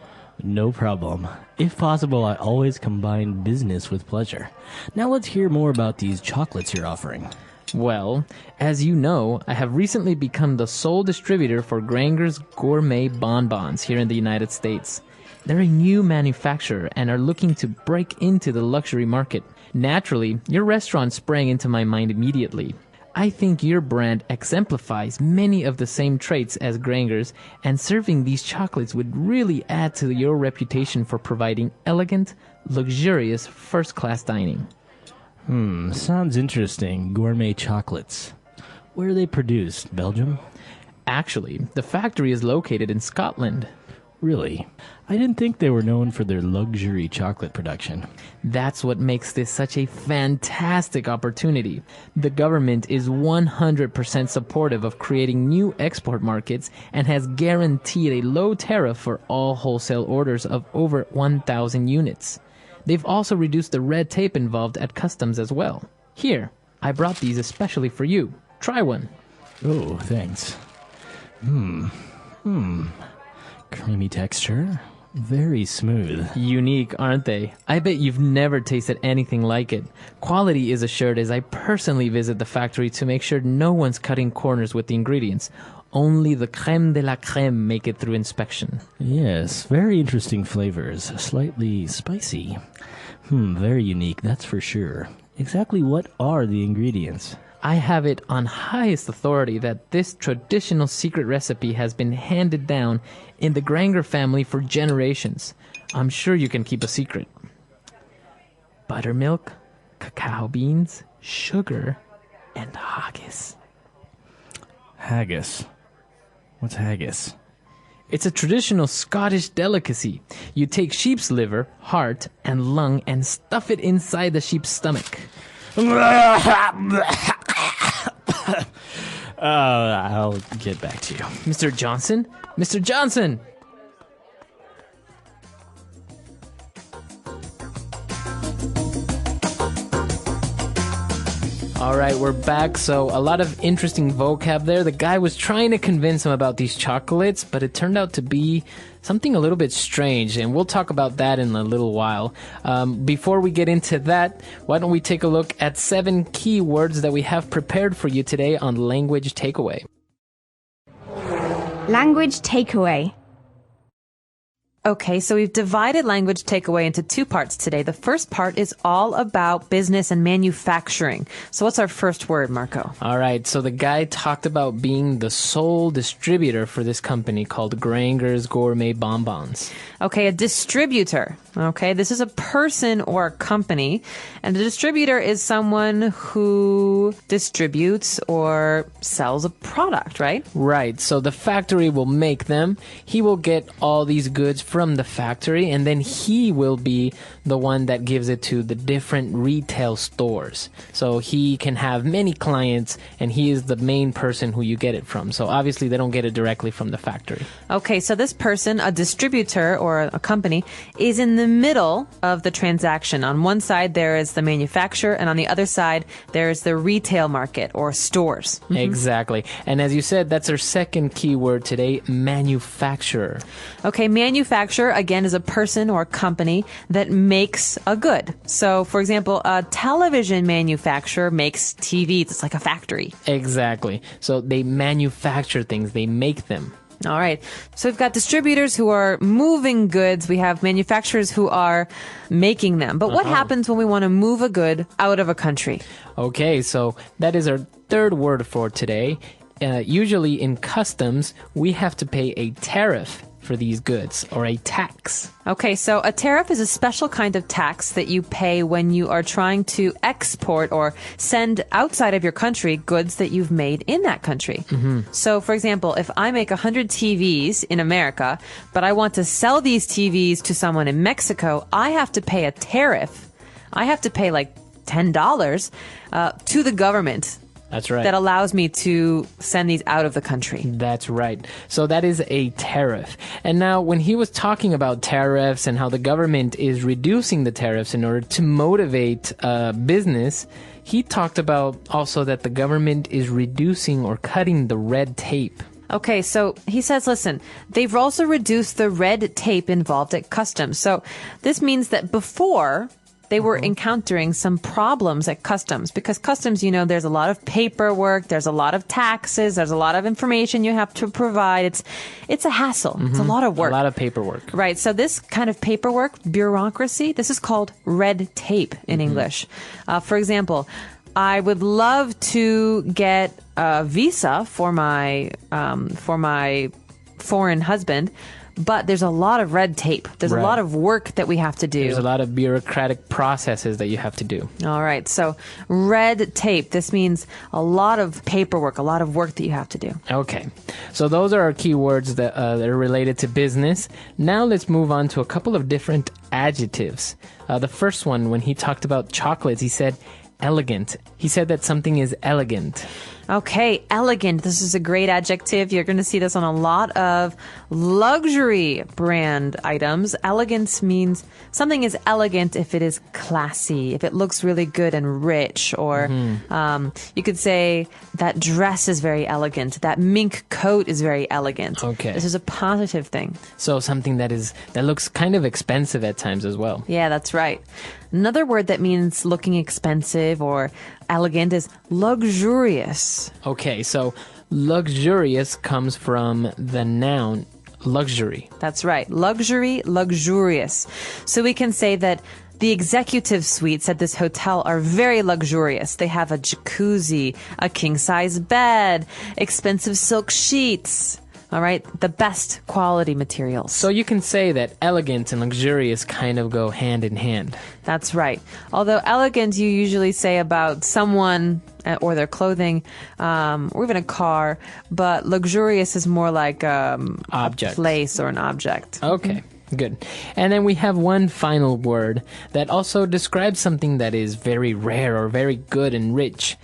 No problem. If possible, I always combine business with pleasure. Now let's hear more about these chocolates you're offering. Well, as you know, I have recently become the sole distributor for Granger's Gourmet Bonbons here in the United States. They're a new manufacturer and are looking to break into the luxury market. Naturally, your restaurant sprang into my mind immediately. I think your brand exemplifies many of the same traits as Granger's, and serving these chocolates would really add to your reputation for providing elegant, luxurious, first-class dining. Sounds interesting. Gourmet chocolates. Where are they produced? Belgium? Actually, the factory is located in Scotland. Really? I didn't think they were known for their luxury chocolate production. That's what makes this such a fantastic opportunity. The government is 100% supportive of creating new export markets and has guaranteed a low tariff for all wholesale orders of over 1,000 units. They've also reduced the red tape involved at customs as well. Here, I brought these especially for you. Try one. Oh, thanks. Creamy texture. Very smooth. Unique, aren't they? I bet you've never tasted anything like it. Quality is assured as I personally visit the factory to make sure no one's cutting corners with the ingredients. Only the crème de la crème make it through inspection. Yes, very interesting flavors. Slightly spicy. Very unique, that's for sure. Exactly what are the ingredients? I have it on highest authority that this traditional secret recipe has been handed down in the Granger family for generations. I'm sure you can keep a secret. Buttermilk, cacao beans, sugar, and haggis. Haggis? What's haggis? It's a traditional Scottish delicacy. You take sheep's liver, heart, and lung and stuff it inside the sheep's stomach. I'll get back to you. Mr. Johnson? Mr. Johnson! All right, we're back. So a lot of interesting vocab there. The guy was trying to convince him about these chocolates, but it turned out to be something a little bit strange, and we'll talk about that in a little while. Before we get into that, why don't we take a look at 7 key words that we have prepared for you today on Language Takeaway. Language takeaway. Okay, so we've divided language takeaway into two parts today. The first part is all about business and manufacturing. So what's our first word, Marco? All right, so the guy talked about being the sole distributor for this company called Granger's Gourmet Bonbons. Okay, a distributor. Okay, this is a person or a company, and a distributor is someone who distributes or sells a product, right? Right, so the factory will make them. He will get all these goods from the factory, and then he will be the one that gives it to the different retail stores. So he can have many clients, and he is the main person who you get it from. So obviously they don't get it directly from the factory. Okay, so this person, a distributor or a company, is in the middle of the transaction. On one side, there is the manufacturer, and on the other side, there is the retail market or stores. Exactly. And as you said, that's our second key word today, manufacturer. Okay, manufacturer, again, is a person or company that makes a good. So, for example, a television manufacturer makes TVs. It's like a factory. Exactly. So they manufacture things. They make them. All right. So we've got distributors who are moving goods. We have manufacturers who are making them. But what happens when we want to move a good out of a country? Okay, so that is our third word for today. Usually in customs, we have to pay a tariff for these goods, or a tax. Okay, so a tariff is a special kind of tax that you pay when you are trying to export or send outside of your country goods that you've made in that country. So, for example, if I make 100 TVs in America, but I want to sell these TVs to someone in Mexico, I have to pay a tariff. I have to pay like $10 to the government. That's right. That allows me to send these out of the country. That's right. So that is a tariff. And now when he was talking about tariffs and how the government is reducing the tariffs in order to motivate business, he talked about also that the government is reducing or cutting the red tape. Okay, so he says, listen, they've also reduced the red tape involved at customs. So this means that before they were encountering some problems at customs, because customs, you know, there's a lot of paperwork, there's a lot of taxes, there's a lot of information you have to provide. It's a hassle. It's a lot of work. A lot of paperwork. Right. So this kind of paperwork, bureaucracy, this is called red tape in English. For example, I would love to get a visa for my foreign husband, but there's a lot of red tape. There's a lot of work that we have to do. There's a lot of bureaucratic processes that you have to do. All right. So red tape, this means a lot of paperwork, a lot of work that you have to do. Okay. So those are our key words that are related to business. Now let's move on to a couple of different adjectives. The first one, when he talked about chocolates, he said elegant. He said that something is elegant. Okay, elegant. This is a great adjective. You're going to see this on a lot of luxury brand items. Elegance means something is elegant if it is classy, if it looks really good and rich, or you could say that dress is very elegant, that mink coat is very elegant. Okay. This is a positive thing. So something that looks kind of expensive at times as well. Yeah, that's right. Another word that means looking expensive or elegant is luxurious. Okay, so luxurious comes from the noun luxury. That's right. Luxury, luxurious. So we can say that the executive suites at this hotel are very luxurious. They have a jacuzzi, a king-size bed, expensive silk sheets. All right, the best quality materials. So you can say that elegant and luxurious kind of go hand in hand. That's right. Although elegant, you usually say about someone or their clothing, or even a car, but luxurious is more like a place or an object. Okay. Good. And then we have one final word that also describes something that is very rare or very good and rich,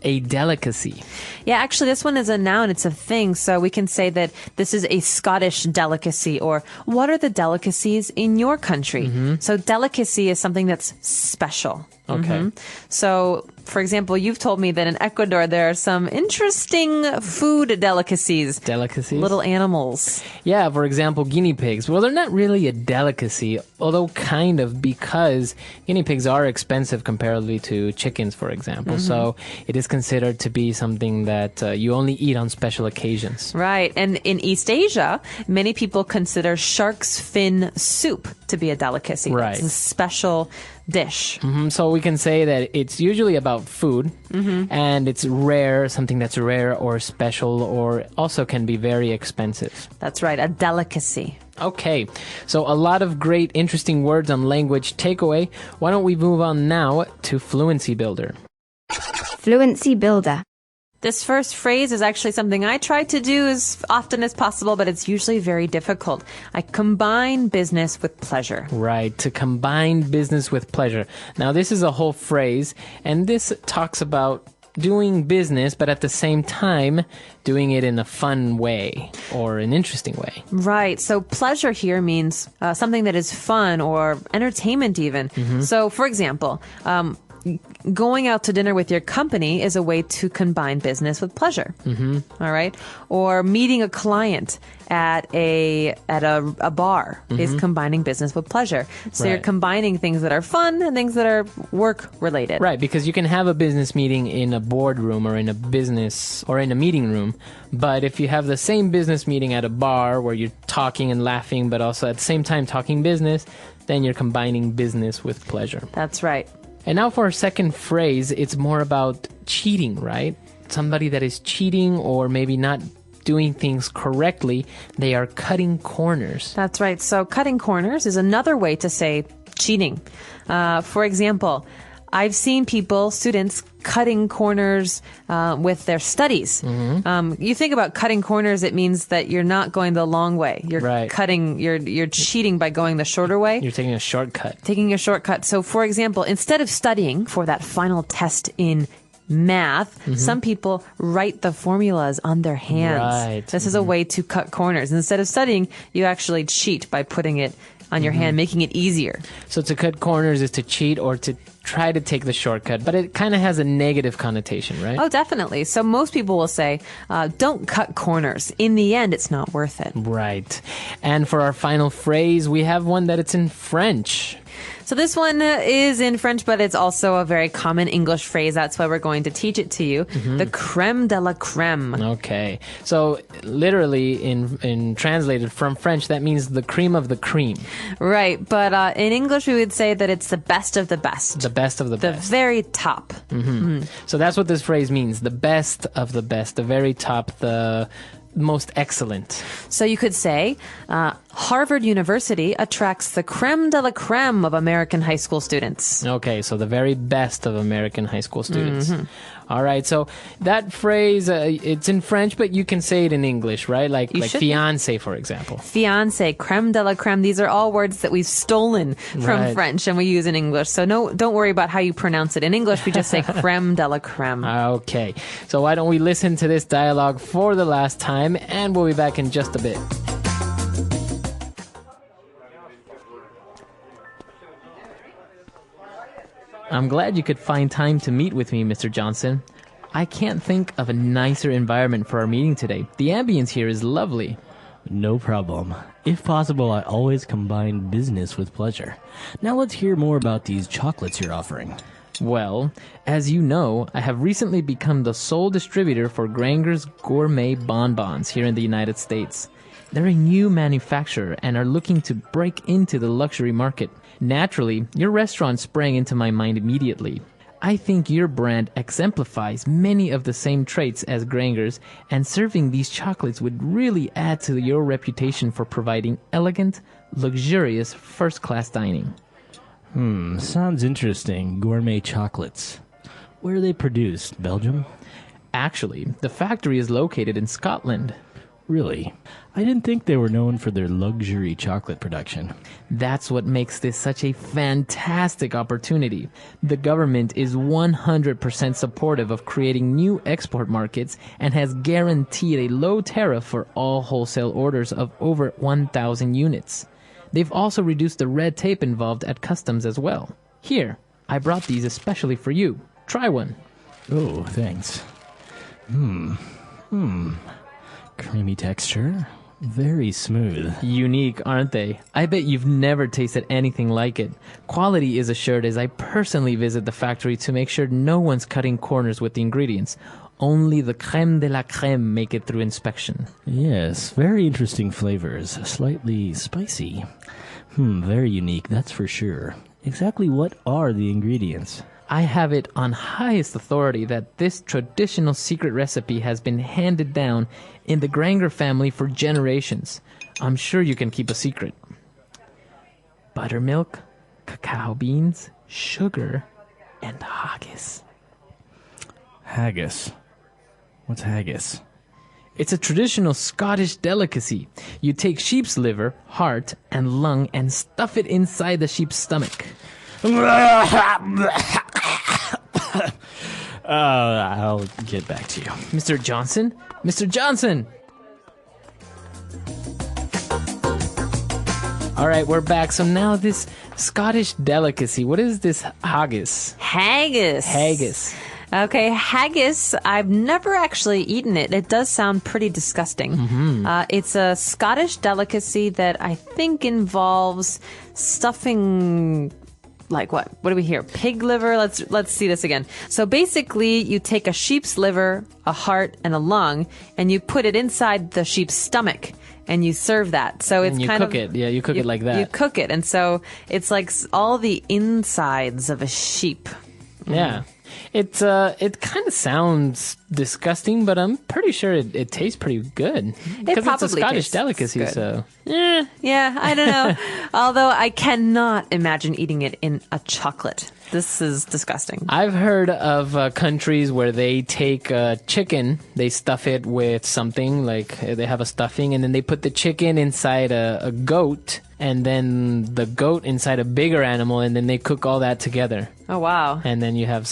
a delicacy. Yeah, actually, this one is a noun. It's a thing. So we can say that this is a Scottish delicacy, or what are the delicacies in your country? So delicacy is something that's special. Okay. So, for example, you've told me that in Ecuador there are some interesting food delicacies. Delicacies? Little animals. Yeah, for example, guinea pigs. Well, they're not really really a delicacy, although kind of, because guinea pigs are expensive comparatively to chickens, for example. So it is considered to be something that you only eat on special occasions. Right. And in East Asia, many people consider shark's fin soup to be a delicacy. Right. It's a special dish. So we can say that it's usually about food, and it's rare, something that's rare or special, or also can be very expensive. That's right, a delicacy. Okay, so a lot of great, interesting words on language takeaway. Why don't we move on now to Fluency Builder? Fluency builder. This first phrase is actually something I try to do as often as possible, but it's usually very difficult. I combine business with pleasure. Right, to combine business with pleasure. Now, this is a whole phrase, and this talks about doing business, but at the same time, doing it in a fun way or an interesting way. Right. So pleasure here means something that is fun or entertainment even. So, for example, going out to dinner with your company is a way to combine business with pleasure. All right. Or meeting a client at a bar is combining business with pleasure. So you're combining things that are fun and things that are work related. Right, because you can have a business meeting in a boardroom or in a business or in a meeting room, but if you have the same business meeting at a bar where you're talking and laughing, but also at the same time talking business, then you're combining business with pleasure. That's right. And now for our second phrase, it's more about cheating, right? Somebody that is cheating or maybe not doing things correctly, they are cutting corners. That's right. So cutting corners is another way to say cheating. For example, I've seen students cutting corners with their studies. You think about cutting corners, it means that you're not going the long way. You're cutting, you're cheating by going the shorter way. You're taking a shortcut. So, for example, instead of studying for that final test in math, some people write the formulas on their hands. Right. This is a way to cut corners. Instead of studying, you actually cheat by putting it on your hand, making it easier. So to cut corners is to cheat or to try to take the shortcut, but it kind of has a negative connotation, right? Oh, definitely. So most people will say, don't cut corners. In the end, it's not worth it. Right. And for our final phrase, we have one that it's in French. So this one is in French, but it's also a very common English phrase. That's why we're going to teach it to you. The crème de la crème. Okay. So literally in translated from French, that means the cream of the cream. Right. But in English, we would say that it's the best of the best. The best of the best. The very top. So that's what this phrase means. The best of the best. The very top. The most excellent. So you could say, Harvard University attracts the crème de la crème of American high school students. Okay, so the very best of American high school students. All right, so that phrase, it's in French, but you can say it in English, right? Like fiancé, for example. Fiancé, crème de la crème. These are all words that we've stolen from French and we use in English. So don't worry about how you pronounce it in English. We just say crème de la crème. Okay, so why don't we listen to this dialogue for the last time, and we'll be back in just a bit. I'm glad you could find time to meet with me, Mr. Johnson. I can't think of a nicer environment for our meeting today. The ambience here is lovely. No problem. If possible, I always combine business with pleasure. Now let's hear more about these chocolates you're offering. Well, as you know, I have recently become the sole distributor for Granger's Gourmet Bonbons here in the United States. They're a new manufacturer and are looking to break into the luxury market. Naturally, your restaurant sprang into my mind immediately. I think your brand exemplifies many of the same traits as Granger's, and serving these chocolates would really add to your reputation for providing elegant, luxurious, first-class dining. Sounds interesting. Gourmet chocolates. Where are they produced? Belgium? Actually, the factory is located in Scotland. Really? I didn't think they were known for their luxury chocolate production. That's what makes this such a fantastic opportunity. The government is 100% supportive of creating new export markets and has guaranteed a low tariff for all wholesale orders of over 1,000 units. They've also reduced the red tape involved at customs as well. Here, I brought these especially for you. Try one. Oh, thanks. Creamy texture. Very smooth. Unique, aren't they? I bet you've never tasted anything like it. Quality is assured as I personally visit the factory to make sure no one's cutting corners with the ingredients. Only the crème de la crème make it through inspection. Yes, very interesting flavors. Slightly spicy. Very unique, that's for sure. Exactly what are the ingredients? I have it on highest authority that this traditional secret recipe has been handed down in the Granger family for generations. I'm sure you can keep a secret. Buttermilk, cacao beans, sugar, and haggis. Haggis. What's haggis? It's a traditional Scottish delicacy. You take sheep's liver, heart, and lung and stuff it inside the sheep's stomach. I'll get back to you. Mr. Johnson? Mr. Johnson! All right, we're back. So now this Scottish delicacy, what is this haggis? Haggis. Haggis. Okay, haggis, I've never actually eaten it. It does sound pretty disgusting. Mm-hmm. It's a Scottish delicacy that I think involves stuffing... Like what? What do we hear? Pig liver? Let's see this again. So basically, you take a sheep's liver, a heart, and a lung, and you put it inside the sheep's stomach, and you serve that. So it's kind of... You cook it. Yeah, you cook it like that. You cook it, and so it's like all the insides of a sheep. Yeah. It kind of sounds disgusting, but I'm pretty sure it tastes pretty good. Because it's a Scottish delicacy, so... Yeah, I don't know. Although I cannot imagine eating it in a chocolate. This is disgusting. I've heard of countries where they take chicken, they stuff it with something, like they have a stuffing, and then they put the chicken inside a goat, and then the goat inside a bigger animal, and then they cook all that together. Oh, wow. And then you have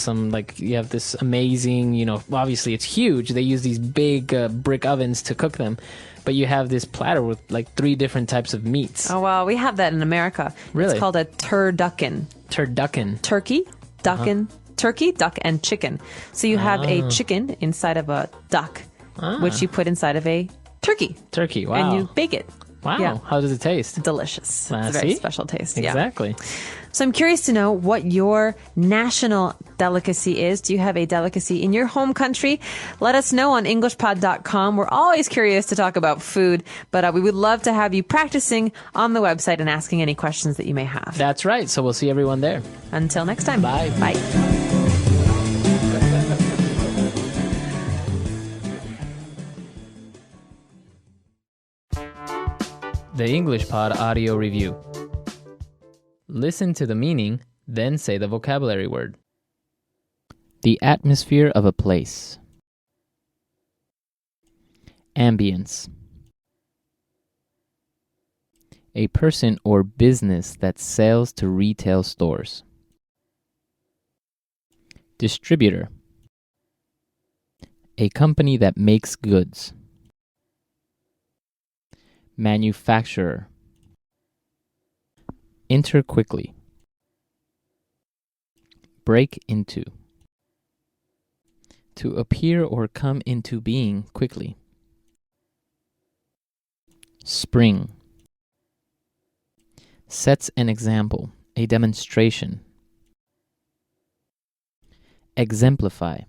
you have this amazing, obviously it's huge. They use these big brick ovens to cook them. But you have this platter with like 3 different types of meats. Oh, wow. We have that in America. Really? It's called a turducken. Turducken. Turkey, ducken, turkey, duck, and chicken. So you have a chicken inside of a duck, which you put inside of a turkey. Turkey, wow. And you bake it. Wow. Yeah. How does it taste? Delicious. It's a very special taste. Exactly. Yeah. So I'm curious to know what your national delicacy is. Do you have a delicacy in your home country? Let us know on EnglishPod.com. We're always curious to talk about food, but we would love to have you practicing on the website and asking any questions that you may have. That's right. So we'll see everyone there. Until next time. Bye. Bye. The English Pod Audio Review. Listen to the meaning, then say the vocabulary word. The atmosphere of a place. Ambience. A person or business that sells to retail stores. Distributor. A company that makes goods. Manufacturer. Enter quickly. Break into. To appear or come into being quickly. Spring. Sets an example, a demonstration. Exemplify.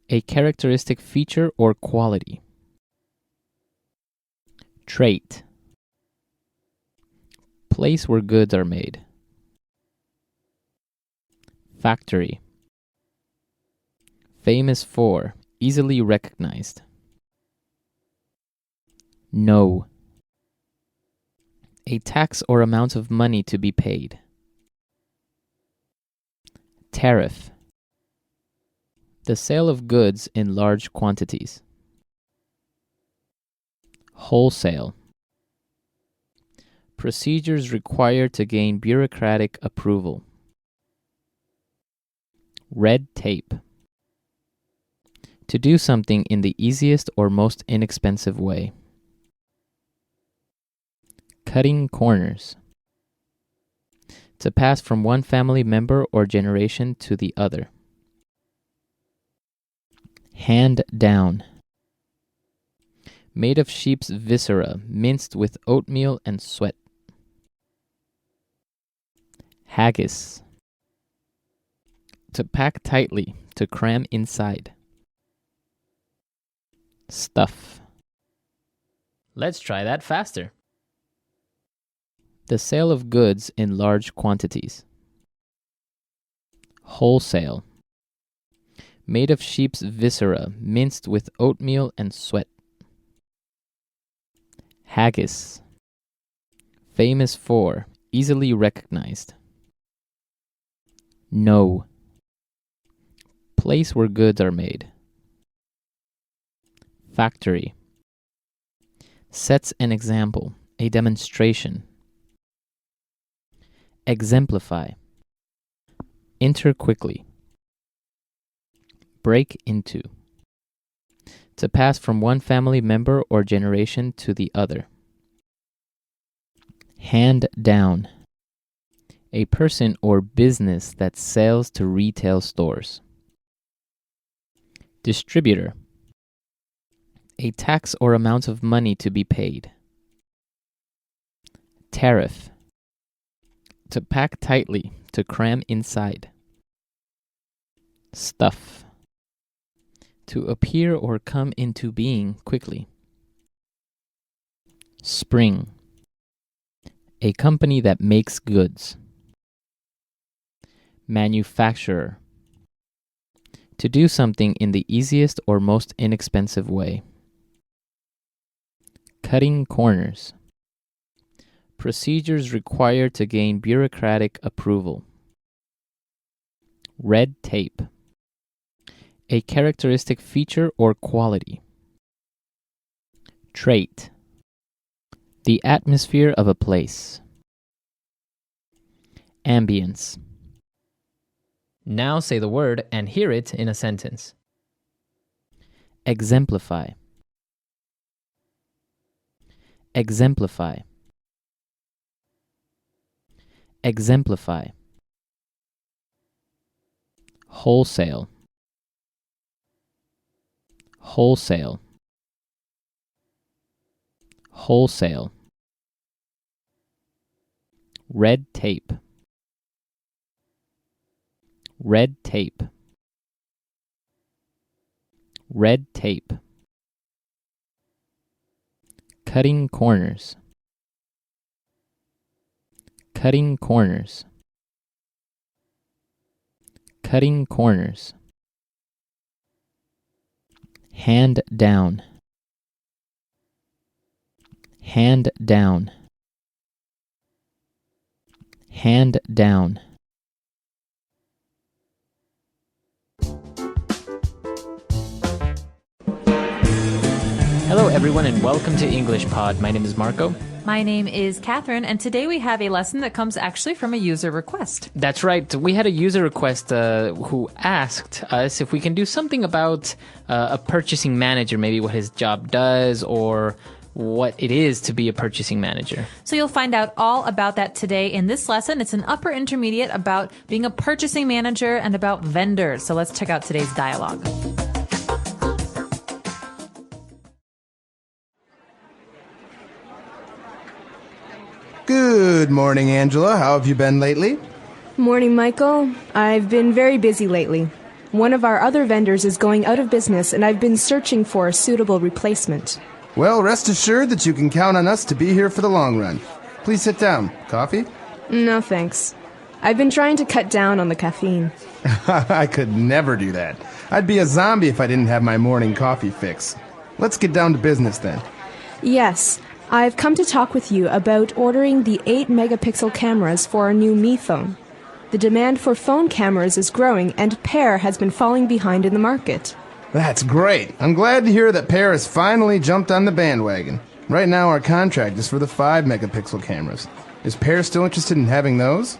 A characteristic feature or quality. Trait. Place where goods are made. Factory. Famous for, easily recognized. No. A tax or amount of money to be paid. Tariff. The sale of goods in large quantities. Wholesale. Procedures required to gain bureaucratic approval. Red tape. To do something in the easiest or most inexpensive way. Cutting corners. To pass from one family member or generation to the other. Hand down. Made of sheep's viscera, minced with oatmeal and sweat. Haggis. To pack tightly, to cram inside. Stuff. Let's try that faster. The sale of goods in large quantities. Wholesale. Made of sheep's viscera, minced with oatmeal and sweat. Haggis. Famous for, easily recognized. No. Place where goods are made. Factory. Sets an example, a demonstration. Exemplify. Enter quickly. Break into. To pass from one family member or generation to the other. Hand down. A person or business that sells to retail stores. Distributor. A tax or amount of money to be paid. Tariff. To pack tightly, to cram inside. Stuff. To appear or come into being quickly. Spring. A company that makes goods. Manufacturer. To do something in the easiest or most inexpensive way. Cutting corners. Procedures required to gain bureaucratic approval. Red tape. A characteristic feature or quality. Trait. The atmosphere of a place. Ambience. Now say the word and hear it in a sentence. Exemplify. Exemplify. Exemplify. Wholesale. Wholesale. Wholesale. Red tape. Red tape. Red tape. Cutting corners. Cutting corners. Cutting corners. Hand down. Hand down. Hand down. Hello everyone and welcome to English Pod. My name is Marco. My name is Catherine, and today we have a lesson that comes actually from a user request. That's right. We had a user request who asked us if we can do something about a purchasing manager, maybe what his job does or what it is to be a purchasing manager. So you'll find out all about that today in this lesson. It's an upper intermediate about being a purchasing manager and about vendors. So let's check out today's dialogue. Good morning, Angela. How have you been lately? Morning, Michael. I've been very busy lately. One of our other vendors is going out of business, and I've been searching for a suitable replacement. Well, rest assured that you can count on us to be here for the long run. Please sit down. Coffee? No, thanks. I've been trying to cut down on the caffeine. I could never do that. I'd be a zombie if I didn't have my morning coffee fix. Let's get down to business then. Yes. I've come to talk with you about ordering the 8-megapixel cameras for our new Mi phone. The demand for phone cameras is growing, and Pear has been falling behind in the market. That's great. I'm glad to hear that Pear has finally jumped on the bandwagon. Right now our contract is for the 5-megapixel cameras. Is Pear still interested in having those?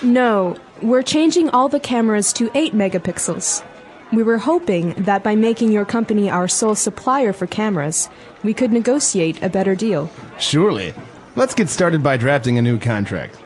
No, we're changing all the cameras to 8 megapixels. We were hoping that by making your company our sole supplier for cameras, we could negotiate a better deal. Surely. Let's get started by drafting a new contract.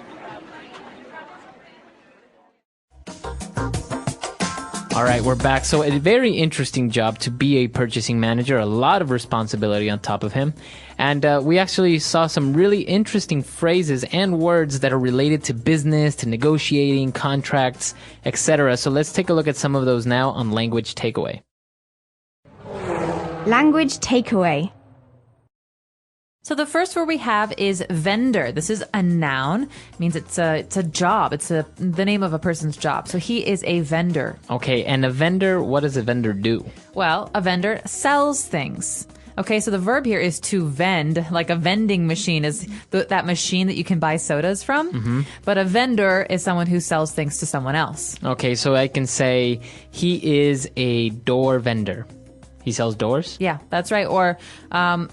All right, we're back. So a very interesting job to be a purchasing manager, a lot of responsibility on top of him. And we actually saw some really interesting phrases and words that are related to business, to negotiating, contracts, etc. So let's take a look at some of those now on Language Takeaway. Language takeaway. So the first word we have is vendor. This is a noun. It means it's a job. It's the name of a person's job. So he is a vendor. Okay, and a vendor, what does a vendor do? Well, a vendor sells things. Okay, so the verb here is to vend, like a vending machine is that machine that you can buy sodas from. Mm-hmm. But a vendor is someone who sells things to someone else. Okay, so I can say he is a door vendor. He sells doors? Yeah, that's right. Or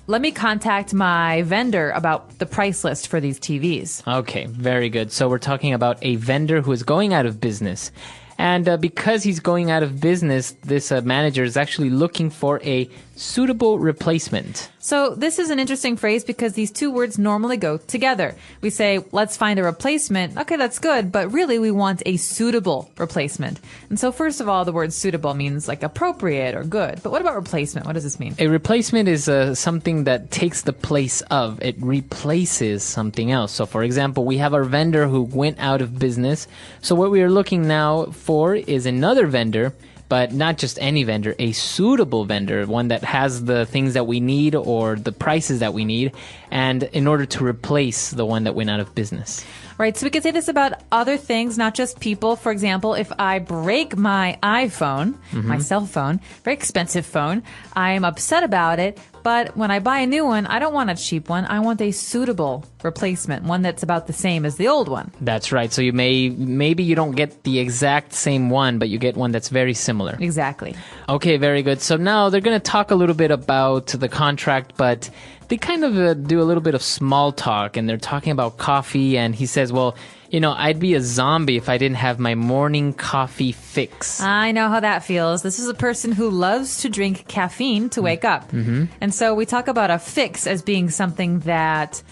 let me contact my vendor about the price list for these TVs. Okay, very good. So we're talking about a vendor who is going out of business. And because he's going out of business, this manager is actually looking for a suitable replacement. So this is an interesting phrase because these two words normally go together. We say, let's find a replacement. Okay, that's good, but really we want a suitable replacement. And so first of all, the word suitable means like appropriate or good. But what about replacement? What does this mean? A replacement is something that takes the place of. It replaces something else. So for example, we have our vendor who went out of business. So what we are looking now for is another vendor, but not just any vendor, a suitable vendor, one that has the things that we need or the prices that we need, and in order to replace the one that went out of business. Right, so we could say this about other things, not just people. For example, if I break my iPhone, my cell phone, very expensive phone, I'm upset about it, but when I buy a new one, I don't want a cheap one. I want a suitable replacement, one that's about the same as the old one. That's right. So you maybe you don't get the exact same one, but you get one that's very similar. Exactly. Okay, very good. So now they're going to talk a little bit about the contract, but they kind of do a little bit of small talk, and they're talking about coffee, and he says, well, you know, I'd be a zombie if I didn't have my morning coffee fix. I know how that feels. This is a person who loves to drink caffeine to wake up. And so we talk about a fix as being something that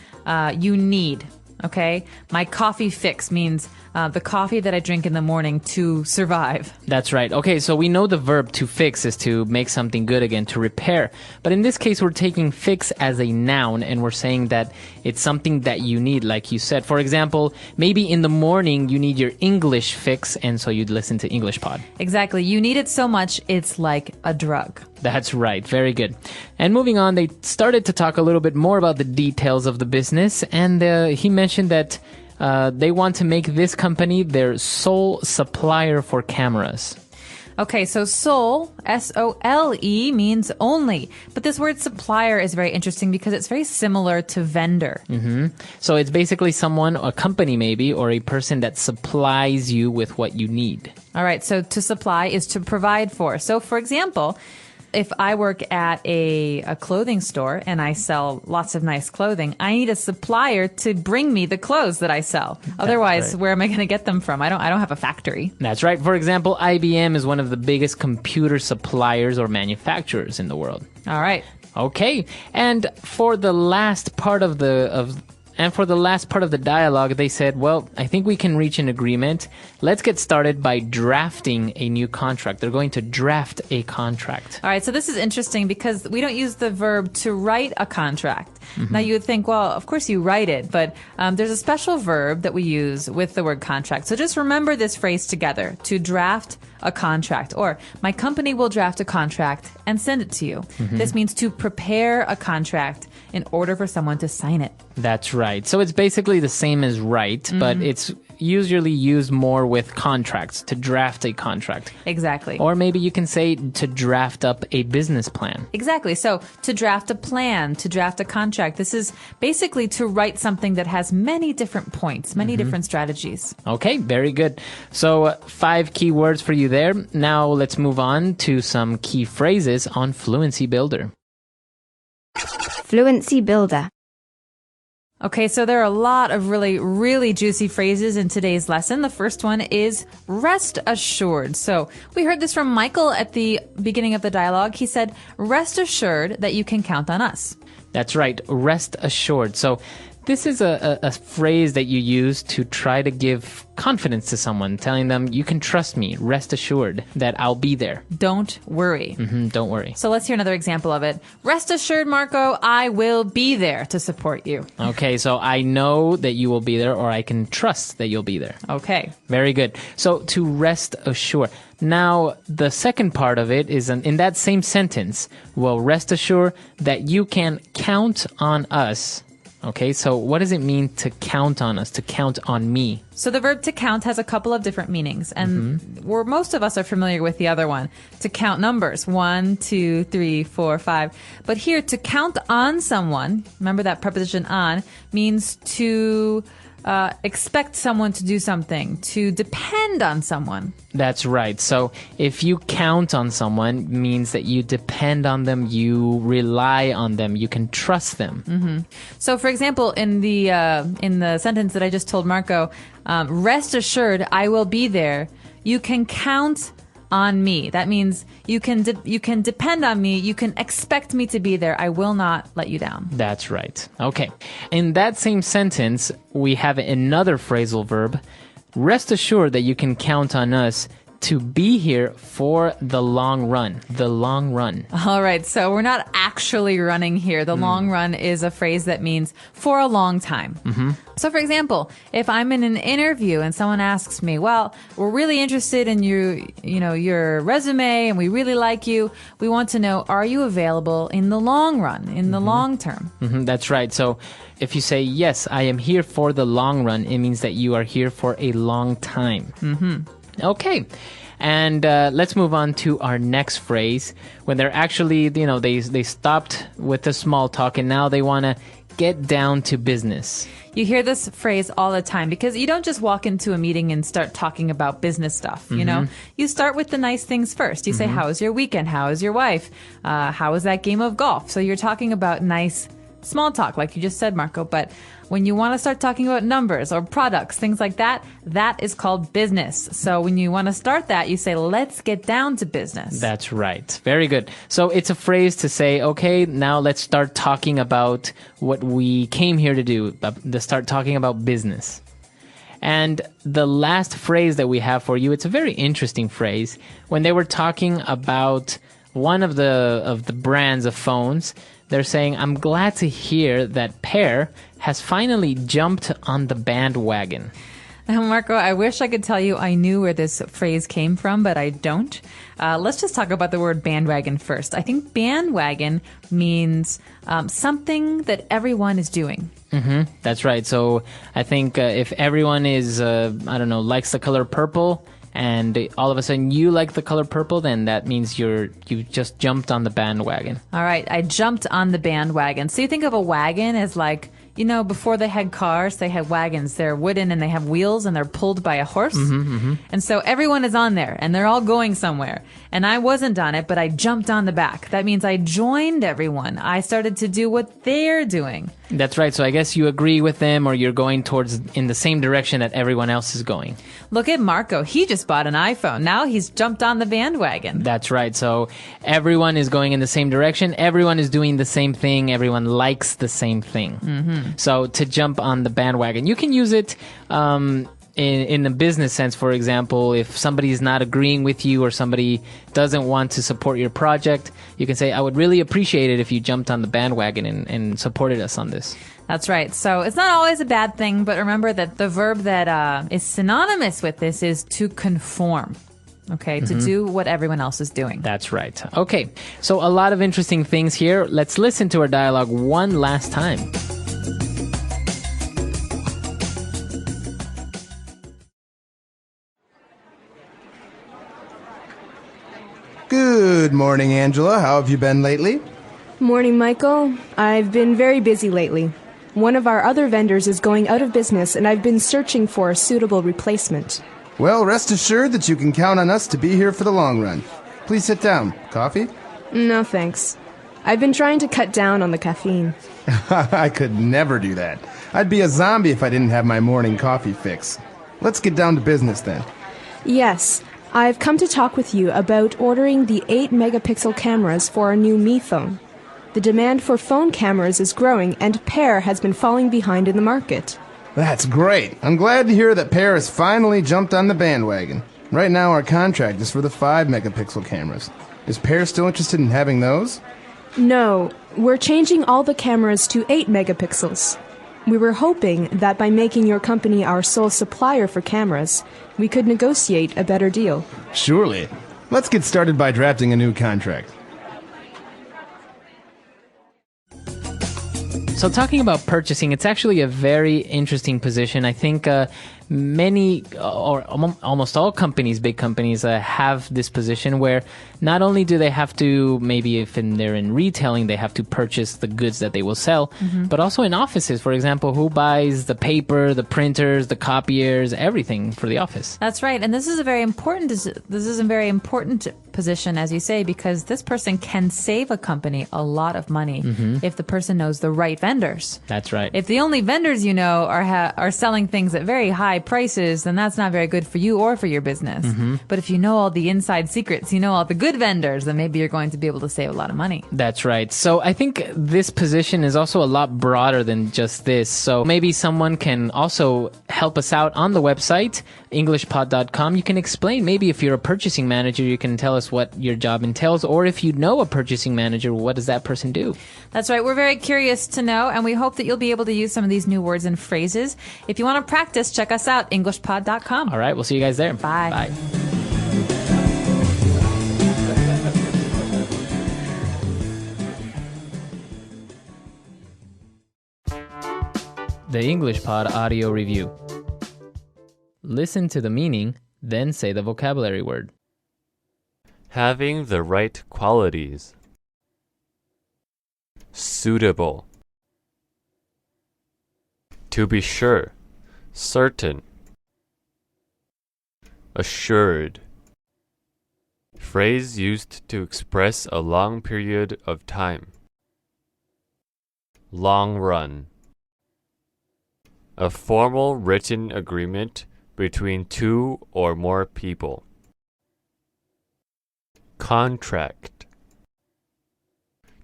you need. Okay? My coffee fix means the coffee that I drink in the morning to survive. That's right. Okay, so we know the verb to fix is to make something good again, to repair. But in this case, we're taking fix as a noun, and we're saying that it's something that you need, like you said. For example, maybe in the morning you need your English fix, and so you'd listen to English Pod. Exactly. You need it so much, it's like a drug. That's right. Very good. And moving on, they started to talk a little bit more about the details of the business, and he mentioned that they want to make this company their sole supplier for cameras. Okay, so sole, S-O-L-E, means only. But this word supplier is very interesting because it's very similar to vendor. So it's basically someone, a company maybe, or a person that supplies you with what you need. All right, so to supply is to provide for. So for example, if I work at a clothing store and I sell lots of nice clothing, I need a supplier to bring me the clothes that I sell. Otherwise, where am I going to get them from? I don't have a factory. That's right. For example, IBM is one of the biggest computer suppliers or manufacturers in the world. All right. Okay. And for the last part of the dialogue, they said, well, I think we can reach an agreement. Let's get started by drafting a new contract. They're going to draft a contract. All right, so this is interesting because we don't use the verb to write a contract. Now, you would think, well, of course you write it, but there's a special verb that we use with the word contract. So just remember this phrase together, to draft a contract, or my company will draft a contract and send it to you. This means to prepare a contract in order for someone to sign it. That's right. So it's basically the same as write, but it's usually used more with contracts, to draft a contract. Exactly. Or maybe you can say to draft up a business plan. Exactly. So to draft a plan, to draft a contract, this is basically to write something that has many different points, many different strategies. Okay, very good. So 5 key words for you there. Now let's move on to some key phrases on Fluency Builder. Fluency Builder. Okay, so there are a lot of really, really juicy phrases in today's lesson. The first one is rest assured. So we heard this from Michael at the beginning of the dialogue. He said, rest assured that you can count on us. That's right, rest assured. So This is a phrase that you use to try to give confidence to someone, telling them, you can trust me, rest assured that I'll be there. Don't worry. Don't worry. So let's hear another example of it. Rest assured, Marco, I will be there to support you. Okay, so I know that you will be there, or I can trust that you'll be there. Okay. Very good. So to rest assured. Now, the second part of it is in that same sentence, well, rest assured that you can count on us. Okay, so what does it mean to count on us, to count on me? So the verb to count has a couple of different meanings, and most of us are familiar with the other one. To count numbers, 1, 2, 3, 4, 5. But here, to count on someone, remember that preposition on, means to expect someone to do something, to depend on someone. That's right. So if you count on someone, means that you depend on them, you rely on them, you can trust them. So, for example, in the sentence that I just told Marco, rest assured, I will be there. You can count on me. That means you can depend on me. You can expect me to be there. I will not let you down. That's right. Okay. In that same sentence, we have another phrasal verb. Rest assured that you can count on us to be here for the long run. The long run. All right. So we're not actually running here. The long run is a phrase that means for a long time. So, for example, if I'm in an interview and someone asks me, well, we're really interested in your resume and we really like you. We want to know, are you available in the long run, in the long term? That's right. So if you say, yes, I am here for the long run, it means that you are here for a long time. Okay. And let's move on to our next phrase. When they're actually, they stopped with the small talk and now they want to get down to business. You hear this phrase all the time because you don't just walk into a meeting and start talking about business stuff, you know? You start with the nice things first. You say, how was your weekend? How is your wife? How was that game of golf? So you're talking about nice small talk, like you just said, Marco. But when you want to start talking about numbers or products, things like that, that is called business. So when you want to start that, you say, let's get down to business. That's right. Very good. So it's a phrase to say, okay, now let's start talking about what we came here to do, to start talking about business. And the last phrase that we have for you, it's a very interesting phrase. When they were talking about one of the brands of phones, they're saying, I'm glad to hear that Per has finally jumped on the bandwagon. Now, Marco, I wish I could tell you I knew where this phrase came from, but I don't. Let's just talk about the word bandwagon first. I think bandwagon means something that everyone is doing. That's right. So I think if everyone is, likes the color purple, and all of a sudden you like the color purple, then that means you just jumped on the bandwagon. All right, I jumped on the bandwagon. So you think of a wagon as like, before they had cars, they had wagons. They're wooden and they have wheels and they're pulled by a horse. And so everyone is on there and they're all going somewhere. And I wasn't on it, but I jumped on the back. That means I joined everyone. I started to do what they're doing. That's right. So I guess you agree with them, or you're going in the same direction that everyone else is going. Look at Marco. He just bought an iPhone. Now he's jumped on the bandwagon. That's right. So everyone is going in the same direction. Everyone is doing the same thing. Everyone likes the same thing. So to jump on the bandwagon, you can use it in a business sense. For example, if somebody is not agreeing with you or somebody doesn't want to support your project, you can say, I would really appreciate it if you jumped on the bandwagon and supported us on this. That's right. So it's not always a bad thing, but remember that the verb that is synonymous with this is to conform. Okay, to do what everyone else is doing. That's right. Okay, so a lot of interesting things here. Let's listen to our dialogue one last time. Good morning, Angela. How have you been lately? Morning, Michael. I've been very busy lately. One of our other vendors is going out of business, and I've been searching for a suitable replacement. Well, rest assured that you can count on us to be here for the long run. Please sit down. Coffee? No, thanks. I've been trying to cut down on the caffeine. I could never do that. I'd be a zombie if I didn't have my morning coffee fix. Let's get down to business then. Yes, I've come to talk with you about ordering the 8-megapixel cameras for our new Mi phone. The demand for phone cameras is growing, and Pear has been falling behind in the market. That's great. I'm glad to hear that Pear has finally jumped on the bandwagon. Right now our contract is for the 5 megapixel cameras. Is Pear still interested in having those? No, we're changing all the cameras to 8 megapixels. We were hoping that by making your company our sole supplier for cameras, we could negotiate a better deal. Surely. Let's get started by drafting a new contract. So talking about purchasing, it's actually a very interesting position. I think many or almost all companies, big companies, have this position where not only do they have to, maybe if they're in retailing, they have to purchase the goods that they will sell, but also in offices, for example, who buys the paper, the printers, the copiers, everything for the office. That's right. And this is a very important position, as you say, because this person can save a company a lot of money if the person knows the right vendors. That's right. If the only vendors you know are selling things at very high prices, then that's not very good for you or for your business. But if you know all the inside secrets, you know all the good vendors, then maybe you're going to be able to save a lot of money. That's right. So I think this position is also a lot broader than just this. So maybe someone can also help us out on the website, englishpod.com. You can explain, maybe if you're a purchasing manager, you can tell us what your job entails, or if you know a purchasing manager, what does that person do? That's right. We're very curious to know, and we hope that you'll be able to use some of these new words and phrases. If you want to practice, check us out, englishpod.com. All right. We'll see you guys there. Bye. Bye. The English Pod Audio Review. Listen to the meaning, then say the vocabulary word. Having the right qualities. Suitable. To be sure. Certain. Assured. Phrase used to express a long period of time. Long run. A formal written agreement between 2 or more people. Contract.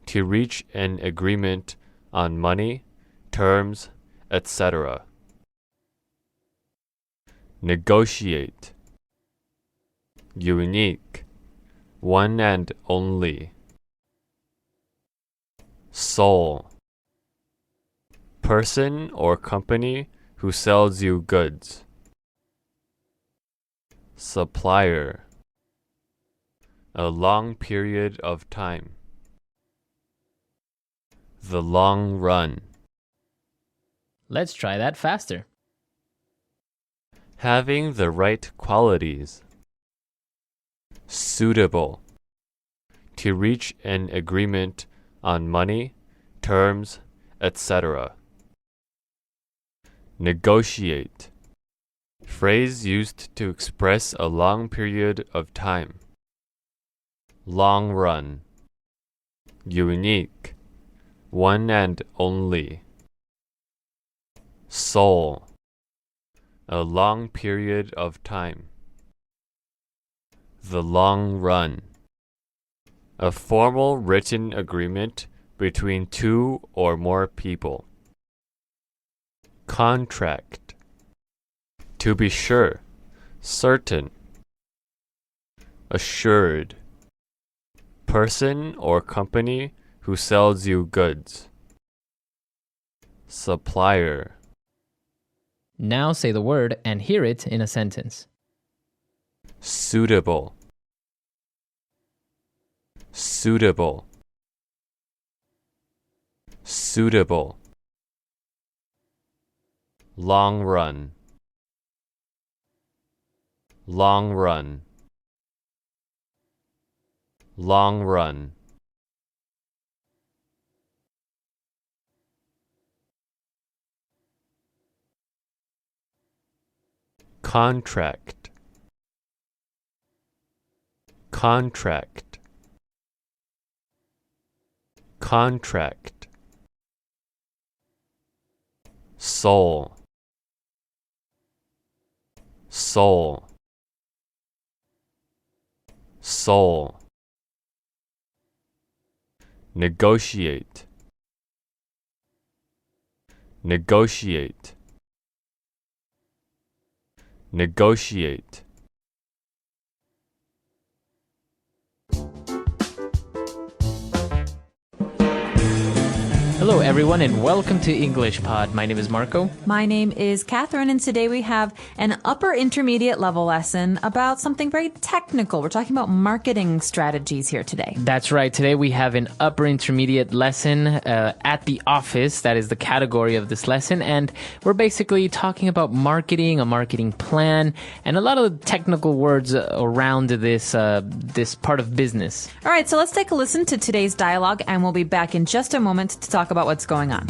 To reach an agreement on money, terms, etc. Negotiate. Unique. One and only. Sole. Person or company who sells you goods. Supplier. A long period of time. The long run. Let's try that faster. Having the right qualities. Suitable. To reach an agreement on money, terms, etc. Negotiate. Phrase used to express a long period of time. Long run. Unique. One and only. Sole. A long period of time. The long run. A formal written agreement between 2 or more people. Contract. To be sure. Certain. Assured. Person or company who sells you goods. Supplier. Now say the word and hear it in a sentence. Suitable. Suitable. Suitable. Long run. Long run. Long run. Contract. Contract. Contract. Sole. Sole. Sole. Negotiate. Negotiate. Negotiate. Hello, everyone, and welcome to English Pod. My name is Marco. My name is Catherine, and today we have an upper intermediate level lesson about something very technical. We're talking about marketing strategies here today. That's right. Today we have an upper intermediate lesson at the office. That is the category of this lesson. And we're basically talking about marketing, a marketing plan, and a lot of technical words around this part of business. All right, so let's take a listen to today's dialogue, and we'll be back in just a moment to talk about what's going on.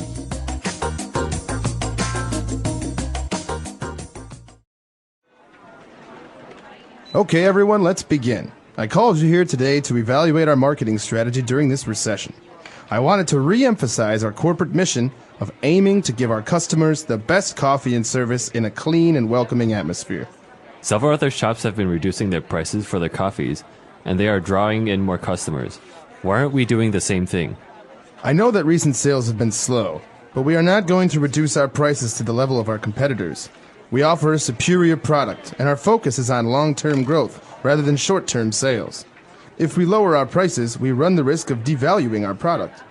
Okay, everyone, let's begin. I called you here today to evaluate our marketing strategy during this recession. I wanted to re-emphasize our corporate mission of aiming to give our customers the best coffee and service in a clean and welcoming atmosphere. Several other shops have been reducing their prices for their coffees, and they are drawing in more customers. Why aren't we doing the same thing? I know that recent sales have been slow, but we are not going to reduce our prices to the level of our competitors. We offer a superior product, and our focus is on long-term growth rather than short-term sales. If we lower our prices, we run the risk of devaluing our product.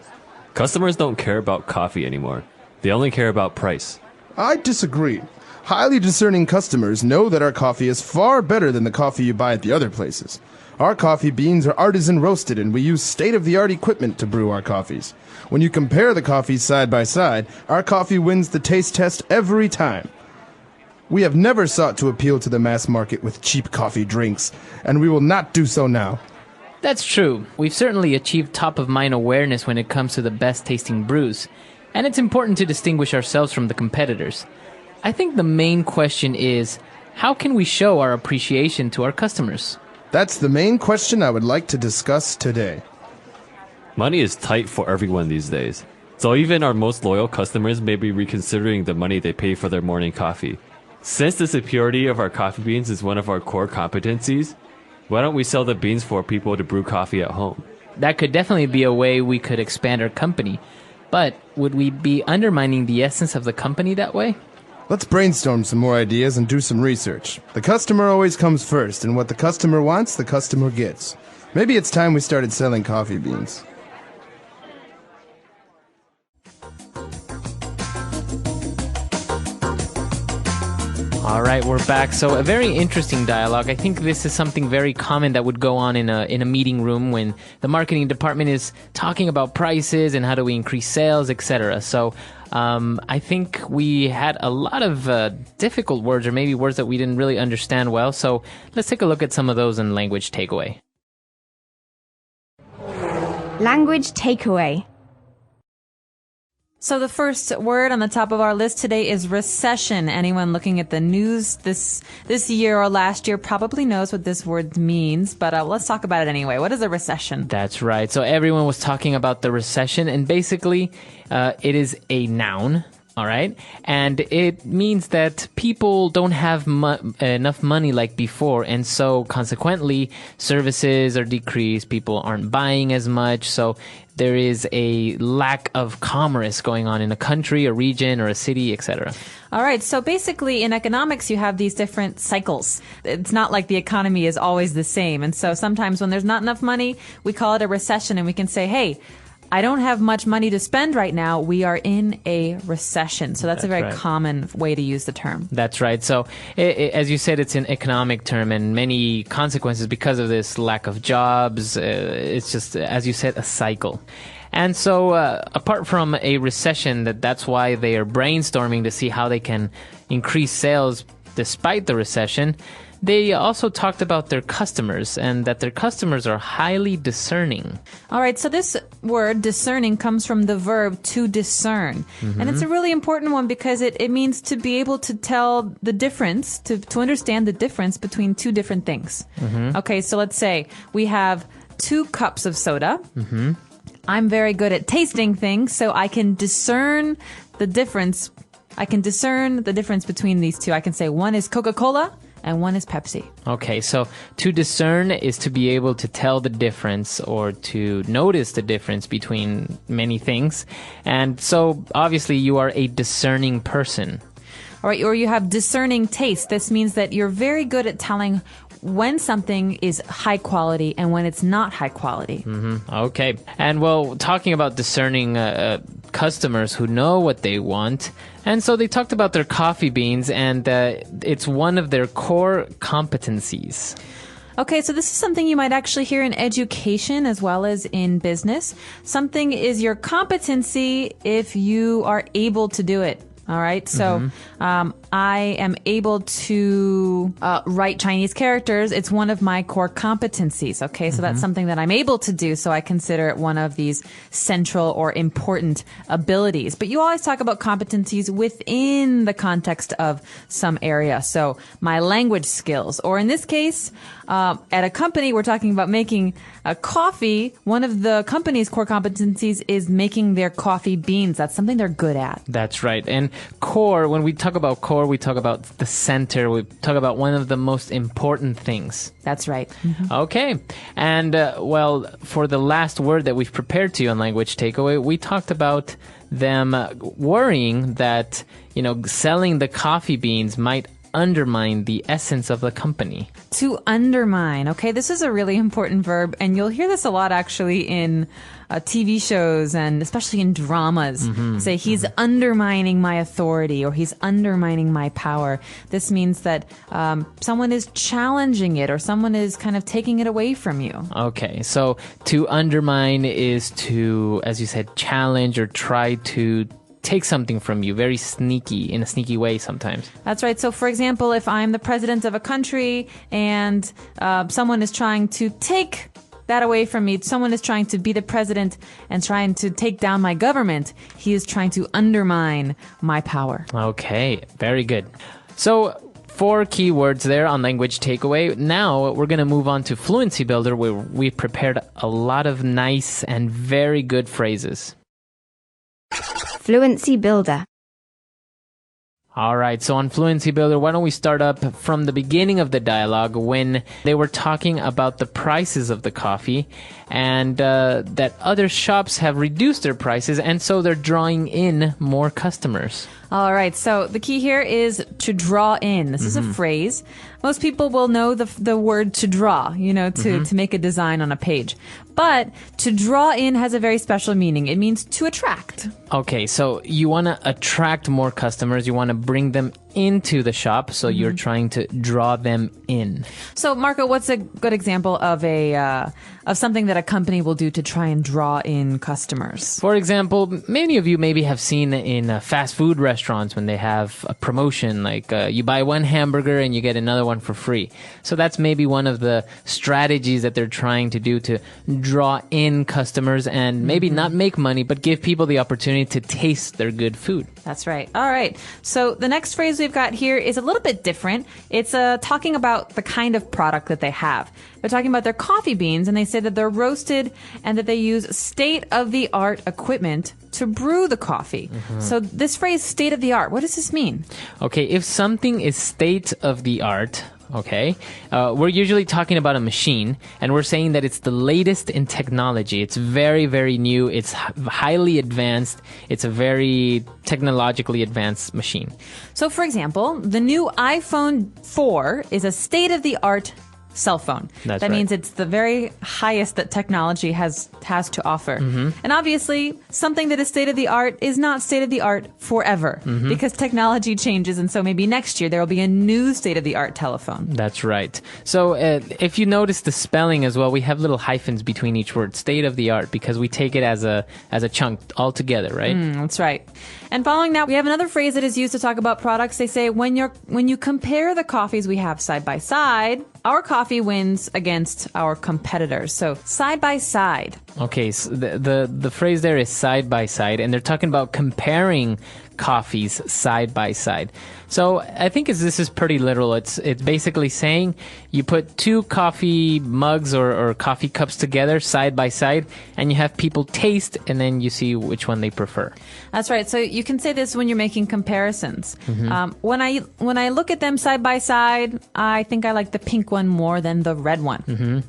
Customers don't care about coffee anymore. They only care about price. I disagree. Highly discerning customers know that our coffee is far better than the coffee you buy at the other places. Our coffee beans are artisan roasted, and we use state-of-the-art equipment to brew our coffees. When you compare the coffees side by side, our coffee wins the taste test every time. We have never sought to appeal to the mass market with cheap coffee drinks, and we will not do so now. That's true. We've certainly achieved top-of-mind awareness when it comes to the best-tasting brews, and it's important to distinguish ourselves from the competitors. I think the main question is, how can we show our appreciation to our customers? That's the main question I would like to discuss today. Money is tight for everyone these days, so even our most loyal customers may be reconsidering the money they pay for their morning coffee. Since the superiority of our coffee beans is one of our core competencies, why don't we sell the beans for people to brew coffee at home? That could definitely be a way we could expand our company. But would we be undermining the essence of the company that way? Let's brainstorm some more ideas and do some research. The customer always comes first, and what the customer wants, the customer gets. Maybe it's time we started selling coffee beans. All right, we're back. So a very interesting dialogue. I think this is something very common that would go on in a meeting room when the marketing department is talking about prices and how do we increase sales, etc. So I think we had a lot of difficult words, or maybe words that we didn't really understand well. So let's take a look at some of those in language takeaway. Language takeaway. So the first word on the top of our list today is recession. Anyone looking at the news this year or last year probably knows what this word means, but let's talk about it anyway. What is a recession? That's right. So everyone was talking about the recession, and basically it is a noun. All right. And it means that people don't have enough money like before. And so consequently, services are decreased. People aren't buying as much. So there is a lack of commerce going on in a country, a region, or a city, etc. All right. So basically in economics, you have these different cycles. It's not like the economy is always the same. And so sometimes when there's not enough money, we call it a recession, and we can say, hey, I don't have much money to spend right now. We are in a recession. So that's a very common way to use the term. That's right. So as you said, it's an economic term, and many consequences because of this lack of jobs. It's just, as you said, a cycle. And so apart from a recession, that's why they are brainstorming to see how they can increase sales despite the recession. They also talked about their customers, and that their customers are highly discerning. All right, so this word, discerning, comes from the verb to discern. Mm-hmm. And it's a really important one because it means to be able to tell the difference, to understand the difference between two different things. Mm-hmm. Okay, so let's say we have 2 cups of soda. Mm-hmm. I'm very good at tasting things, so I can discern the difference. I can discern the difference between these two. I can say one is Coca-Cola and one is Pepsi. Okay, so to discern is to be able to tell the difference or to notice the difference between many things. And so obviously you are a discerning person. All right, or you have discerning taste. This means that you're very good at telling when something is high quality and when it's not high quality. Okay. And well, talking about discerning customers who know what they want. And so they talked about their coffee beans, and it's one of their core competencies. Okay, so this is something you might actually hear in education as well as in business. Something is your competency if you are able to do it. All right. So I am able to write Chinese characters. It's one of my core competencies. Okay. So that's something that I'm able to do. So I consider it one of these central or important abilities. But you always talk about competencies within the context of some area. So my language skills, or in this case, at a company, we're talking about making a coffee. One of the company's core competencies is making their coffee beans. That's something they're good at. That's right. And core, when we talk about core, we talk about the center. We talk about one of the most important things. That's right. Okay. And, well, for the last word that we've prepared to you on Language Takeaway, we talked about them worrying that, selling the coffee beans might undermine the essence of the company. To undermine. Okay, this is a really important verb, and you'll hear this a lot actually in TV shows and especially in dramas. Say he's undermining my authority, or he's undermining my power. This means that someone is challenging it, or someone is kind of taking it away from you. Okay, so to undermine is to, as you said, challenge or try to take something from you, very sneaky, in a sneaky way sometimes. That's right. So, for example, if I'm the president of a country and someone is trying to take that away from me, someone is trying to be the president and trying to take down my government, he is trying to undermine my power. Okay, very good. So, 4 key words there on Language Takeaway. Now we're going to move on to Fluency Builder, where we've prepared a lot of nice and very good phrases. Fluency Builder. All right, so on Fluency Builder, why don't we start up from the beginning of the dialogue when they were talking about the prices of the coffee, and that other shops have reduced their prices, and so they're drawing in more customers. All right, so the key here is to draw in. This is a phrase. Most people will know the word to draw, to make a design on a page. But to draw in has a very special meaning. It means to attract. Okay, so you want to attract more customers. You want to bring them into the shop, so you're trying to draw them in. So, Marco, what's a good example of of something that a company will do to try and draw in customers? For example, many of you maybe have seen in fast food restaurants when they have a promotion, like you buy one hamburger and you get another one for free. So that's maybe one of the strategies that they're trying to do to draw in customers and maybe not make money, but give people the opportunity to taste their good food. That's right. All right. So the next phrase we've got here is a little bit different. It's talking about the kind of product that they have. They're talking about their coffee beans, and they say that they're roasted and that they use state-of-the-art equipment to brew the coffee. So this phrase, state-of-the-art, what does this mean? Okay, if something is state-of-the-art, okay, we're usually talking about a machine, and we're saying that it's the latest in technology. It's very, very new. It's highly advanced. It's a very technologically advanced machine. So, for example, the new iPhone 4 is a state-of-the-art cell phone. That means it's the very highest that technology has to offer. And obviously, something that is state-of-the-art is not state-of-the-art forever because technology changes, and so maybe next year there will be a new state-of-the-art telephone. That's right. So if you notice the spelling as well, we have little hyphens between each word, state-of-the-art, because we take it as a chunk all together, right? That's right. And following that, we have another phrase that is used to talk about products. They say when you compare the coffees we have side by side, our coffee wins against our competitors. So side by side. Okay, so the phrase there is side by side, and they're talking about comparing coffees side by side. So I think this is pretty literal. It's basically saying you put two coffee mugs or coffee cups together side by side, and you have people taste, and then you see which one they prefer. That's right. So you can say this when you're making comparisons. Mhm. When I look at them side by side, I think I like the pink one more than the red one.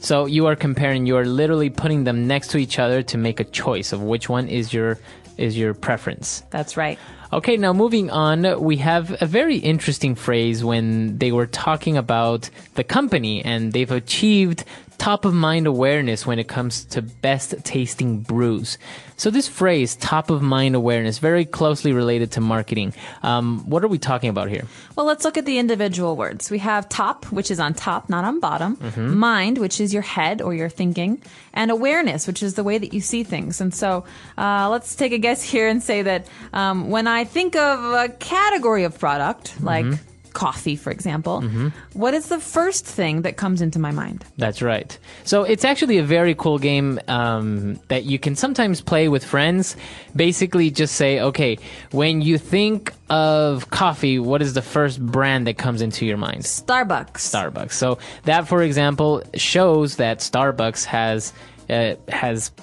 So you are comparing. You are literally putting them next to each other to make a choice of which one is your preference. That's right. Okay, now moving on, we have a very interesting phrase when they were talking about the company and they've achieved top of mind awareness when it comes to best tasting brews. So this phrase, top of mind awareness, very closely related to marketing. What are we talking about here? Well, let's look at the individual words. We have top, which is on top, not on bottom. Mind, which is your head or your thinking. And awareness, which is the way that you see things. And so let's take a guess here and say that when I think of a category of product, like coffee, for example, what is the first thing that comes into my mind? That's right. So it's actually a very cool game that you can sometimes play with friends. Basically just say, okay, when you think of coffee, what is the first brand that comes into your mind? Starbucks. So that, for example, shows that Starbucks has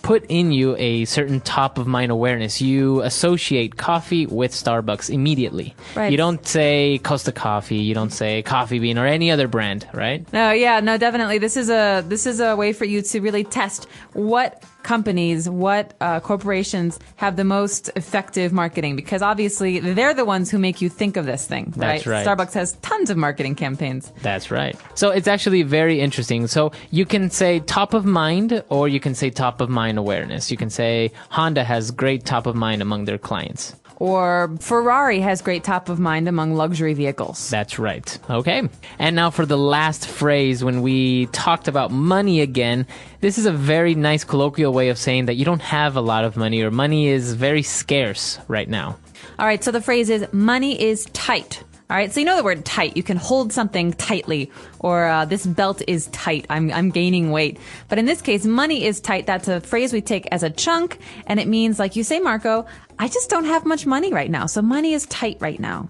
put in you a certain top of mind awareness. You associate coffee with Starbucks immediately. Right. You don't say Costa Coffee, you don't say Coffee Bean or any other brand, right? No, definitely. This is a way for you to really test what companies, what corporations have the most effective marketing, because obviously they're the ones who make you think of this thing, right? That's right. Starbucks has tons of marketing campaigns. That's right. So it's actually very interesting. So you can say top of mind, or you can say top of mind awareness. You can say Honda has great top of mind among their clients. Or Ferrari has great top of mind among luxury vehicles. That's right. Okay. And now for the last phrase, when we talked about money again, this is a very nice colloquial way of saying that you don't have a lot of money, or money is very scarce right now. All right, so the phrase is money is tight. All right, so you know the word tight. You can hold something tightly, or this belt is tight. I'm gaining weight. But in this case, money is tight. That's a phrase we take as a chunk, and it means, like you say, Marco, I just don't have much money right now. So money is tight right now.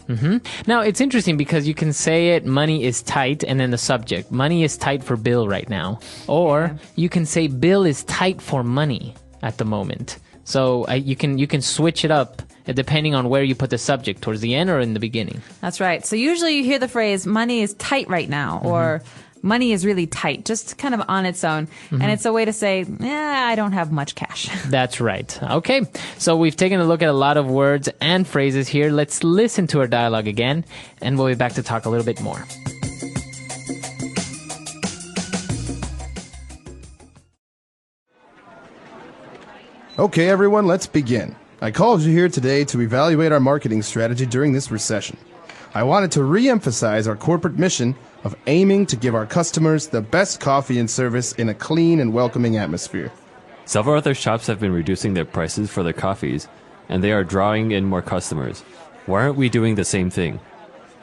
Now, it's interesting because you can say it, money is tight, and then the subject. Money is tight for Bill right now. Or you can say Bill is tight for money at the moment. So you can switch it up depending on where you put the subject, towards the end or in the beginning. That's right. So usually you hear the phrase, money is tight right now, or money is really tight, just kind of on its own. And it's a way to say, I don't have much cash. That's right. Okay, so we've taken a look at a lot of words and phrases here. Let's listen to our dialogue again, and we'll be back to talk a little bit more. Okay, everyone, let's begin. I called you here today to evaluate our marketing strategy during this recession. I wanted to re-emphasize our corporate mission of aiming to give our customers the best coffee and service in a clean and welcoming atmosphere. Several other shops have been reducing their prices for their coffees, and they are drawing in more customers. Why aren't we doing the same thing?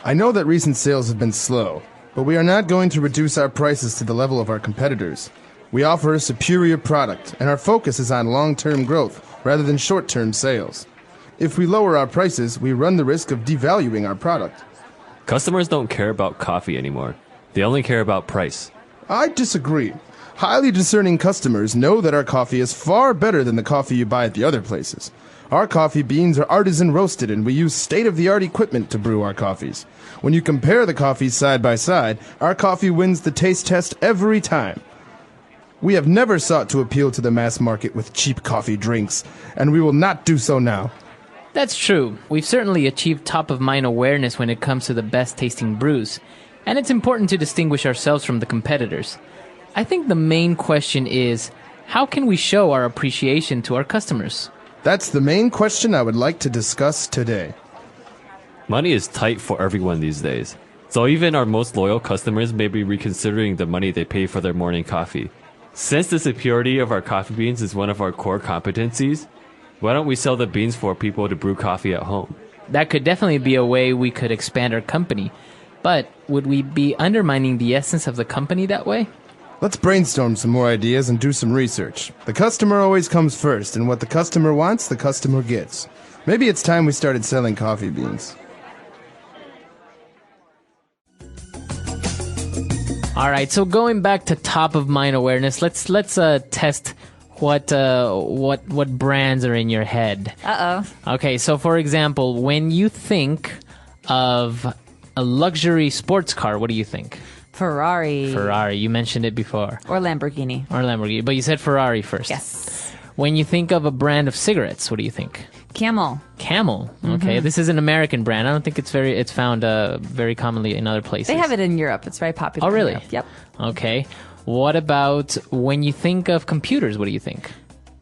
I know that recent sales have been slow, but we are not going to reduce our prices to the level of our competitors. We offer a superior product, and our focus is on long-term growth rather than short-term sales. If we lower our prices, we run the risk of devaluing our product. Customers don't care about coffee anymore. They only care about price. I disagree. Highly discerning customers know that our coffee is far better than the coffee you buy at the other places. Our coffee beans are artisan roasted, and we use state-of-the-art equipment to brew our coffees. When you compare the coffees side by side, our coffee wins the taste test every time. We have never sought to appeal to the mass market with cheap coffee drinks, and we will not do so now. That's true. We've certainly achieved top-of-mind awareness when it comes to the best-tasting brews, and it's important to distinguish ourselves from the competitors. I think the main question is, how can we show our appreciation to our customers? That's the main question I would like to discuss today. Money is tight for everyone these days, so even our most loyal customers may be reconsidering the money they pay for their morning coffee. Since the superiority of our coffee beans is one of our core competencies, why don't we sell the beans for people to brew coffee at home? That could definitely be a way we could expand our company. But would we be undermining the essence of the company that way? Let's brainstorm some more ideas and do some research. The customer always comes first, and what the customer wants, the customer gets. Maybe it's time we started selling coffee beans. All right, so going back to top of mind awareness, let's test what brands are in your head. Okay, so for example, when you think of a luxury sports car, what do you think? Ferrari. Ferrari, you mentioned it before. Or Lamborghini. But you said Ferrari first. Yes. When you think of a brand of cigarettes, what do you think? Camel. Camel. Okay, this is an American brand. I don't think it's found very commonly in other places. They have it in Europe. It's very popular. Oh, really? In Europe. Yep. Okay. What about when you think of computers? What do you think?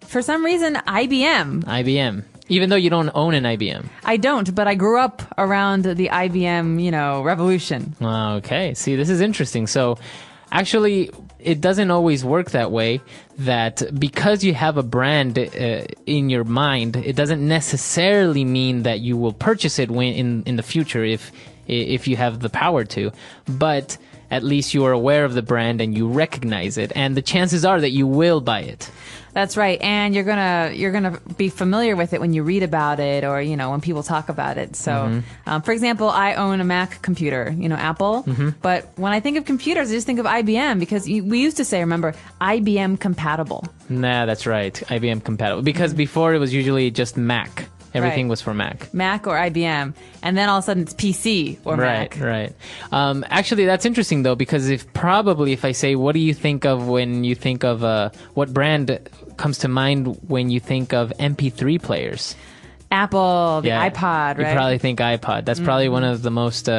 For some reason, IBM. IBM. Even though you don't own an IBM. I don't, but I grew up around the IBM, revolution. Okay. See, this is interesting. So, actually, it doesn't always work that way, that because you have a brand in your mind, it doesn't necessarily mean that you will purchase it in the future if you have the power to. But at least you are aware of the brand and you recognize it, and the chances are that you will buy it. That's right, and you're gonna be familiar with it when you read about it, or when people talk about it. So, for example, I own a Mac computer, Apple. But when I think of computers, I just think of IBM because we used to say, remember, IBM compatible. Nah, that's right, IBM compatible. Because before it was usually just Mac. Everything was for Mac. Mac or IBM. And then all of a sudden it's PC or Mac. Right. Actually, that's interesting, though, because if I say, what do you think of when you think of, what brand comes to mind when you think of MP3 players? Apple, the iPod, right? You probably think iPod. That's probably one of the most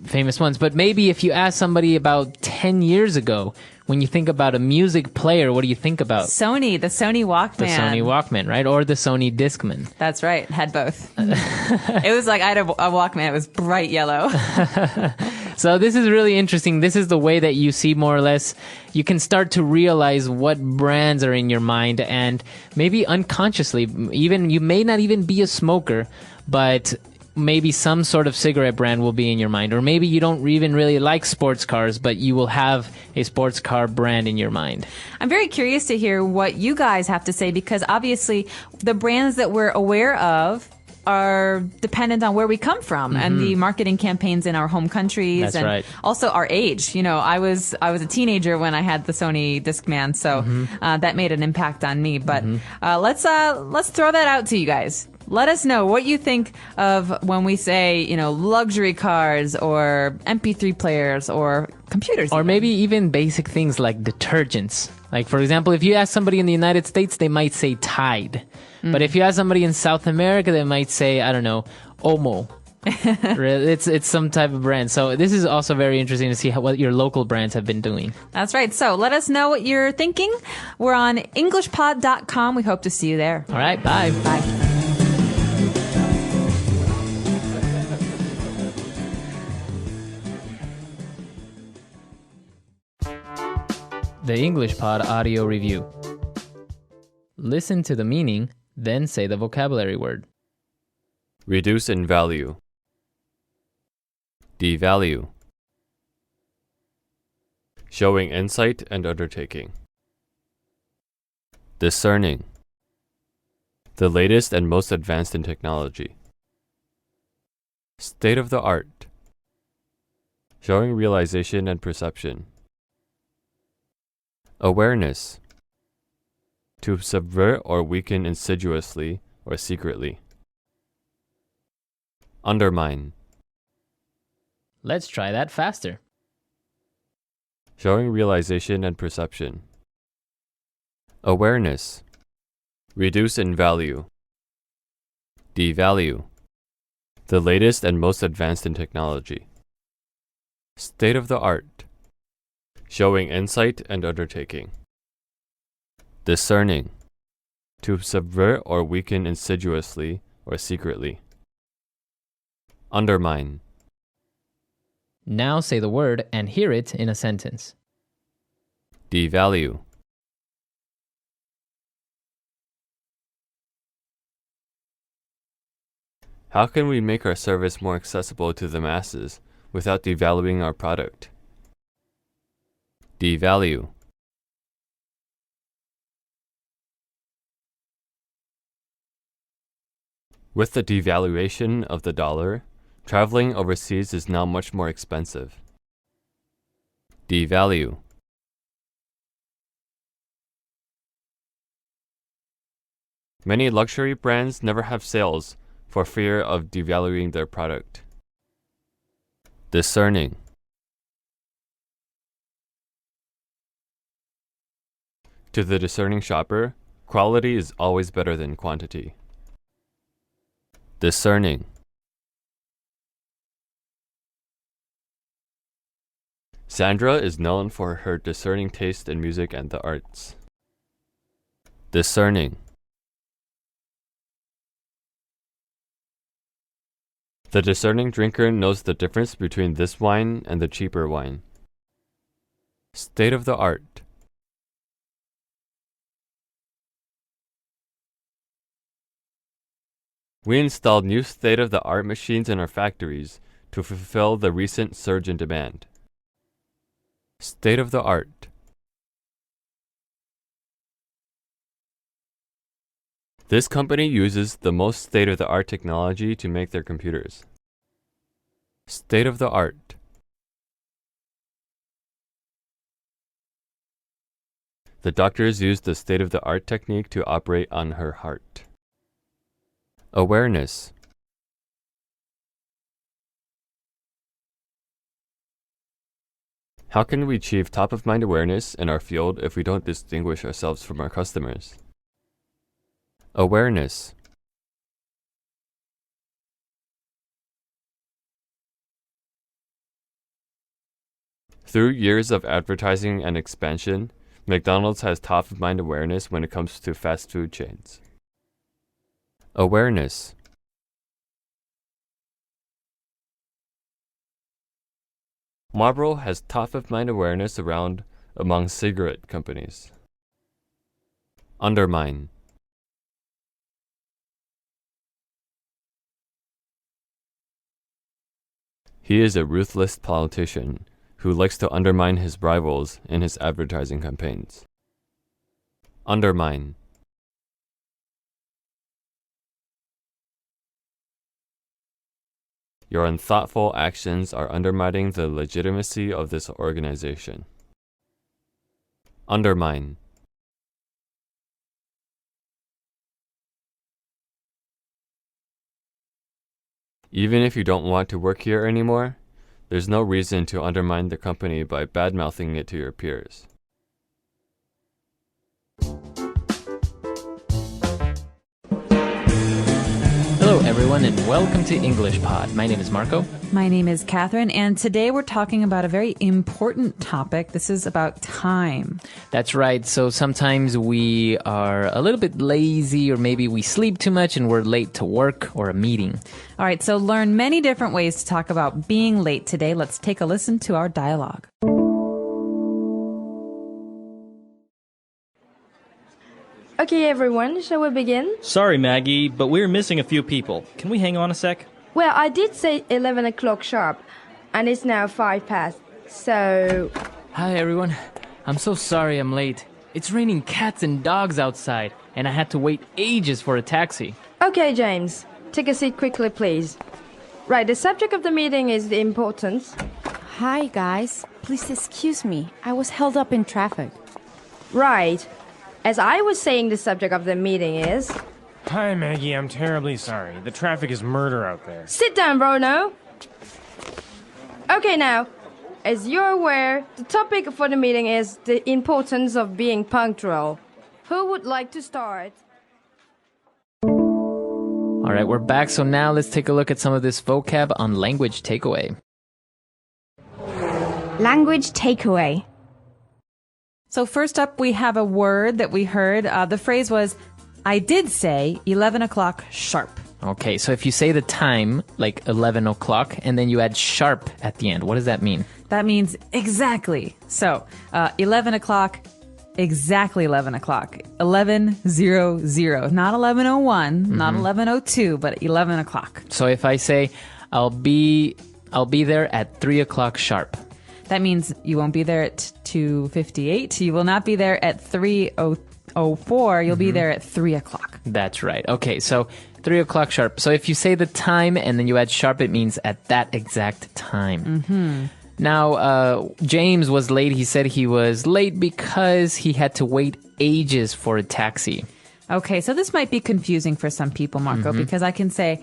famous ones. But maybe if you ask somebody about 10 years ago, when you think about a music player, what do you think about? The Sony Walkman. The Sony Walkman, right? Or the Sony Discman. That's right. Had both. It was like I had a Walkman. It was bright yellow. So this is really interesting. This is the way that you see more or less. You can start to realize what brands are in your mind, and maybe unconsciously, even you may not even be a smoker, but maybe some sort of cigarette brand will be in your mind, or maybe you don't even really like sports cars, but you will have a sports car brand in your mind. I'm very curious to hear what you guys have to say, because obviously the brands that we're aware of are dependent on where we come from and the marketing campaigns in our home countries. That's and right. Also our age. I was a teenager when I had the Sony Discman, so that made an impact on me. But let's throw that out to you guys. Let us know what you think of when we say, luxury cars or MP3 players or computers. Or maybe even basic things like detergents. Like, for example, if you ask somebody in the United States, they might say Tide. But if you ask somebody in South America, they might say, I don't know, Omo. It's some type of brand. So this is also very interesting to see what your local brands have been doing. That's right. So let us know what you're thinking. We're on EnglishPod.com. We hope to see you there. All right. Bye. Bye. The English Pod Audio Review. Listen to the meaning, then say the vocabulary word. Reduce in value. Devalue. Showing insight and undertaking. Discerning. The latest and most advanced in technology. State of the art. Showing realization and perception. Awareness. To subvert or weaken insidiously or secretly. Undermine. Let's try that faster. Showing realization and perception. Awareness. Reduce in value. Devalue. The latest and most advanced in technology. State of the art. Showing insight and undertaking. Discerning. To subvert or weaken insidiously or secretly. Undermine. Now say the word and hear it in a sentence. Devalue. How can we make our service more accessible to the masses without devaluing our product? Devalue. With the devaluation of the dollar, traveling overseas is now much more expensive. Devalue. Many luxury brands never have sales for fear of devaluing their product. Discerning. To the discerning shopper, quality is always better than quantity. Discerning. Sandra is known for her discerning taste in music and the arts. Discerning. The discerning drinker knows the difference between this wine and the cheaper wine. State of the art. We installed new state-of-the-art machines in our factories to fulfill the recent surge in demand. State of the art. This company uses the most state-of-the-art technology to make their computers. State of the art. The doctors used the state-of-the-art technique to operate on her heart. Awareness. How can we achieve top-of-mind awareness in our field if we don't distinguish ourselves from our customers? Awareness. Through years of advertising and expansion, McDonald's has top-of-mind awareness when it comes to fast food chains. Awareness. Marlboro has top-of-mind awareness around among cigarette companies. Undermine. He is a ruthless politician who likes to undermine his rivals in his advertising campaigns. Undermine. Your unthoughtful actions are undermining the legitimacy of this organization. Undermine. Even if you don't want to work here anymore, there's no reason to undermine the company by bad-mouthing it to your peers. Hello, everyone, and welcome to English Pod. My name is Marco. My name is Catherine, and today we're talking about a very important topic. This is about time. That's right. So sometimes we are a little bit lazy, or maybe we sleep too much and we're late to work or a meeting. All right, so learn many different ways to talk about being late today. Let's take a listen to our dialogue. Okay, everyone, shall we begin? Sorry, Maggie, but we're missing a few people. Can we hang on a sec? Well, I did say 11 o'clock sharp, and it's now 5 past, so... Hi, everyone. I'm so sorry I'm late. It's raining cats and dogs outside, and I had to wait ages for a taxi. Okay, James. Take a seat quickly, please. Right, the subject of the meeting is the importance... Hi, guys. Please excuse me. I was held up in traffic. Right. As I was saying, the subject of the meeting is... Hi, Maggie. I'm terribly sorry. The traffic is murder out there. Sit down, Bruno. Okay, now, as you're aware, the topic for the meeting is the importance of being punctual. Who would like to start? All right, we're back. So now let's take a look at some of this vocab on language takeaway. Language takeaway. So first up, we have a word that we heard. The phrase was, I did say 11 o'clock sharp. Okay, so if you say the time, like 11 o'clock, and then you add sharp at the end, what does that mean? That means exactly. So 11 o'clock, exactly 11 o'clock. 11:00, not 11:01, not 11:02, but 11 o'clock. So if I say, I'll be there at 3 o'clock sharp. That means you won't be there at 2:58. You will not be there at 3:04. You'll be there at 3 o'clock. That's right. Okay, so 3 o'clock sharp. So if you say the time and then you add sharp, it means at that exact time. Now, James was late. He said he was late because he had to wait ages for a taxi. Okay, so this might be confusing for some people, Marco, because I can say,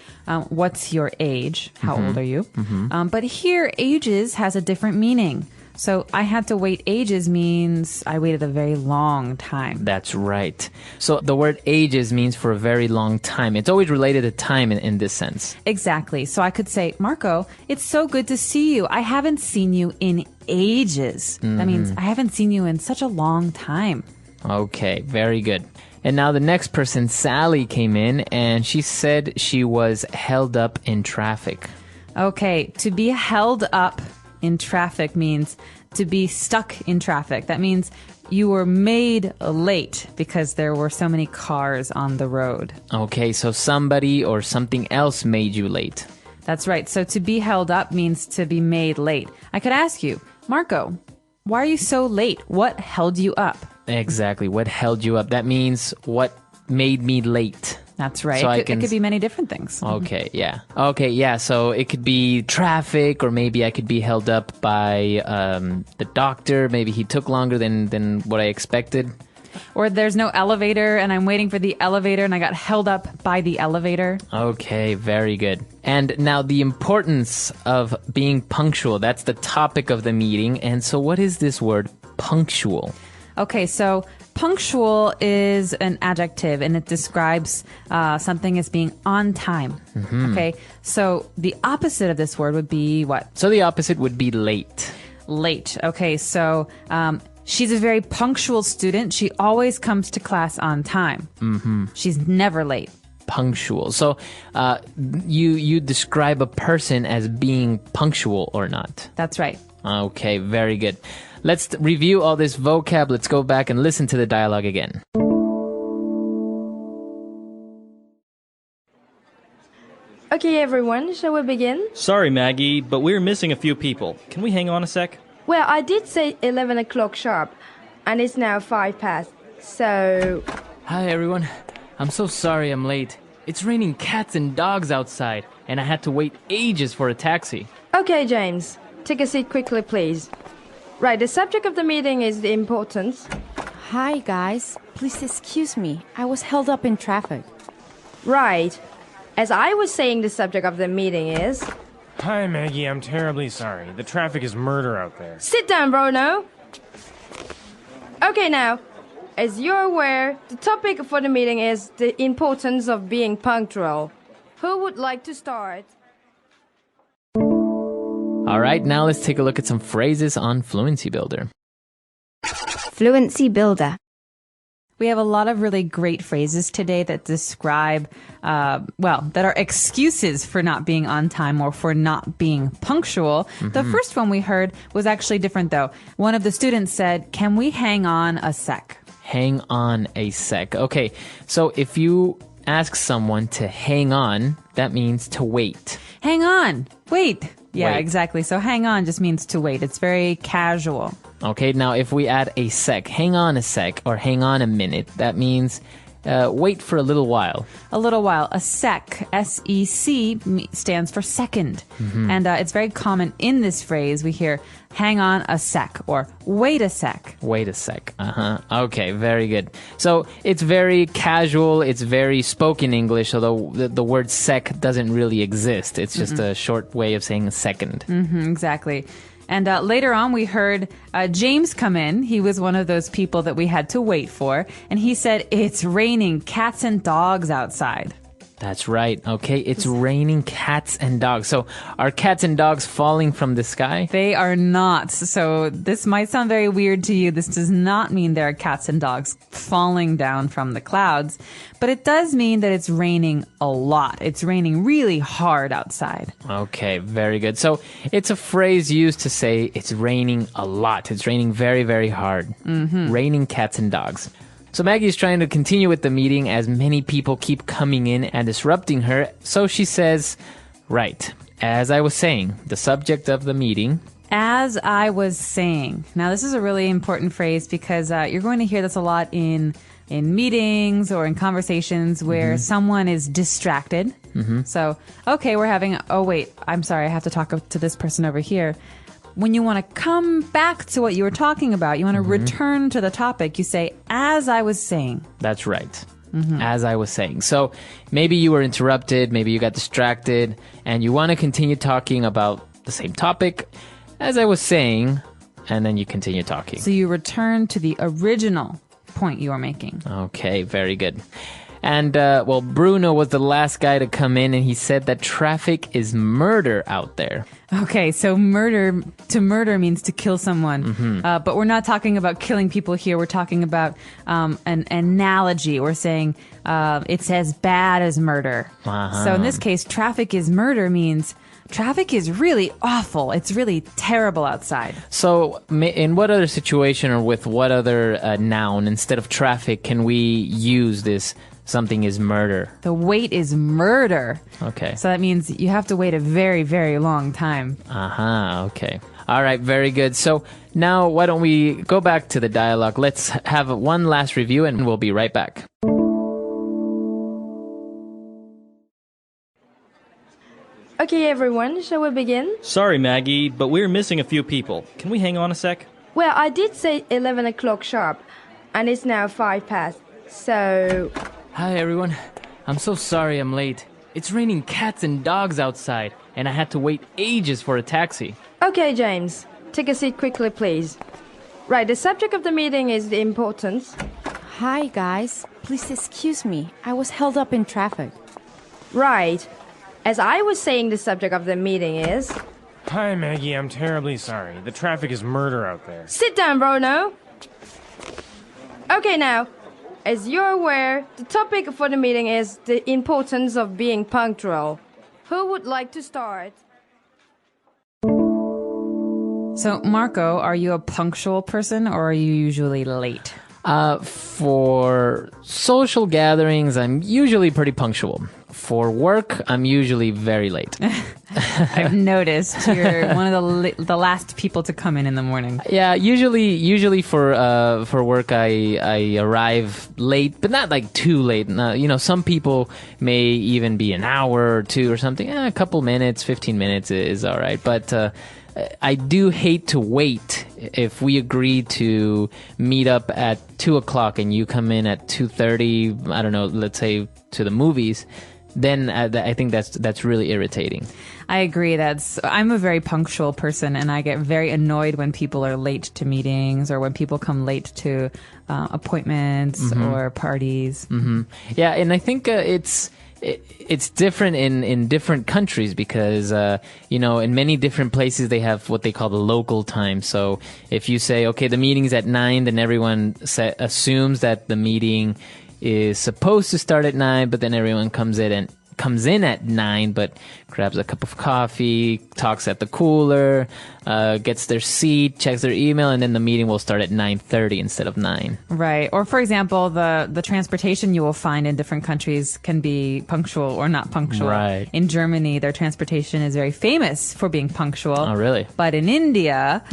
what's your age? How old are you? But here, ages has a different meaning. So I had to wait ages means I waited a very long time. That's right. So the word ages means for a very long time. It's always related to time in this sense. Exactly. So I could say, Marco, it's so good to see you. I haven't seen you in ages. That means I haven't seen you in such a long time. Okay, very good. And now the next person, Sally, came in and she said she was held up in traffic. Okay, to be held up in traffic means to be stuck in traffic. That means you were made late because there were so many cars on the road. Okay, so somebody or something else made you late. That's right. So to be held up means to be made late. I could ask you, Marco, why are you so late? What held you up? Exactly. What held you up? That means what made me late. That's right. So it could be many different things. Okay, yeah. Okay, yeah. So it could be traffic, or maybe I could be held up by the doctor. Maybe he took longer than what I expected. Or there's no elevator, and I'm waiting for the elevator, and I got held up by the elevator. Okay, very good. And now the importance of being punctual. That's the topic of the meeting. And so what is this word, punctual? Okay, so punctual is an adjective, and it describes something as being on time. Okay, so the opposite of this word would be what? So the opposite would be late. Late. Okay, so she's a very punctual student. She always comes to class on time. She's never late. Punctual. So you describe a person as being punctual or not? That's right. Okay, very good. Let's review all this vocab. Let's go back and listen to the dialogue again. Okay, everyone, shall we begin? Sorry, Maggie, but we're missing a few people. Can we hang on a sec? Well, I did say 11 o'clock sharp, and it's now 5 past, so... Hi, everyone. I'm so sorry I'm late. It's raining cats and dogs outside, and I had to wait ages for a taxi. Okay, James. Take a seat quickly, please. Right, the subject of the meeting is the importance. Hi, guys. Please excuse me. I was held up in traffic. Right. As I was saying, the subject of the meeting is... Hi, Maggie. I'm terribly sorry. The traffic is murder out there. Sit down, Bruno. Okay, now, as you're aware, the topic for the meeting is the importance of being punctual. Who would like to start? All right, now let's take a look at some phrases on Fluency Builder. Fluency Builder. We have a lot of really great phrases today that describe, that are excuses for not being on time or for not being punctual. The first one we heard was actually different, though. One of the students said, "Can we hang on a sec?" Hang on a sec. Okay, so if you ask someone to hang on, that means to wait. Hang on. Wait. Yeah, Wait. exactly. So hang on just means to wait. It's very casual. Okay, now if we add a sec, hang on a sec, or hang on a minute, that means wait for a little while. A little while. A sec, S-E-C, stands for second. And it's very common in this phrase. We hear hang on a sec or wait a sec. Wait a sec. Okay, very good. So it's very casual. It's very spoken English, although the word sec doesn't really exist. It's just a short way of saying a second. Exactly. And later on, we heard James come in. He was one of those people that we had to wait for. And he said, "It's raining cats and dogs outside." That's right. Okay, it's raining cats and dogs. So are cats and dogs falling from the sky? They are not. So this might sound very weird to you. This does not mean there are cats and dogs falling down from the clouds. But it does mean that it's raining a lot. It's raining really hard outside. Okay, very good. So it's a phrase used to say it's raining a lot. It's raining very, very hard. Raining cats and dogs. So Maggie's trying to continue with the meeting as many people keep coming in and disrupting her. So she says, right, as I was saying, the subject of the meeting As I was saying. Now, this is a really important phrase because you're going to hear this a lot in meetings or in conversations where someone is distracted. So, okay, we're having, oh, wait, I'm sorry, I have to talk to this person over here. When you want to come back to what you were talking about, you want to return to the topic, you say, as I was saying. That's right. As I was saying. So maybe you were interrupted, maybe you got distracted, and you want to continue talking about the same topic, as I was saying, and then you continue talking. So you return to the original point you were making. Okay, very good. And, well, Bruno was the last guy to come in, and he said that traffic is murder out there. Okay, so to murder means to kill someone. But we're not talking about killing people here. We're talking about an analogy. We're saying it's as bad as murder. So in this case, traffic is murder means traffic is really awful. It's really terrible outside. So in what other situation or with what other noun instead of traffic can we use this something is murder? The wait is murder. Okay. So that means you have to wait a very, very long time. Okay. All right, very good. So now why don't we go back to the dialogue? Let's have one last review and we'll be right back. Okay, everyone, shall we begin? Sorry, Maggie, but we're missing a few people. Can we hang on a sec? Well, I did say 11 o'clock sharp, and it's now 5 past, so... Hi, everyone. I'm so sorry I'm late. It's raining cats and dogs outside, and I had to wait ages for a taxi. Okay, James. Take a seat quickly, please. Right, the subject of the meeting is the importance. Hi, guys. Please excuse me. I was held up in traffic. Right. As I was saying, the subject of the meeting is... Hi, Maggie. I'm terribly sorry. The traffic is murder out there. Sit down, Bruno. Okay, now, as you're aware, the topic for the meeting is the importance of being punctual. Who would like to start? So, Marco, are you a punctual person or are you usually late? For social gatherings, I'm usually pretty punctual. For work, I'm usually very late. I've noticed you're one of the last people to come in the morning. Yeah, usually for work, I arrive late, but not like too late. Some people may even be an hour or two or something. A couple minutes, 15 minutes is all right. But I do hate to wait. If we agree to meet up at 2 o'clock and you come in at 2:30, I don't know, let's say to the movies, then I think that's really irritating. I agree. I'm a very punctual person, and I get very annoyed when people are late to meetings or when people come late to appointments or parties. Yeah, and I think it's different in different countries because in many different places they have what they call the local time. So if you say, okay, the meeting's at 9, then everyone assumes that the meeting is supposed to start at 9, but then everyone comes in at 9, but grabs a cup of coffee, talks at the cooler, gets their seat, checks their email, and then the meeting will start at 9:30 instead of 9. Right. Or, for example, the transportation you will find in different countries can be punctual or not punctual. Right. In Germany, their transportation is very famous for being punctual. Oh, really? But in India,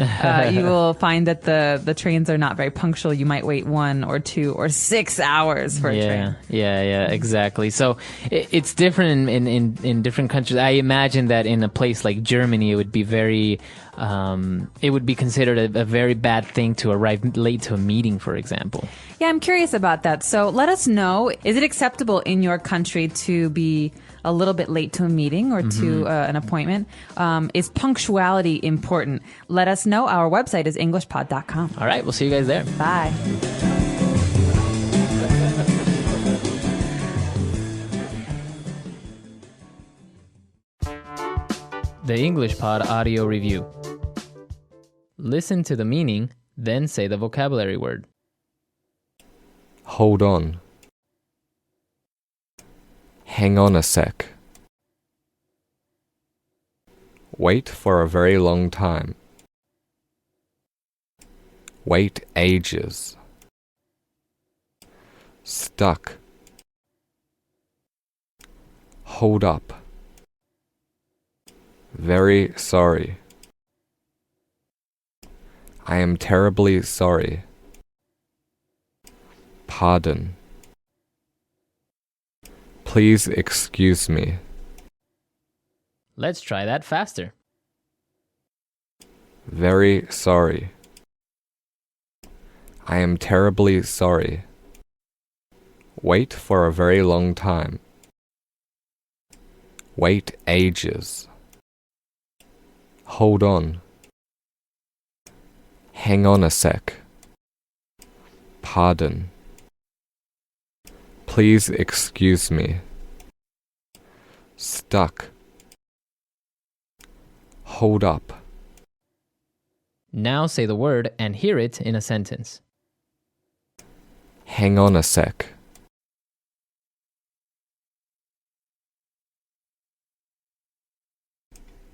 you will find that the trains are not very punctual. You might wait 1 or 2 or 6 hours for a train. Yeah, exactly. So it's different in different countries. I imagine that in a place like Germany, it would be it would be considered a very bad thing to arrive late to a meeting, for example. Yeah, I'm curious about that. So let us know, is it acceptable in your country to be a little bit late to a meeting or to an appointment? Is punctuality important? Let us know. Our website is englishpod.com. All right, we'll see you guys there. Bye. The English Pod Audio Review. Listen to the meaning, then say the vocabulary word. Hold on. Hang on a sec. Wait for a very long time. Wait ages. Stuck. Hold up. Very sorry. I am terribly sorry. Pardon. Please excuse me. Let's try that faster. Very sorry. I am terribly sorry. Wait for a very long time. Wait ages. Hold on. Hang on a sec. Pardon. Please excuse me. Stuck. Hold up. Now say the word and hear it in a sentence. Hang on a sec.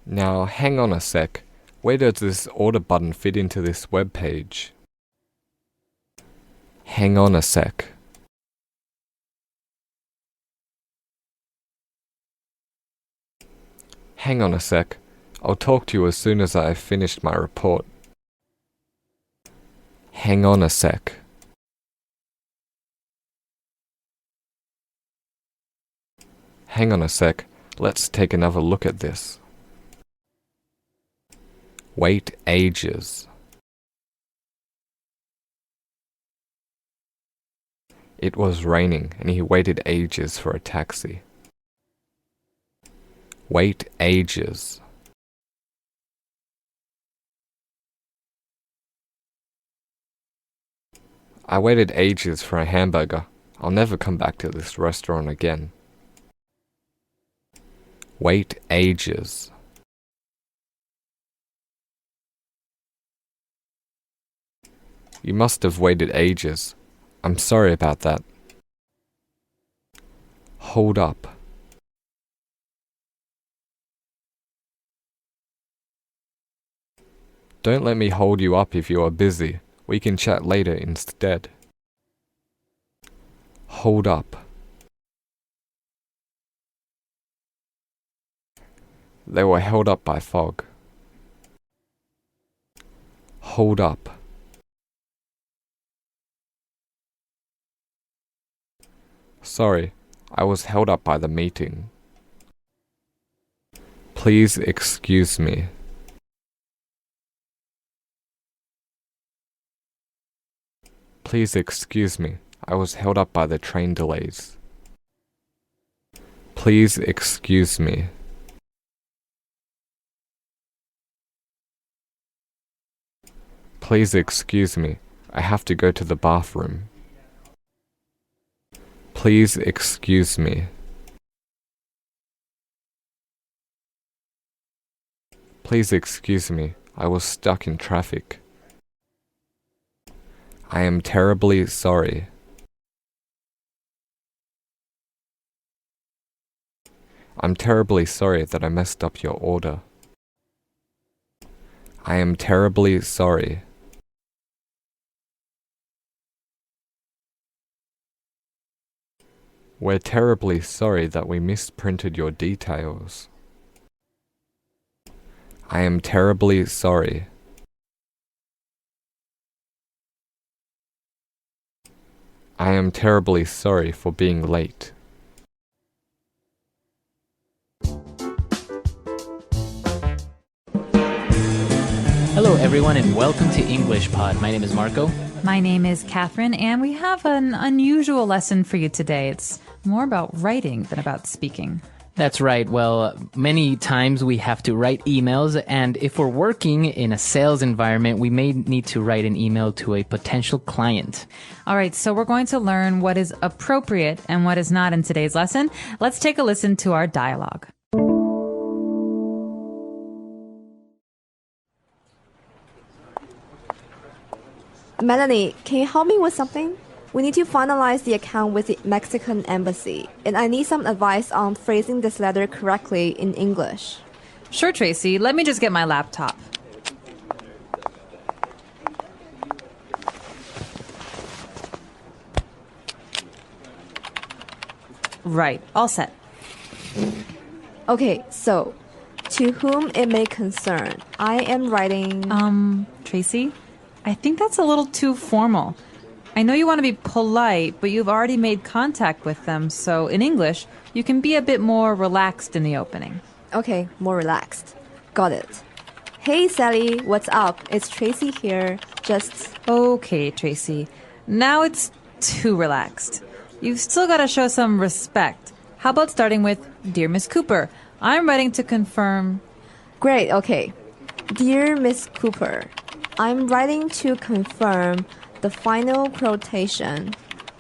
Now, hang on a sec. Where does this order button fit into this web page? Hang on a sec. Hang on a sec. I'll talk to you as soon as I've finished my report. Hang on a sec. Hang on a sec. Let's take another look at this. Wait ages. It was raining and he waited ages for a taxi. Wait ages. I waited ages for a hamburger. I'll never come back to this restaurant again. Wait ages. You must have waited ages. I'm sorry about that. Hold up. Don't let me hold you up if you are busy. We can chat later instead. Hold up. They were held up by fog. Hold up. Sorry, I was held up by the meeting. Please excuse me. Please excuse me. I was held up by the train delays. Please excuse me. Please excuse me. I have to go to the bathroom. Please excuse me. Please excuse me. I was stuck in traffic. I am terribly sorry. I'm terribly sorry that I messed up your order. I am terribly sorry. We're terribly sorry that we misprinted your details. I am terribly sorry. I am terribly sorry for being late. Hello, everyone, and welcome to English Pod. My name is Marco. My name is Catherine, and we have an unusual lesson for you today. It's more about writing than about speaking. That's right. Well, many times we have to write emails, and if we're working in a sales environment, we may need to write an email to a potential client. All right, so we're going to learn what is appropriate and what is not in today's lesson. Let's take a listen to our dialogue. Melanie, can you help me with something? We need to finalize the account with the Mexican embassy, and I need some advice on phrasing this letter correctly in English. Sure, Tracy. Let me just get my laptop. Right, all set. Okay, so, to whom it may concern, I am writing... Tracy? I think that's a little too formal. I know you want to be polite, but you've already made contact with them, so in English, you can be a bit more relaxed in the opening. Okay, more relaxed. Got it. Hey, Sally, what's up? It's Tracy here. Just... Okay, Tracy. Now it's too relaxed. You've still got to show some respect. How about starting with, Dear Miss Cooper, I'm writing to confirm... Great, okay. Dear Miss Cooper, I'm writing to confirm the final quotation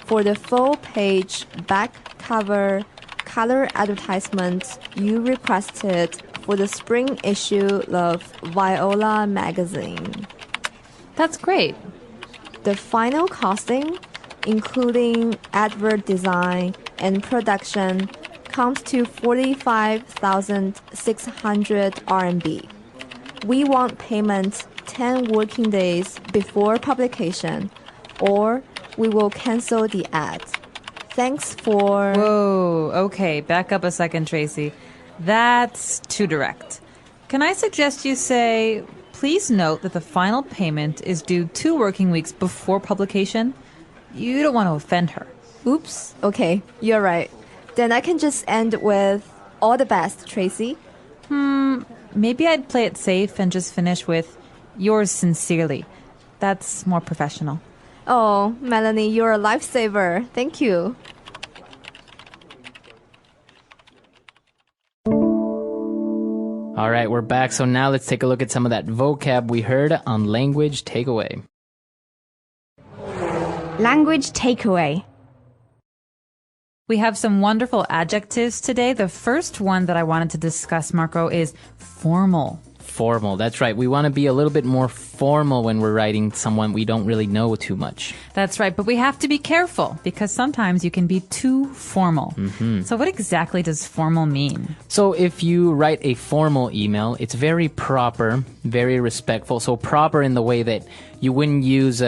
for the full-page back cover color advertisement you requested for the spring issue of Viola magazine. That's great. The final costing, including advert design and production, comes to 45,600 RMB. We want payment 10 working days before publication, or we will cancel the ad. Thanks for... Whoa, okay, back up a second, Tracy. That's too direct. Can I suggest you say, please note that the final payment is due 2 working weeks before publication? You don't want to offend her. Oops, okay, you're right. Then I can just end with, all the best, Tracy. Maybe I'd play it safe and just finish with, yours sincerely. That's more professional. Oh, Melanie, you're a lifesaver. Thank you. All right, we're back. So now let's take a look at some of that vocab we heard on Language Takeaway. Language takeaway. We have some wonderful adjectives today. The first one that I wanted to discuss, Marco, is formal. Formal, that's right. We want to be a little bit more formal when we're writing someone we don't really know too much. That's right, but we have to be careful because sometimes you can be too formal. So what exactly does formal mean? So if you write a formal email, it's very proper, very respectful. So proper in the way that you wouldn't use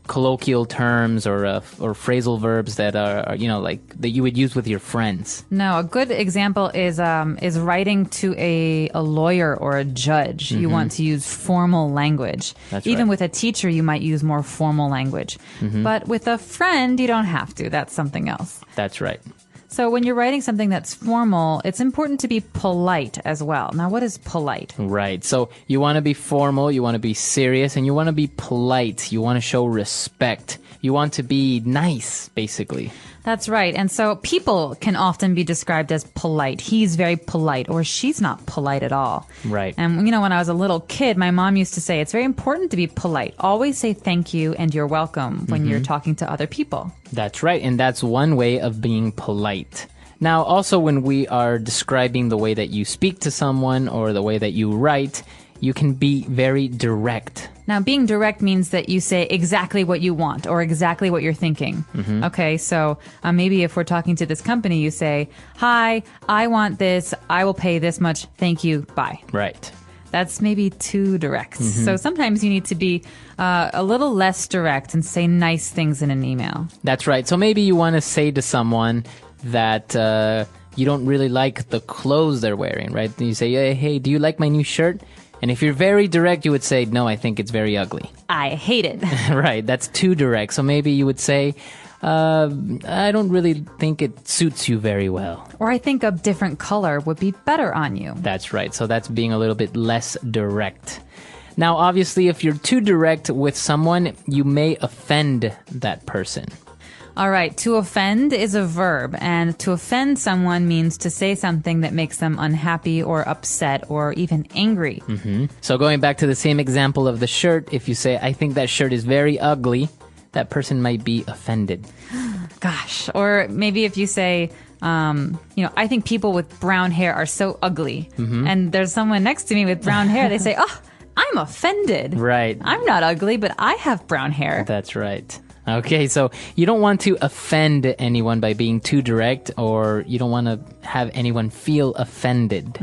colloquial terms or phrasal verbs that are like that you would use with your friends. No, a good example is writing to a lawyer or a judge. You want to use formal language. That's Even right. with a teacher, you might use more formal language. But with a friend, you don't have to. That's something else. That's right. So when you're writing something that's formal, it's important to be polite as well. Now, what is polite? Right. So you want to be formal, you want to be serious, and you want to be polite. You want to show respect. You want to be nice, basically. That's right. And so people can often be described as polite. He's very polite, or she's not polite at all. Right. And, when I was a little kid, my mom used to say, it's very important to be polite. Always say thank you and you're welcome when you're talking to other people. That's right. And that's one way of being polite. Now, also when we are describing the way that you speak to someone or the way that you write, you can be very direct. Now, being direct means that you say exactly what you want or exactly what you're thinking. Okay, so maybe if we're talking to this company, you say, hi, I want this. I will pay this much. Thank you. Bye. Right. That's maybe too direct. So sometimes you need to be a little less direct and say nice things in an email. That's right. So maybe you want to say to someone that you don't really like the clothes they're wearing, right? And you say, hey, do you like my new shirt? And if you're very direct, you would say, no, I think it's very ugly. I hate it. Right, that's too direct. So maybe you would say, I don't really think it suits you very well. Or I think a different color would be better on you. That's right. So that's being a little bit less direct. Now, obviously, if you're too direct with someone, you may offend that person. All right, to offend is a verb, and to offend someone means to say something that makes them unhappy or upset or even angry. So going back to the same example of the shirt, if you say, I think that shirt is very ugly, that person might be offended. Gosh. Or maybe if you say, I think people with brown hair are so ugly, and there's someone next to me with brown hair, they say, oh, I'm offended. Right. I'm not ugly, but I have brown hair. That's right. Okay, so you don't want to offend anyone by being too direct, or you don't want to have anyone feel offended.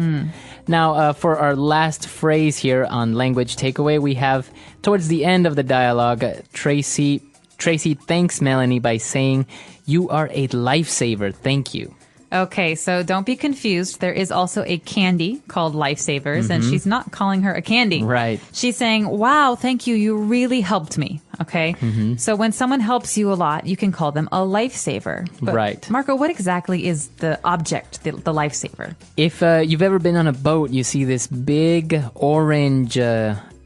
Now, for our last phrase here on Language Takeaway, we have, towards the end of the dialogue, Tracy thanks Melanie by saying, you are a lifesaver, thank you. Okay, so don't be confused. There is also a candy called Lifesavers, and she's not calling her a candy. Right. She's saying, wow, thank you. You really helped me. Okay. So when someone helps you a lot, you can call them a lifesaver. But Right. Marco, what exactly is the object, the lifesaver? If you've ever been on a boat, you see this big orange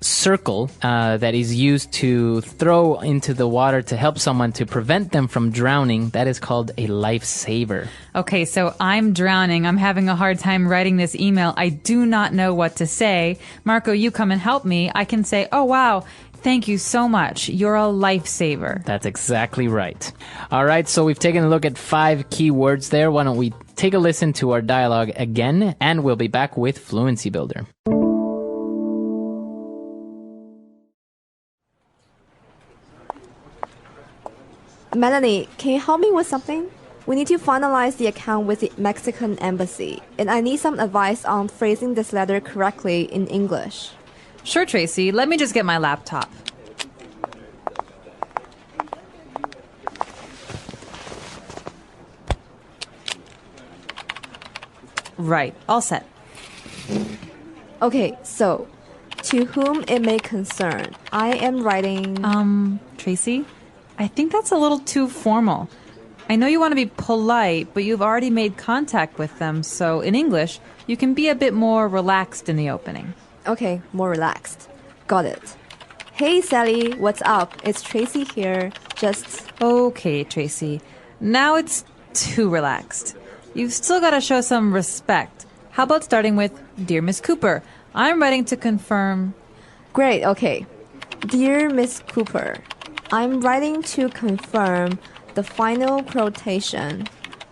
circle that is used to throw into the water to help someone to prevent them from drowning. That is called a lifesaver. Okay, so I'm drowning. I'm having a hard time writing this email. I do not know what to say. Marco, you come and help me. I can say, oh, wow. Thank you so much. You're a lifesaver. That's exactly right. All right, so we've taken a look at 5 key words there. Why don't we take a listen to our dialogue again, and we'll be back with Fluency Builder. Melanie, can you help me with something? We need to finalize the account with the Mexican embassy, and I need some advice on phrasing this letter correctly in English. Sure, Tracy. Let me just get my laptop. Right. All set. Okay, so, to whom it may concern, I am writing... Tracy, I think that's a little too formal. I know you want to be polite, but you've already made contact with them, so in English, you can be a bit more relaxed in the opening. Okay, more relaxed. Got it. Hey, Sally, what's up? It's Tracy here. Just... Okay, Tracy. Now it's too relaxed. You've still got to show some respect. How about starting with, Dear Miss Cooper, I'm writing to confirm... Great, okay. Dear Miss Cooper, I'm writing to confirm the final quotation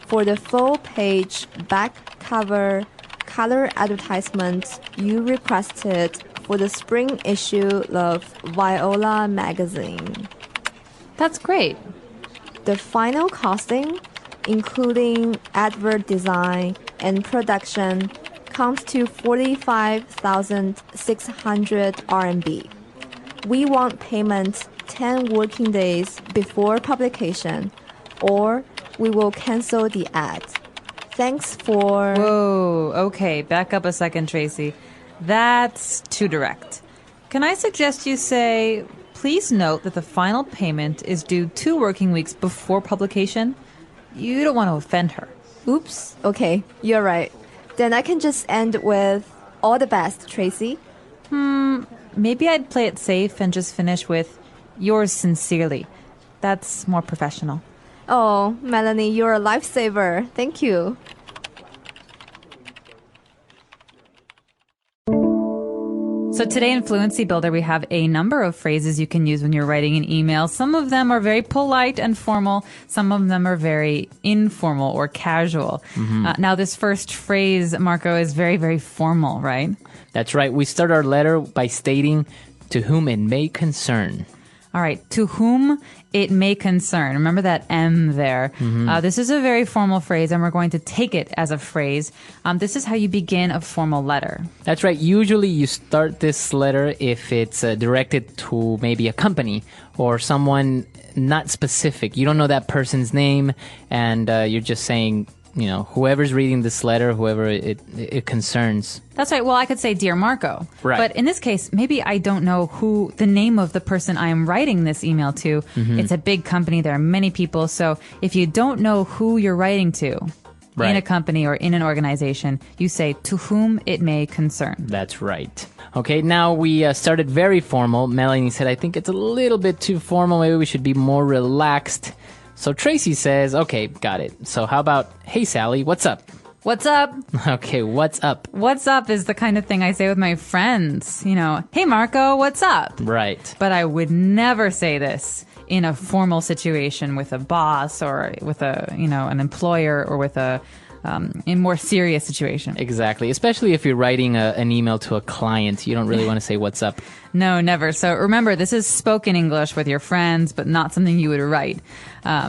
for the full-page back cover color advertisement you requested for the spring issue of Viola magazine. That's great. The final costing, including advert design and production, comes to 45,600 RMB. We want payment 10 working days before publication, or we will cancel the ad. Thanks for... Whoa, okay, back up a second, Tracy. That's too direct. Can I suggest you say, please note that the final payment is due 2 working weeks before publication? You don't want to offend her. Oops, okay, you're right. Then I can just end with, all the best, Tracy. Maybe I'd play it safe and just finish with, yours sincerely. That's more professional. Oh, Melanie, you're a lifesaver. Thank you. So today in Fluency Builder, we have a number of phrases you can use when you're writing an email. Some of them are very polite and formal. Some of them are very informal or casual. Now, this first phrase, Marco, is very, very formal, right? That's right. We start our letter by stating, to whom it may concern. All right. To whom it may concern. Remember that M there. This is a very formal phrase, and we're going to take it as a phrase. This is how you begin a formal letter. That's right. Usually you start this letter if it's directed to maybe a company or someone not specific. You don't know that person's name, and you're just saying, you know, whoever's reading this letter, whoever it concerns. That's right. Well, I could say, Dear Marco. Right. But in this case, maybe I don't know who the name of the person I am writing this email to. It's a big company. There are many people. So if you don't know who you're writing to in a company or in an organization, you say, to whom it may concern. That's right. Okay, now we started very formal. Melanie said, I think it's a little bit too formal. Maybe we should be more relaxed. So Tracy says, okay, got it. So how about, hey, Sally, what's up? What's up? Okay, what's up? What's up is the kind of thing I say with my friends. You know, hey, Marco, what's up? Right. But I would never say this in a formal situation with a boss or with a, you know, an employer or with a in more serious situation. Exactly. Especially if you're writing an email to a client. You don't really want to say what's up. No, never. So remember, this is spoken English with your friends, but not something you would write.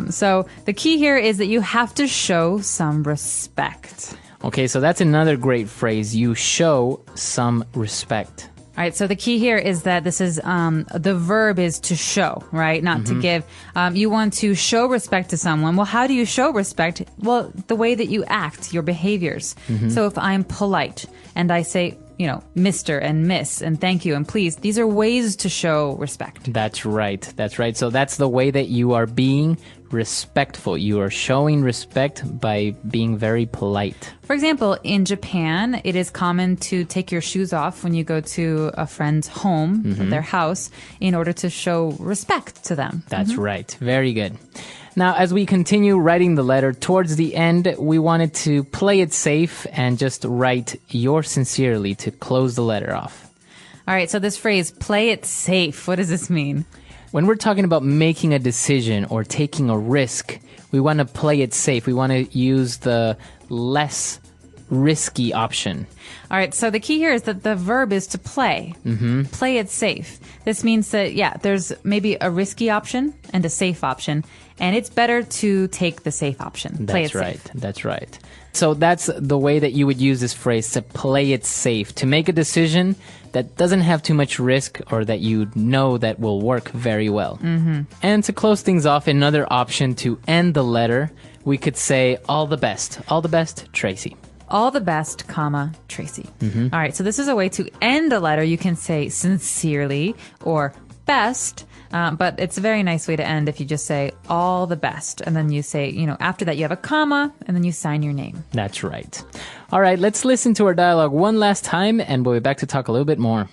So the key here is that you have to show some respect. Okay, so that's another great phrase. You show some respect. All right, so the key here is that this is the verb is to show, right? Not to give. You want to show respect to someone. Well, how do you show respect? Well, the way that you act, your behaviors. So if I'm polite and I say, you know, Mr. and Miss and thank you and please, these are ways to show respect. That's right. That's right. So that's the way that you are being respectful. You are showing respect by being very polite. For example, in Japan, it is common to take your shoes off when you go to a friend's home, their house, in order to show respect to them. That's right. Very good. Now, as we continue writing the letter, towards the end, we wanted to play it safe and just write yours sincerely to close the letter off. All right, so this phrase, play it safe, what does this mean? When we're talking about making a decision or taking a risk, we want to play it safe. We want to use the less risky option. All right, so the key here is that the verb is to play. Play it safe. This means that, yeah, there's maybe a risky option and a safe option, and it's better to take the safe option. Play it safe. That's right. So that's the way that you would use this phrase, to play it safe, to make a decision that doesn't have too much risk or that you know that will work very well. And to close things off, another option to end the letter, we could say, all the best. All the best, Tracy. All the best, comma, Tracy. All right, so this is a way to end a letter. You can say sincerely or best, but it's a very nice way to end if you just say all the best. And then you say, you know, after that you have a comma, and then you sign your name. That's right. All right, let's listen to our dialogue one last time, and we'll be back to talk a little bit more.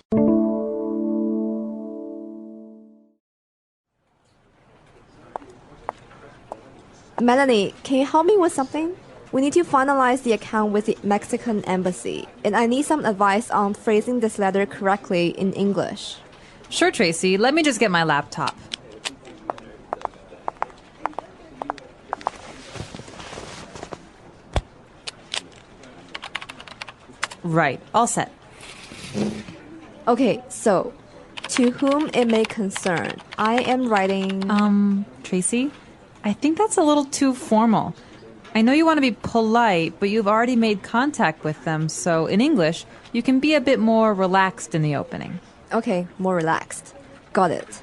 Melanie, can you help me with something? We need to finalize the account with the Mexican embassy, and I need some advice on phrasing this letter correctly in English. Sure, Tracy. Let me just get my laptop. Right. All set. Okay, so, to whom it may concern, I am writing... Tracy, I think that's a little too formal. I know you want to be polite, but you've already made contact with them, so in English, you can be a bit more relaxed in the opening. Okay, more relaxed. Got it.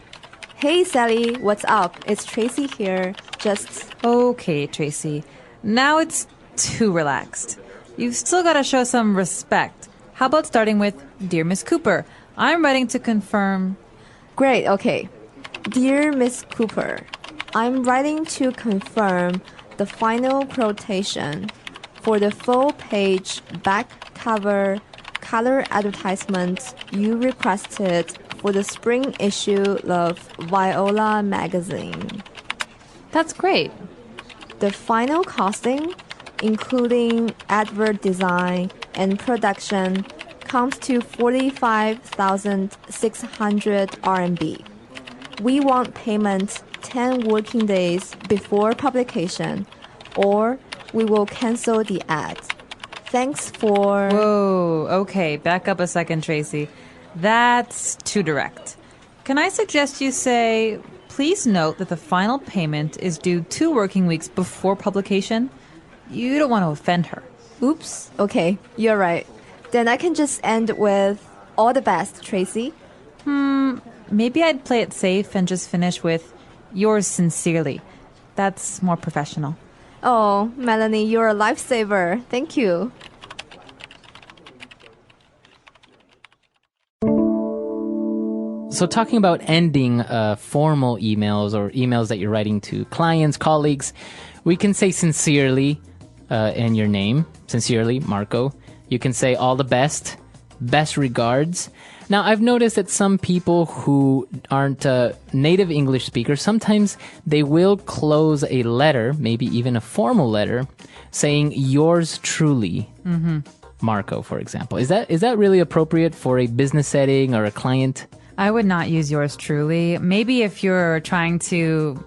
Hey, Sally, what's up? It's Tracy here. Just... Okay, Tracy. Now it's too relaxed. You've still got to show some respect. How about starting with, Dear Miss Cooper, I'm writing to confirm... Great, okay. Dear Miss Cooper, I'm writing to confirm the final quotation for the full-page back cover color advertisement you requested for the spring issue of Viola magazine. That's great. The final costing, including advert design and production, comes to 45,600 RMB. We want payment 10 working days before publication, or we will cancel the ad. Thanks for... Whoa, okay, back up a second, Tracy. That's too direct. Can I suggest you say, please note that the final payment is due 2 working weeks before publication? You don't want to offend her. Oops, okay, you're right. Then I can just end with, all the best, Tracy. Maybe I'd play it safe and just finish with, yours sincerely. That's more professional. Oh, Melanie, you're a lifesaver. Thank you. So talking about ending formal emails or emails that you're writing to clients, colleagues, we can say sincerely in your name. Sincerely, Marco. You can say all the best, best regards. Now, I've noticed that some people who aren't native English speakers, sometimes they will close a letter, maybe even a formal letter, saying yours truly, Marco, for example. Is that really appropriate for a business setting or a client? I would not use yours truly. Maybe if you're trying to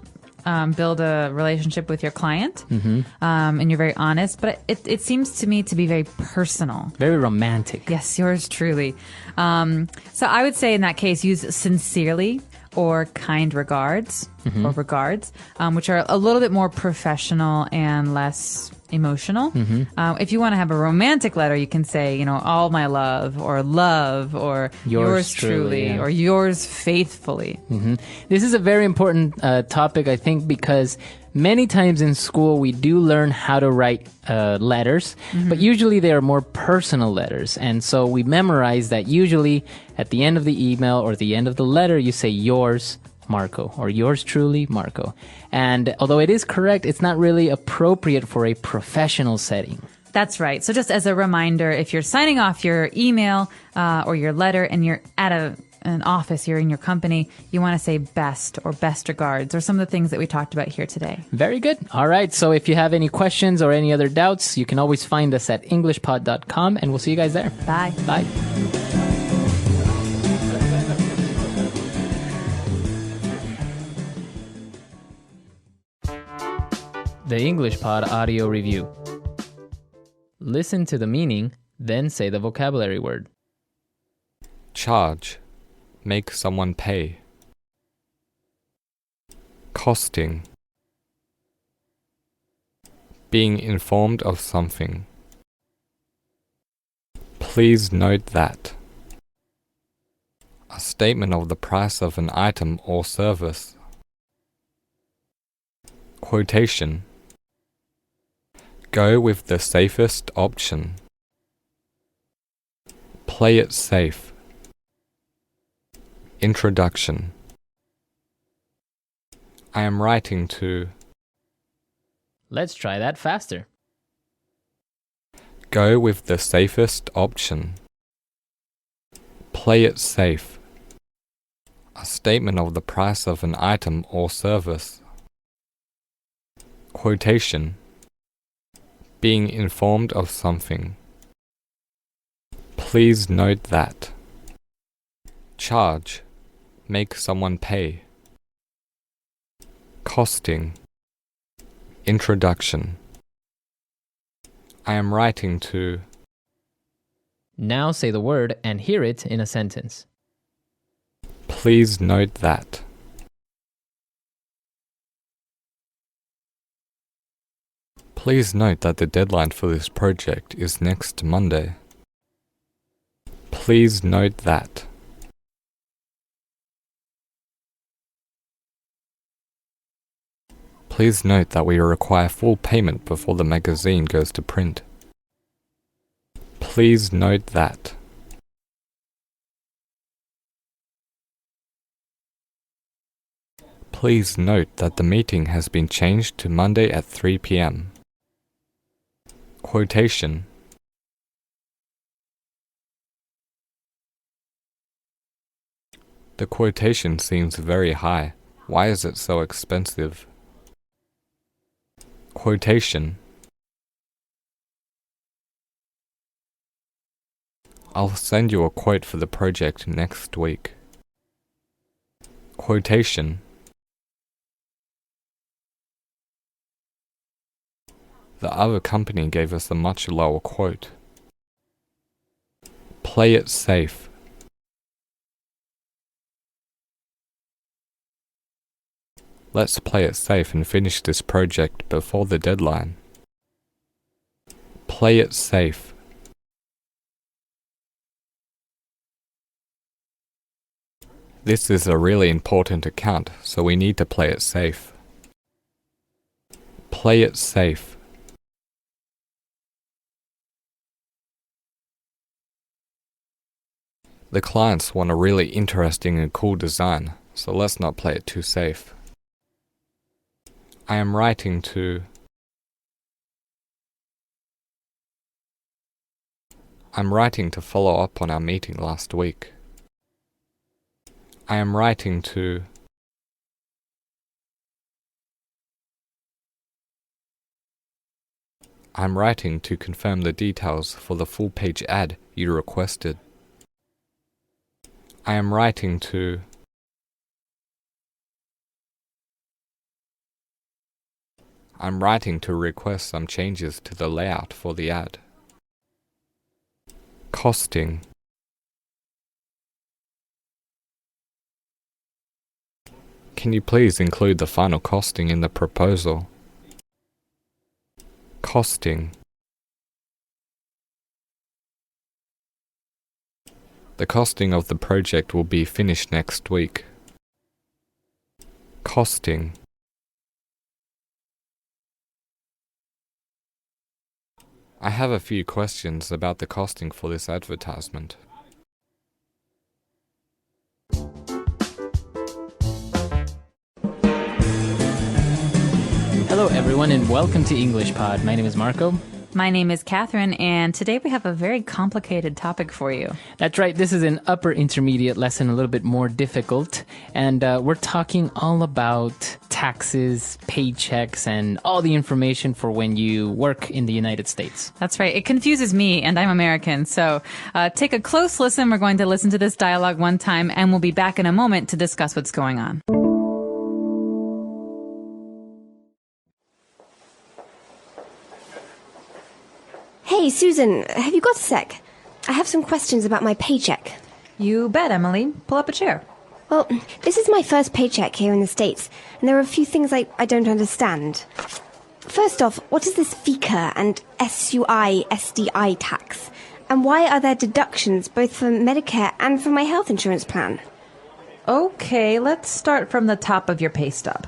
build a relationship with your client and you're very honest, but it seems to me to be very personal. Very romantic. Yes, yours truly. So I would say in that case, use sincerely or kind regards or regards, which are a little bit more professional and less emotional. Mm-hmm. If you want to have a romantic letter, you can say, all my love, or yours truly, yeah. or yours faithfully. Mm-hmm. This is a very important topic, I think, because many times in school we do learn how to write letters, but usually they are more personal letters. And so we memorize that usually at the end of the email or the end of the letter, you say yours, Marco, or yours truly, Marco. And although it is correct, it's not really appropriate for a professional setting. That's right. So just as a reminder, if you're signing off your email or your letter and you're at an office, you're in your company, you want to say best or best regards or some of the things that we talked about here today. Very good. All right. So if you have any questions or any other doubts, you can always find us at englishpod.com, and we'll see you guys there. Bye. Bye. The English Pod Audio Review. Listen to the meaning, then say the vocabulary word. Charge. Make someone pay. Costing. Being informed of something. Please note that. A statement of the price of an item or service. Quotation. Go with the safest option. Play it safe. Introduction. I am writing to. Let's try that faster. Go with the safest option. Play it safe. A statement of the price of an item or service. Quotation. Being informed of something. Please note that. Charge. Make someone pay. Costing. Introduction. I am writing to. Now say the word and hear it in a sentence. Please note that. Please note that the deadline for this project is next Monday. Please note that. Please note that we require full payment before the magazine goes to print. Please note that. Please note that the meeting has been changed to Monday at 3 p.m. Quotation. The quotation seems very high. Why is it so expensive? Quotation. I'll send you a quote for the project next week. Quotation. The other company gave us a much lower quote. Play it safe. Let's play it safe and finish this project before the deadline. Play it safe. This is a really important account, so we need to play it safe. Play it safe. The clients want a really interesting and cool design, so let's not play it too safe. I am writing to. I'm writing to follow up on our meeting last week. I am writing to. I'm writing to confirm the details for the full-page ad you requested. I am writing to. I'm writing to request some changes to the layout for the ad. Costing. Can you please include the final costing in the proposal? Costing. The costing of the project will be finished next week. Costing. I have a few questions about the costing for this advertisement. Hello, everyone, and welcome to English Pod. My name is Marco. My name is Catherine, and today we have a very complicated topic for you. That's right. This is an upper intermediate lesson, a little bit more difficult. And we're talking all about taxes, paychecks, and all the information for when you work in the United States. That's right. It confuses me, and I'm American. So take a close listen. We're going to listen to this dialogue one time, and we'll be back in a moment to discuss what's going on. Hey, Susan, have you got a sec? I have some questions about my paycheck. You bet, Emily. Pull up a chair. Well, this is my first paycheck here in the States, and there are a few things I don't understand. First off, what is this FICA and SUI, SDI tax? And why are there deductions both for Medicare and for my health insurance plan? Okay, let's start from the top of your pay stub.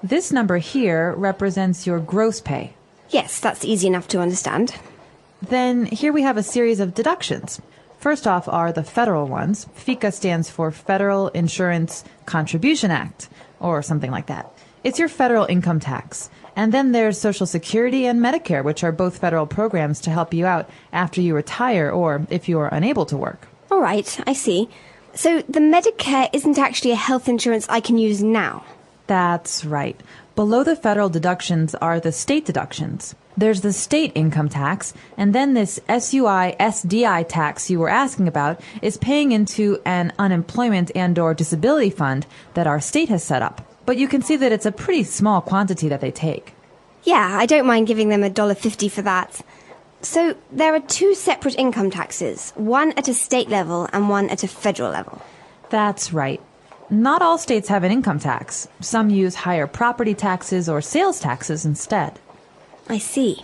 This number here represents your gross pay. Yes, that's easy enough to understand. Then here we have a series of deductions. First off are the federal ones. FICA stands for Federal Insurance Contribution Act, or something like that. It's your federal income tax. And then there's Social Security and Medicare, which are both federal programs to help you out after you retire or if you are unable to work. All right, I see. So the Medicare isn't actually a health insurance I can use now? That's right. Below the federal deductions are the state deductions. There's the state income tax, and then this SUI, SDI tax you were asking about is paying into an unemployment and/or disability fund that our state has set up. But you can see that it's a pretty small quantity that they take. Yeah, I don't mind giving them $1.50 for that. So there are two separate income taxes, one at a state level and one at a federal level. That's right. Not all states have an income tax. Some use higher property taxes or sales taxes instead. I see.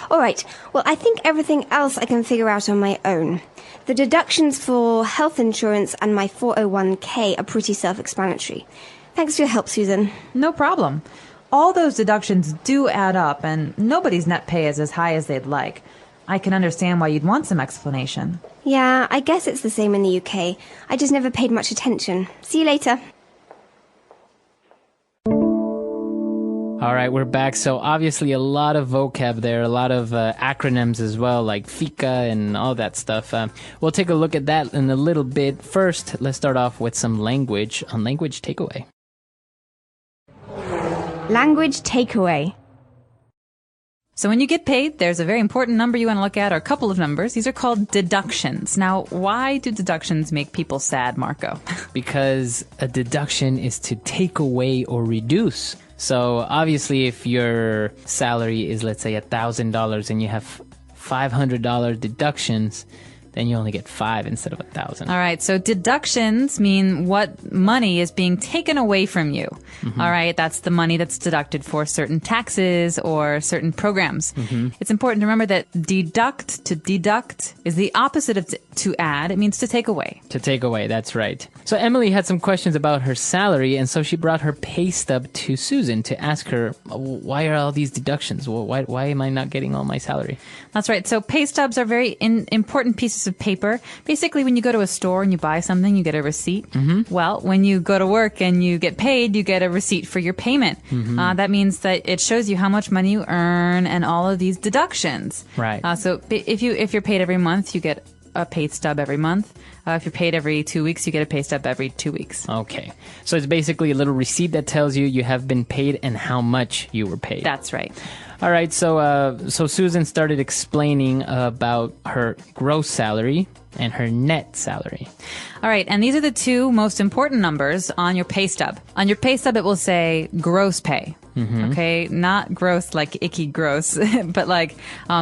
All right. Well, I think everything else I can figure out on my own. The deductions for health insurance and my 401k are pretty self-explanatory. Thanks for your help, Susan. No problem. All those deductions do add up, and nobody's net pay is as high as they'd like. I can understand why you'd want some explanation. Yeah, I guess it's the same in the UK. I just never paid much attention. See you later. All right, we're back. So obviously a lot of vocab there, a lot of acronyms as well, like FICA and all that stuff. We'll take a look at that in a little bit. First, let's start off with some language on Language Takeaway. Language takeaway. So when you get paid, there's a very important number you want to look at, or a couple of numbers. These are called deductions. Now, why do deductions make people sad, Marco? Because a deduction is to take away or reduce. So obviously if your salary is, let's say, $1,000 and you have $500 deductions, then you only get 5 instead of 1,000. All right, so deductions mean what money is being taken away from you. Mm-hmm. All right, that's the money that's deducted for certain taxes or certain programs. Mm-hmm. It's important to remember that to deduct is the opposite of to add. It means to take away. To take away, that's right. So Emily had some questions about her salary, and so she brought her pay stub to Susan to ask her, why are all these deductions? Why am I not getting all my salary? That's right. So pay stubs are very important pieces of paper. Basically, when you go to a store and you buy something, you get a receipt. Mm-hmm. Well, when you go to work and you get paid, you get a receipt for your payment. Mm-hmm. That means that it shows you how much money you earn and all of these deductions. Right. So if you're paid every month, you get a pay stub every month. If you're paid every 2 weeks, you get a pay stub every 2 weeks. Okay. So it's basically a little receipt that tells you have been paid and how much you were paid. That's right. All right. So Susan started explaining about her gross salary and her net salary. All right. And these are the two most important numbers on your pay stub. On your pay stub, it will say gross pay. Mm-hmm. Okay. Not gross like icky gross, but like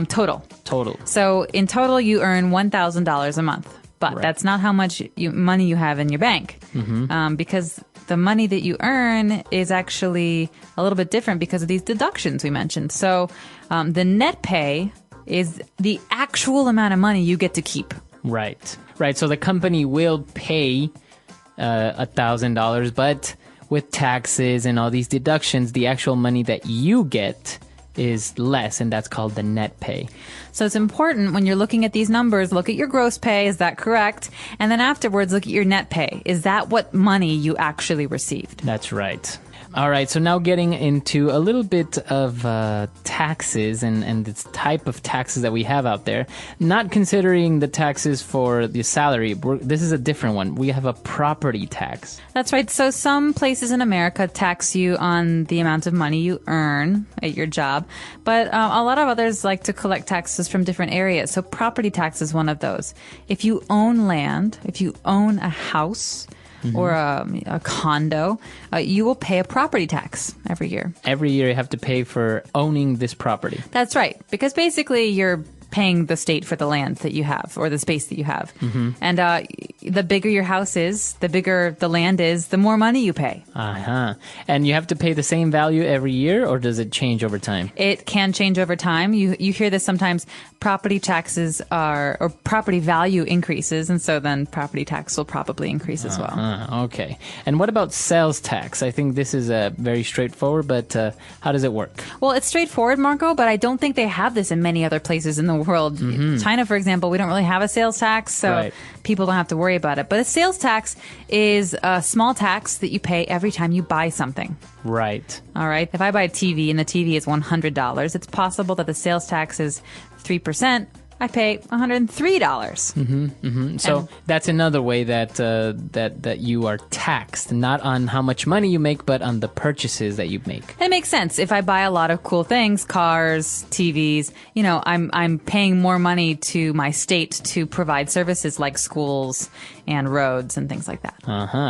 total. Total. So in total, you earn $1,000 a month. But that's not how much money you have in your bank. Because the money that you earn is actually a little bit different because of these deductions we mentioned. So the net pay is the actual amount of money you get to keep. Right. So the company will pay $1,000, but with taxes and all these deductions, the actual money that you get is less, and that's called the net pay. So it's important when you're looking at these numbers, look at your gross pay, is that correct? And then afterwards, look at your net pay. Is that what money you actually received? That's right. All right, so now getting into a little bit of taxes and this type of taxes that we have out there. Not considering the taxes for the salary. This is a different one. We have a property tax. That's right. So some places in America tax you on the amount of money you earn at your job. But a lot of others like to collect taxes from different areas. So property tax is one of those. If you own land, if you own a house, or a condo, you will pay a property tax every year. Every year you have to pay for owning this property. That's right. Because basically you're paying the state for the land that you have or the space that you have. And the bigger your house is, the bigger the land is, the more money you pay. And you have to pay the same value every year, or does it change over time? It can change over time. You hear this sometimes. Property taxes or property value increases, and so then property tax will probably increase as well. Okay. And what about sales tax? I think this is very straightforward, but how does it work? Well, it's straightforward, Marco, but I don't think they have this in many other places in the world. China, for example, we don't really have a sales tax, so people don't have to worry about it. But a sales tax is a small tax that you pay every time you buy something. Right. All right. If I buy a TV and the TV is $100, it's possible that the sales tax is 3%. I pay $103. So that's another way that you are taxed, not on how much money you make, but on the purchases that you make. It makes sense. If I buy a lot of cool things, cars, TVs, I'm paying more money to my state to provide services like schools and roads and things like that.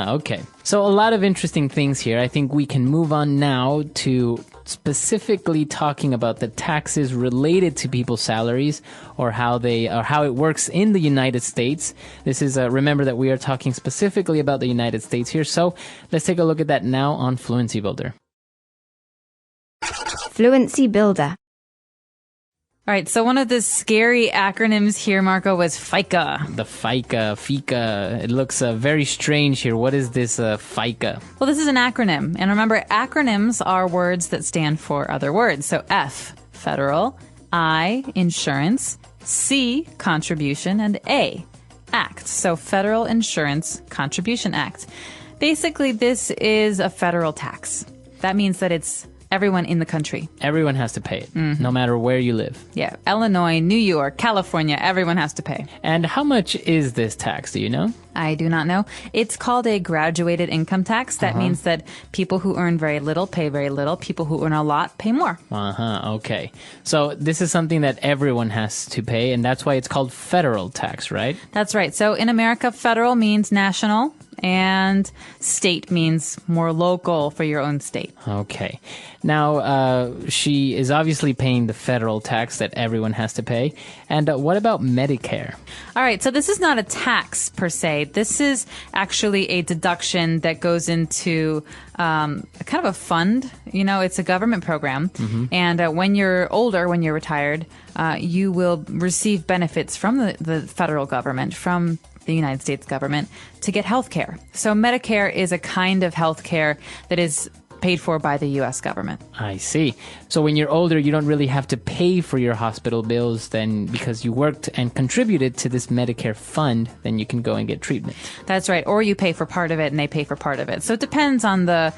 Okay. So a lot of interesting things here. I think we can move on now to specifically talking about the taxes related to people's salaries or how it works in the United States. This is remember that we are talking specifically about the United States here. So let's take a look at that now on Fluency Builder. Fluency Builder. All right, so one of the scary acronyms here, Marco, was FICA. The FICA. It looks very strange here. What is this FICA? Well, this is an acronym. And remember, acronyms are words that stand for other words. So F, federal, I, insurance, C, contribution, and A, act. So Federal Insurance Contribution Act. Basically, this is a federal tax. That means that it's everyone in the country. Everyone has to pay it, no matter where you live. Yeah, Illinois, New York, California, everyone has to pay. And how much is this tax? Do you know? I do not know. It's called a graduated income tax. That means that people who earn very little pay very little. People who earn a lot pay more. Okay. So this is something that everyone has to pay, and that's why it's called federal tax, right? That's right. So in America, federal means national, and state means more local for your own state. Okay. Now, she is obviously paying the federal tax that everyone has to pay. And what about Medicare? All right. So this is not a tax per se. This is actually a deduction that goes into kind of a fund. It's a government program. And when you're older, when you're retired, you will receive benefits from the federal government, from the United States government, to get health care. So Medicare is a kind of health care that is paid for by the U.S. government. I see. So when you're older, you don't really have to pay for your hospital bills then, because you worked and contributed to this Medicare fund, then you can go and get treatment. That's right. Or you pay for part of it and they pay for part of it. So it depends on the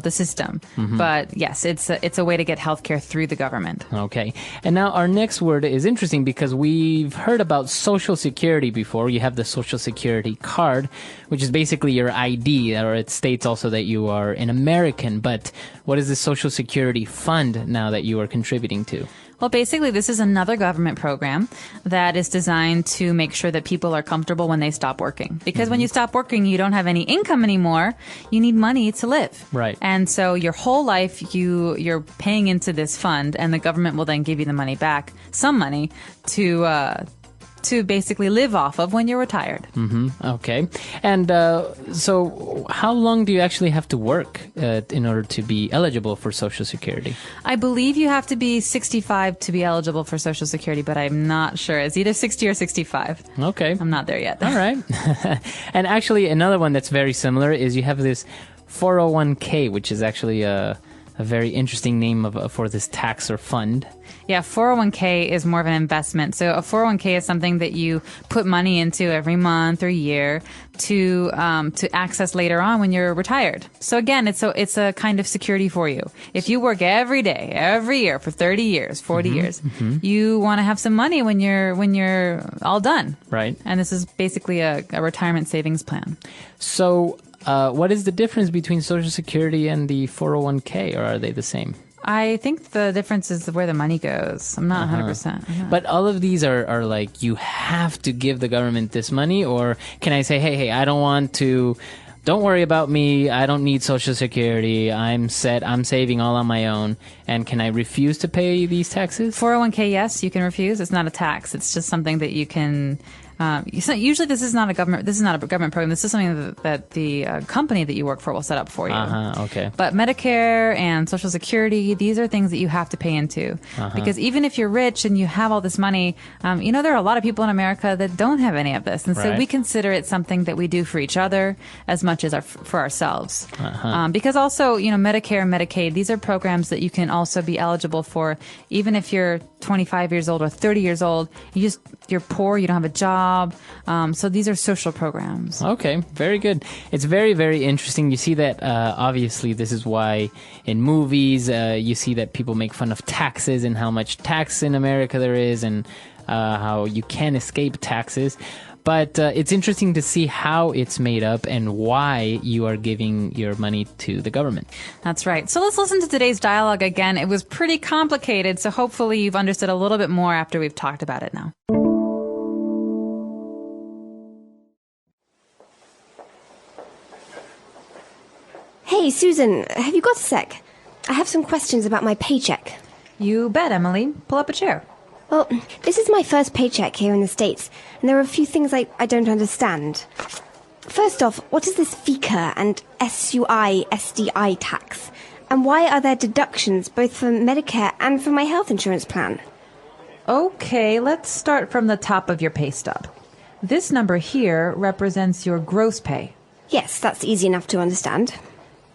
system. But yes, it's a way to get health care through the government. Okay. And now our next word is interesting because we've heard about Social Security before. You have the Social Security card, which is basically your ID, or it states also that you are an American. But what is the Social Security fund now that you are contributing to? Well, basically, this is another government program that is designed to make sure that people are comfortable when they stop working. Because when you stop working, you don't have any income anymore. You need money to live. Right. And so your whole life, you're paying into this fund, and the government will then give you the money back, some money, to to basically live off of when you're retired. Okay. And so how long do you actually have to work in order to be eligible for Social Security? I believe you have to be 65 to be eligible for Social Security, but I'm not sure. It's either 60 or 65. Okay. I'm not there yet. All right. And actually, another one that's very similar is you have this 401k, which is actually a very interesting name for this tax or fund. Yeah, 401k is more of an investment. So a 401k is something that you put money into every month or year to access later on when you're retired. So again, it's a kind of security for you. If you work every day, every year for 30 years, 40 years, you want to have some money when you're all done. Right. And this is basically a retirement savings plan. So what is the difference between Social Security and the 401k, or are they the same? I think the difference is where the money goes. I'm not 100%. But all of these are like, you have to give the government this money, or can I say, hey, I don't want to, don't worry about me, I don't need Social Security, I'm set, I'm saving all on my own, and can I refuse to pay these taxes? 401k, yes, you can refuse. It's not a tax. It's just something that you can... usually this is not a government program. This is something that the company that you work for will set up for you. Okay. But Medicare and Social Security, these are things that you have to pay into. Because even if you're rich and you have all this money, there are a lot of people in America that don't have any of this. And so we consider it something that we do for each other as much as for ourselves. Because also, Medicare and Medicaid, these are programs that you can also be eligible for even if you're 25 years old or 30 years old. You're poor, you don't have a job. So these are social programs. Okay, very good. It's very, very interesting. You see that, obviously, this is why in movies you see that people make fun of taxes and how much tax in America there is, and how you can't escape taxes. But it's interesting to see how it's made up and why you are giving your money to the government. That's right. So let's listen to today's dialogue again. It was pretty complicated, so hopefully you've understood a little bit more after we've talked about it now. Hey, Susan, have you got a sec? I have some questions about my paycheck. You bet, Emily. Pull up a chair. Well, this is my first paycheck here in the States, and there are a few things I don't understand. First off, what is this FICA and SUI SDI tax? And why are there deductions both for Medicare and for my health insurance plan? Okay, let's start from the top of your pay stub. This number here represents your gross pay. Yes, that's easy enough to understand.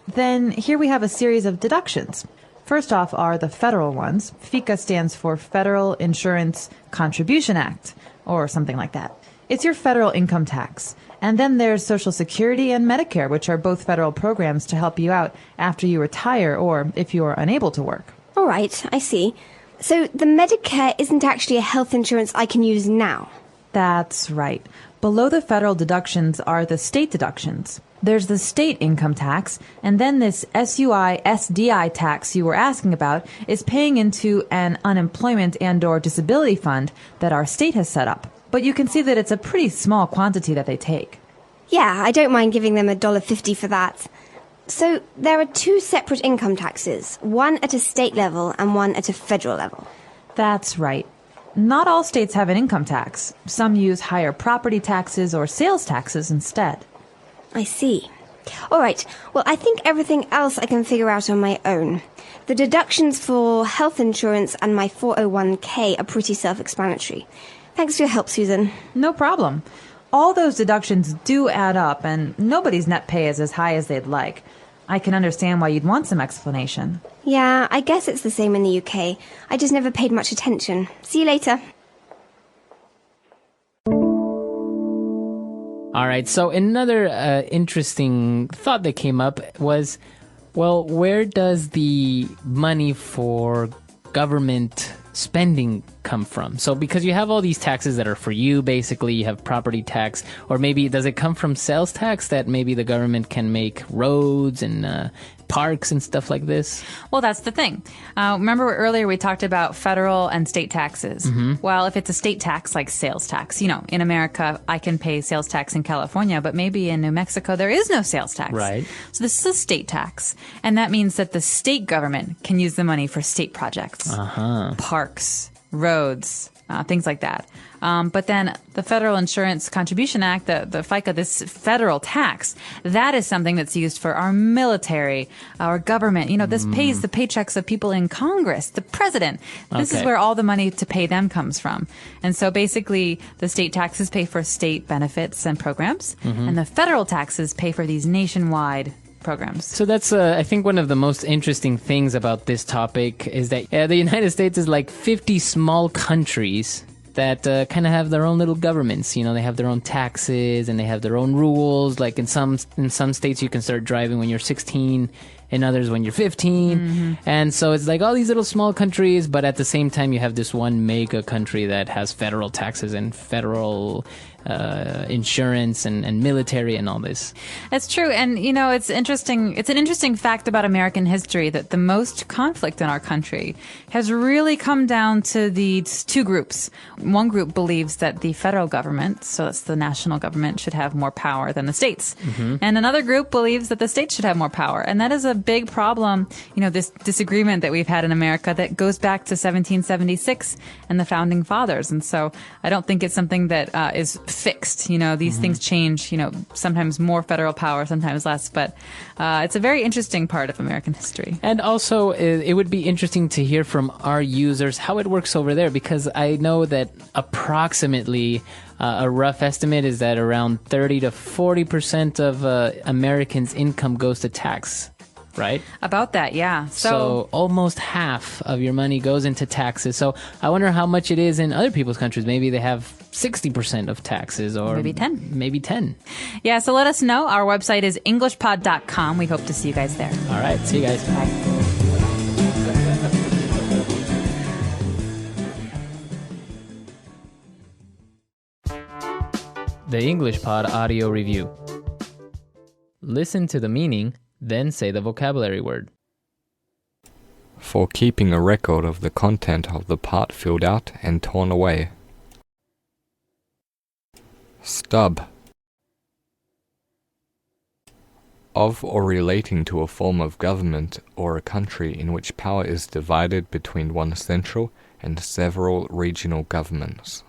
Then here we have a series of deductions. First off are the federal ones. FICA stands for Federal Insurance Contribution Act, or something like that. It's your federal income tax. And then there's Social Security and Medicare, which are both federal programs to help you out after you retire or if you are unable to work. All right, I see. So the Medicare isn't actually a health insurance I can use now? That's right. Below the federal deductions are the state deductions. There's the state income tax, and then this SUI SDI tax you were asking about is paying into an unemployment and or disability fund that our state has set up. But you can see that it's a pretty small quantity that they take. Yeah, I don't mind giving them $1.50 for that. So there are two separate income taxes, one at a state level and one at a federal level. That's right. Not all states have an income tax. Some use higher property taxes or sales taxes instead. I see. All right, well, I think everything else I can figure out on my own. The deductions for health insurance and my 401k are pretty self-explanatory. Thanks for your help, Susan. No problem. All those deductions do add up, and nobody's net pay is as high as they'd like. I can understand why you'd want some explanation. Yeah, I guess it's the same in the UK. I just never paid much attention. See you later. All right, so another interesting thought that came up was, well, where does the money for government spending come from? So because you have all these taxes that are for you, basically, you have property tax, or maybe does it come from sales tax that maybe the government can make roads and parks and stuff like this? Well, that's the thing. Remember earlier we talked about federal and state taxes. Well, if it's a state tax like sales tax, in America, I can pay sales tax in California, but maybe in New Mexico there is no sales tax. Right. So this is a state tax, and that means that the state government can use the money for state projects, parks, roads, things like that. But then the Federal Insurance Contribution Act, the FICA, this federal tax, that is something that's used for our military, our government. This pays the paychecks of people in Congress, the president. This is where all the money to pay them comes from. And so basically the state taxes pay for state benefits and programs, and the federal taxes pay for these nationwide programs. So that's, I think, one of the most interesting things about this topic is that the United States is like 50 small countries that kind of have their own little governments. They have their own taxes and they have their own rules. Like in some states, you can start driving when you're 16. In others, when you're 15. And so it's like all these little small countries, but at the same time, you have this one mega country that has federal taxes and federal insurance and military and all this. That's true. And, it's interesting. It's an interesting fact about American history that the most conflict in our country has really come down to these two groups. One group believes that the federal government, so that's the national government, should have more power than the states. And another group believes that the states should have more power. And that is a big problem, this disagreement that we've had in America that goes back to 1776 and the founding fathers. And so I don't think it's something that is fixed. These things change, sometimes more federal power, sometimes less. But it's a very interesting part of American history. And also, it would be interesting to hear from our users how it works over there, because I know that approximately a rough estimate is that around 30 to 40% of Americans' income goes to tax. Right? About that, yeah. So almost half of your money goes into taxes. So I wonder how much it is in other people's countries. Maybe they have 60% of taxes, or maybe 10. Maybe 10. Yeah, so let us know. Our website is englishpod.com. We hope to see you guys there. All right. See you guys. Bye. The English Pod Audio Review. Listen to the meaning, then say the vocabulary word. For keeping a record of the content of the part filled out and torn away. Stub. Of or relating to a form of government or a country in which power is divided between one central and several regional governments.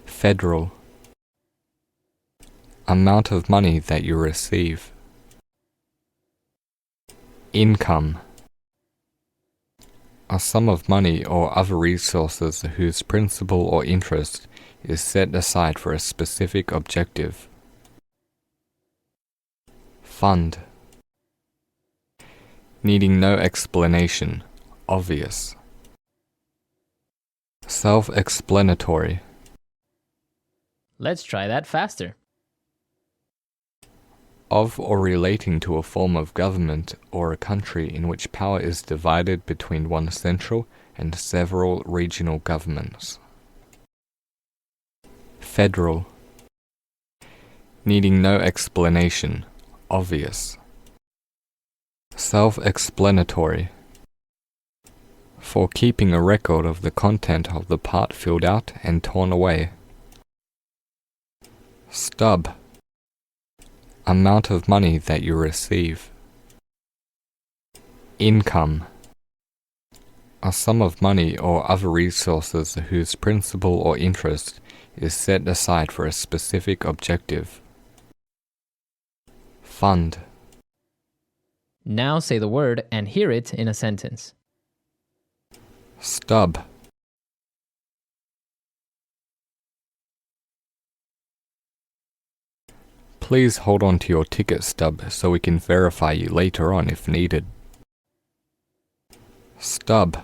Federal. Amount of money that you receive. Income. A sum of money or other resources whose principal or interest is set aside for a specific objective. Fund. Needing no explanation, obvious. Self-explanatory. Let's try that faster. Of or relating to a form of government or a country in which power is divided between one central and several regional governments. Federal. Needing no explanation, obvious. Self-explanatory. For keeping a record of the content of the part filled out and torn away. Stub. Amount of money that you receive. Income. A sum of money or other resources whose principal or interest is set aside for a specific objective. Fund. Now say the word and hear it in a sentence. Stub. Please hold on to your ticket stub so we can verify you later on if needed. Stub.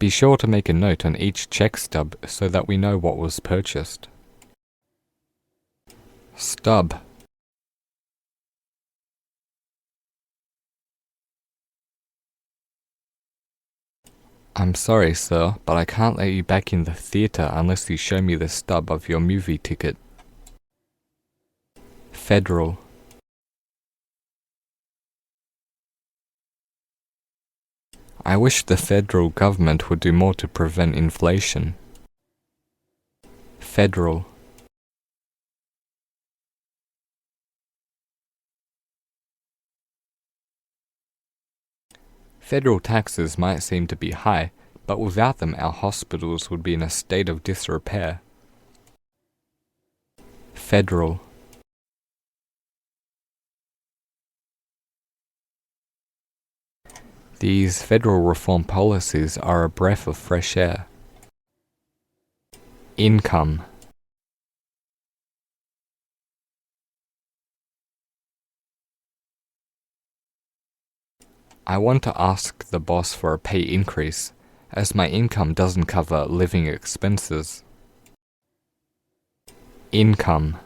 Be sure to make a note on each check stub so that we know what was purchased. Stub. I'm sorry, sir, but I can't let you back in the theatre unless you show me the stub of your movie ticket. Federal. I wish the federal government would do more to prevent inflation. Federal. Federal taxes might seem to be high, but without them our hospitals would be in a state of disrepair. Federal. These federal reform policies are a breath of fresh air. Income. I want to ask the boss for a pay increase, as my income doesn't cover living expenses. Income.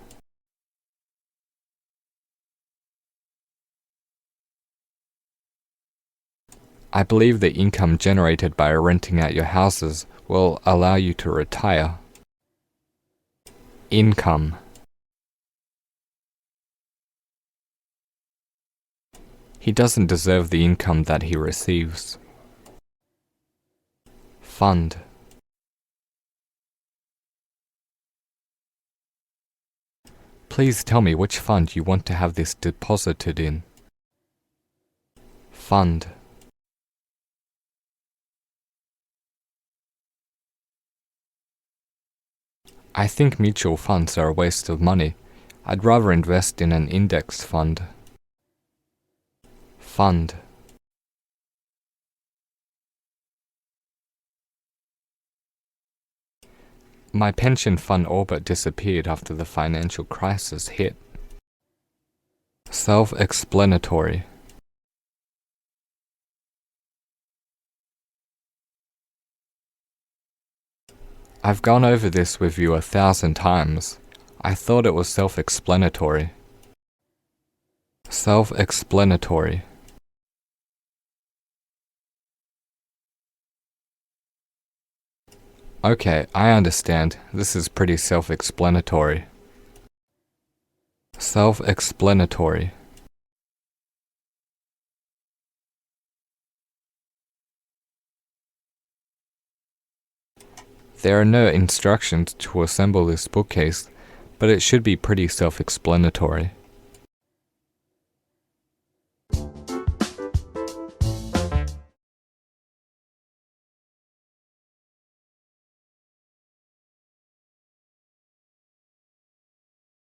I believe the income generated by renting out your houses will allow you to retire. Income. He doesn't deserve the income that he receives. Fund. Please tell me which fund you want to have this deposited in. Fund. I think mutual funds are a waste of money. I'd rather invest in an index fund. Fund. My pension fund all but disappeared after the financial crisis hit. Self-explanatory. I've gone over this with you 1,000 times. I thought it was self-explanatory. Self-explanatory. Okay, I understand. This is pretty self-explanatory. Self-explanatory. There are no instructions to assemble this bookcase, but it should be pretty self-explanatory.